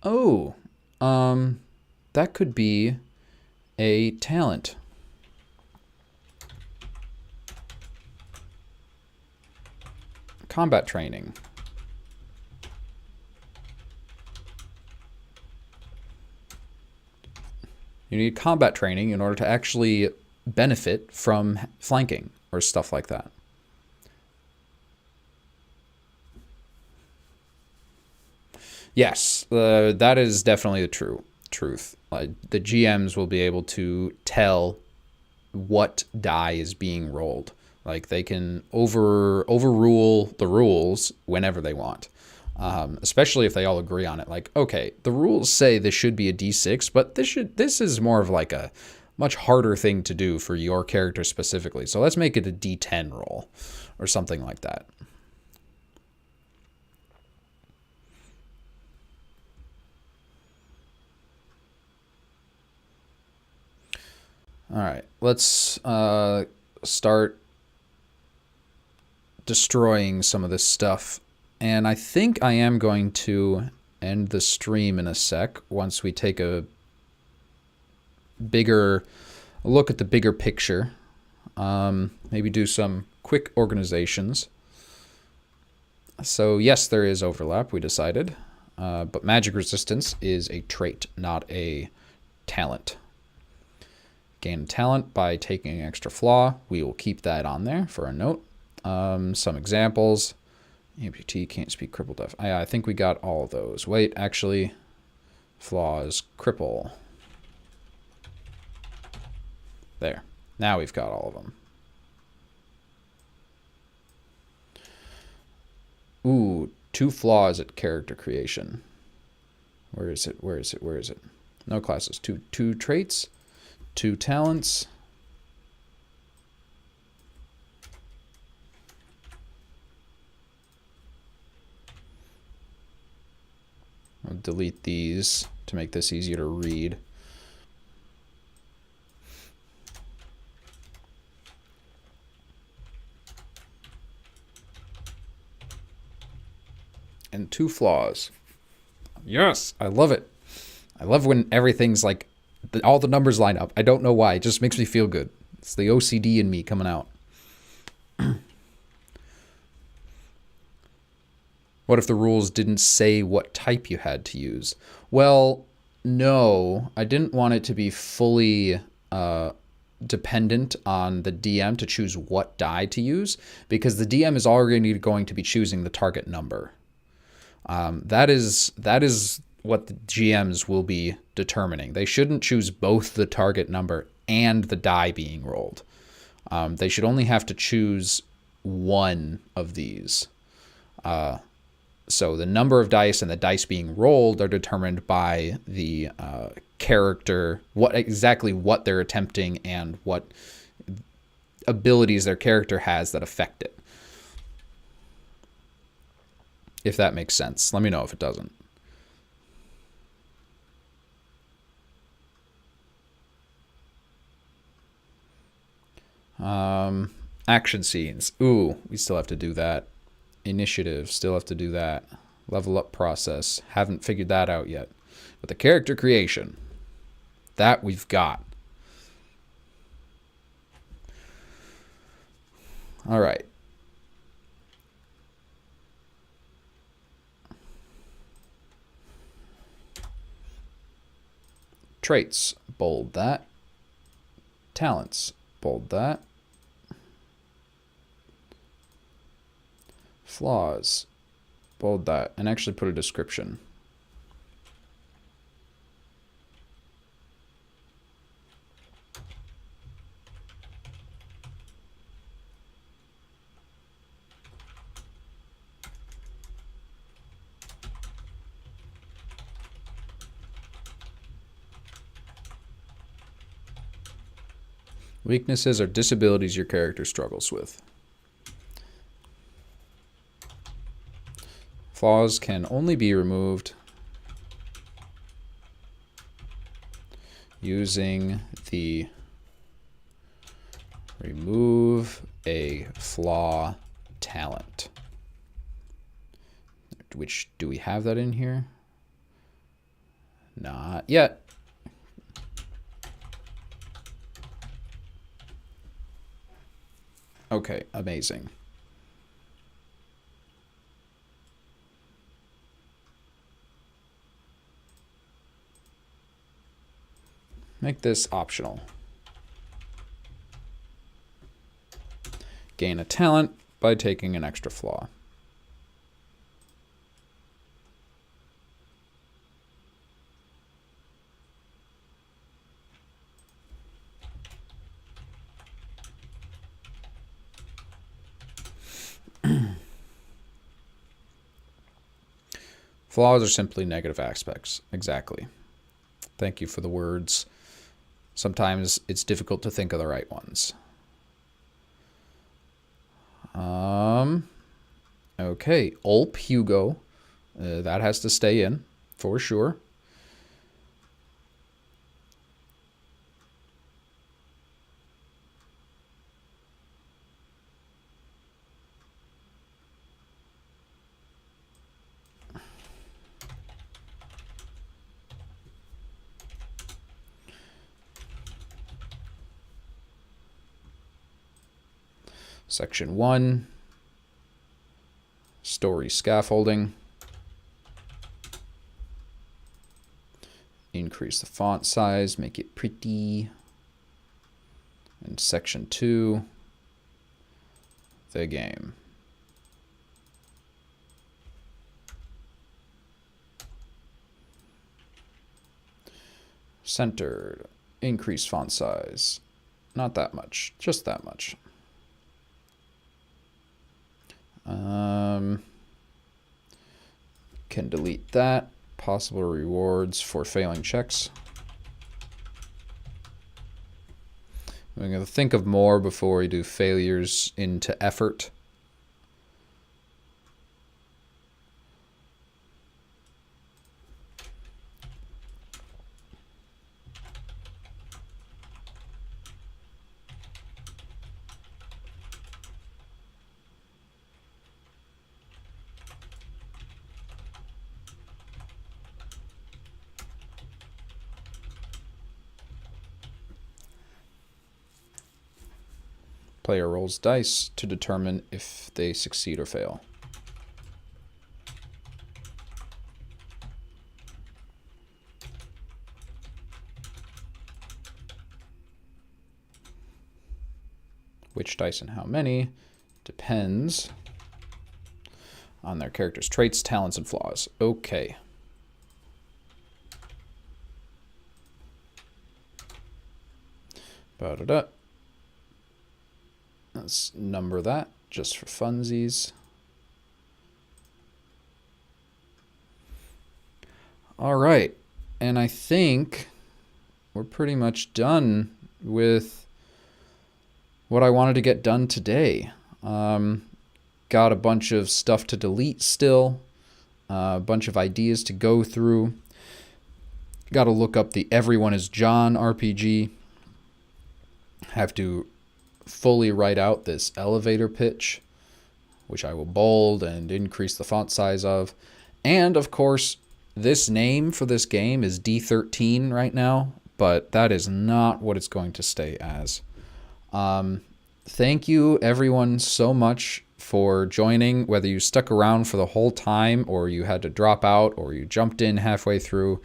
Oh, that could be a talent. Combat training. You need combat training in order to actually benefit from flanking or stuff like that. Yes, that is definitely the truth. The GMs will be able to tell what die is being rolled. Like, they can overrule the rules whenever they want. Especially if they all agree on it. Like, okay, the rules say this should be a D6, but this is more of like a much harder thing to do for your character specifically. So let's make it a D10 roll or something like that. All right, let's start destroying some of this stuff. And I think I am going to end the stream in a sec once we take a bigger look at the bigger picture. Maybe do some quick organizations. So yes, there is overlap, we decided. But magic resistance is a trait, not a talent. Gain talent by taking an extra flaw. We will keep that on there for a note. Some examples. Amputee, can't speak, cripple, deaf. I think we got all of those. Wait, actually, flaws, cripple. There. Now we've got all of them. Ooh, 2 flaws at character creation. Where is it? Where is it? Where is it? No classes. Two traits, 2 talents. I'll delete these to make this easier to read. And 2 flaws. Yes, I love it. I love when everything's like, all the numbers line up. I don't know why. It just makes me feel good. It's the OCD in me coming out. What if the rules didn't say what type you had to use? Well, no. I didn't want it to be fully dependent on the DM to choose what die to use, because the DM is already going to be choosing the target number. That is what the GMs will be determining. They shouldn't choose both the target number and the die being rolled. They should only have to choose one of these. So the number of dice and the dice being rolled are determined by the character, exactly what they're attempting and what abilities their character has that affect it. If that makes sense. Let me know if it doesn't. Action scenes. Ooh, we still have to do that. Initiative, still have to do that. Level up process, haven't figured that out yet. But the character creation, that we've got. All right. Traits, bold that. Talents, bold that. Flaws, bold that, and actually put a description. Weaknesses or disabilities your character struggles with. Flaws can only be removed using the remove a flaw talent. Which, do we have that in here? Not yet. Okay, amazing. Make this optional. Gain a talent by taking an extra flaw. Flaws are simply negative aspects. Exactly. Thank you for the words. Sometimes it's difficult to think of the right ones. Okay, Ulp Hugo. That has to stay in, for sure. Section 1, story scaffolding. Increase the font size, make it pretty. And section 2, the game. Centered, increase font size. Not that much, just that much. Can delete that. Possible rewards for failing checks. I'm going to think of more before we do failures into effort. Player rolls dice to determine if they succeed or fail. Which dice and how many depends on their character's traits, talents, and flaws. Okay. Ba-da-da. Let's number that just for funsies. All right. And I think we're pretty much done with what I wanted to get done today. Got a bunch of stuff to delete still. A bunch of ideas to go through. Got to look up the Everyone is John RPG. Have to fully write out this elevator pitch, which I will bold and increase the font size of. And of course, this name for this game is D13 right now, but that is not what it's going to stay as. Thank you everyone so much for joining, whether you stuck around for the whole time or you had to drop out or you jumped in halfway through.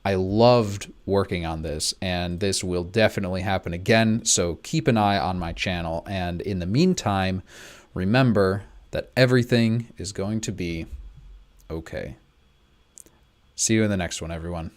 I loved working on this, and this will definitely happen again, so keep an eye on my channel. And in the meantime, remember that everything is going to be okay. See you in the next one, everyone.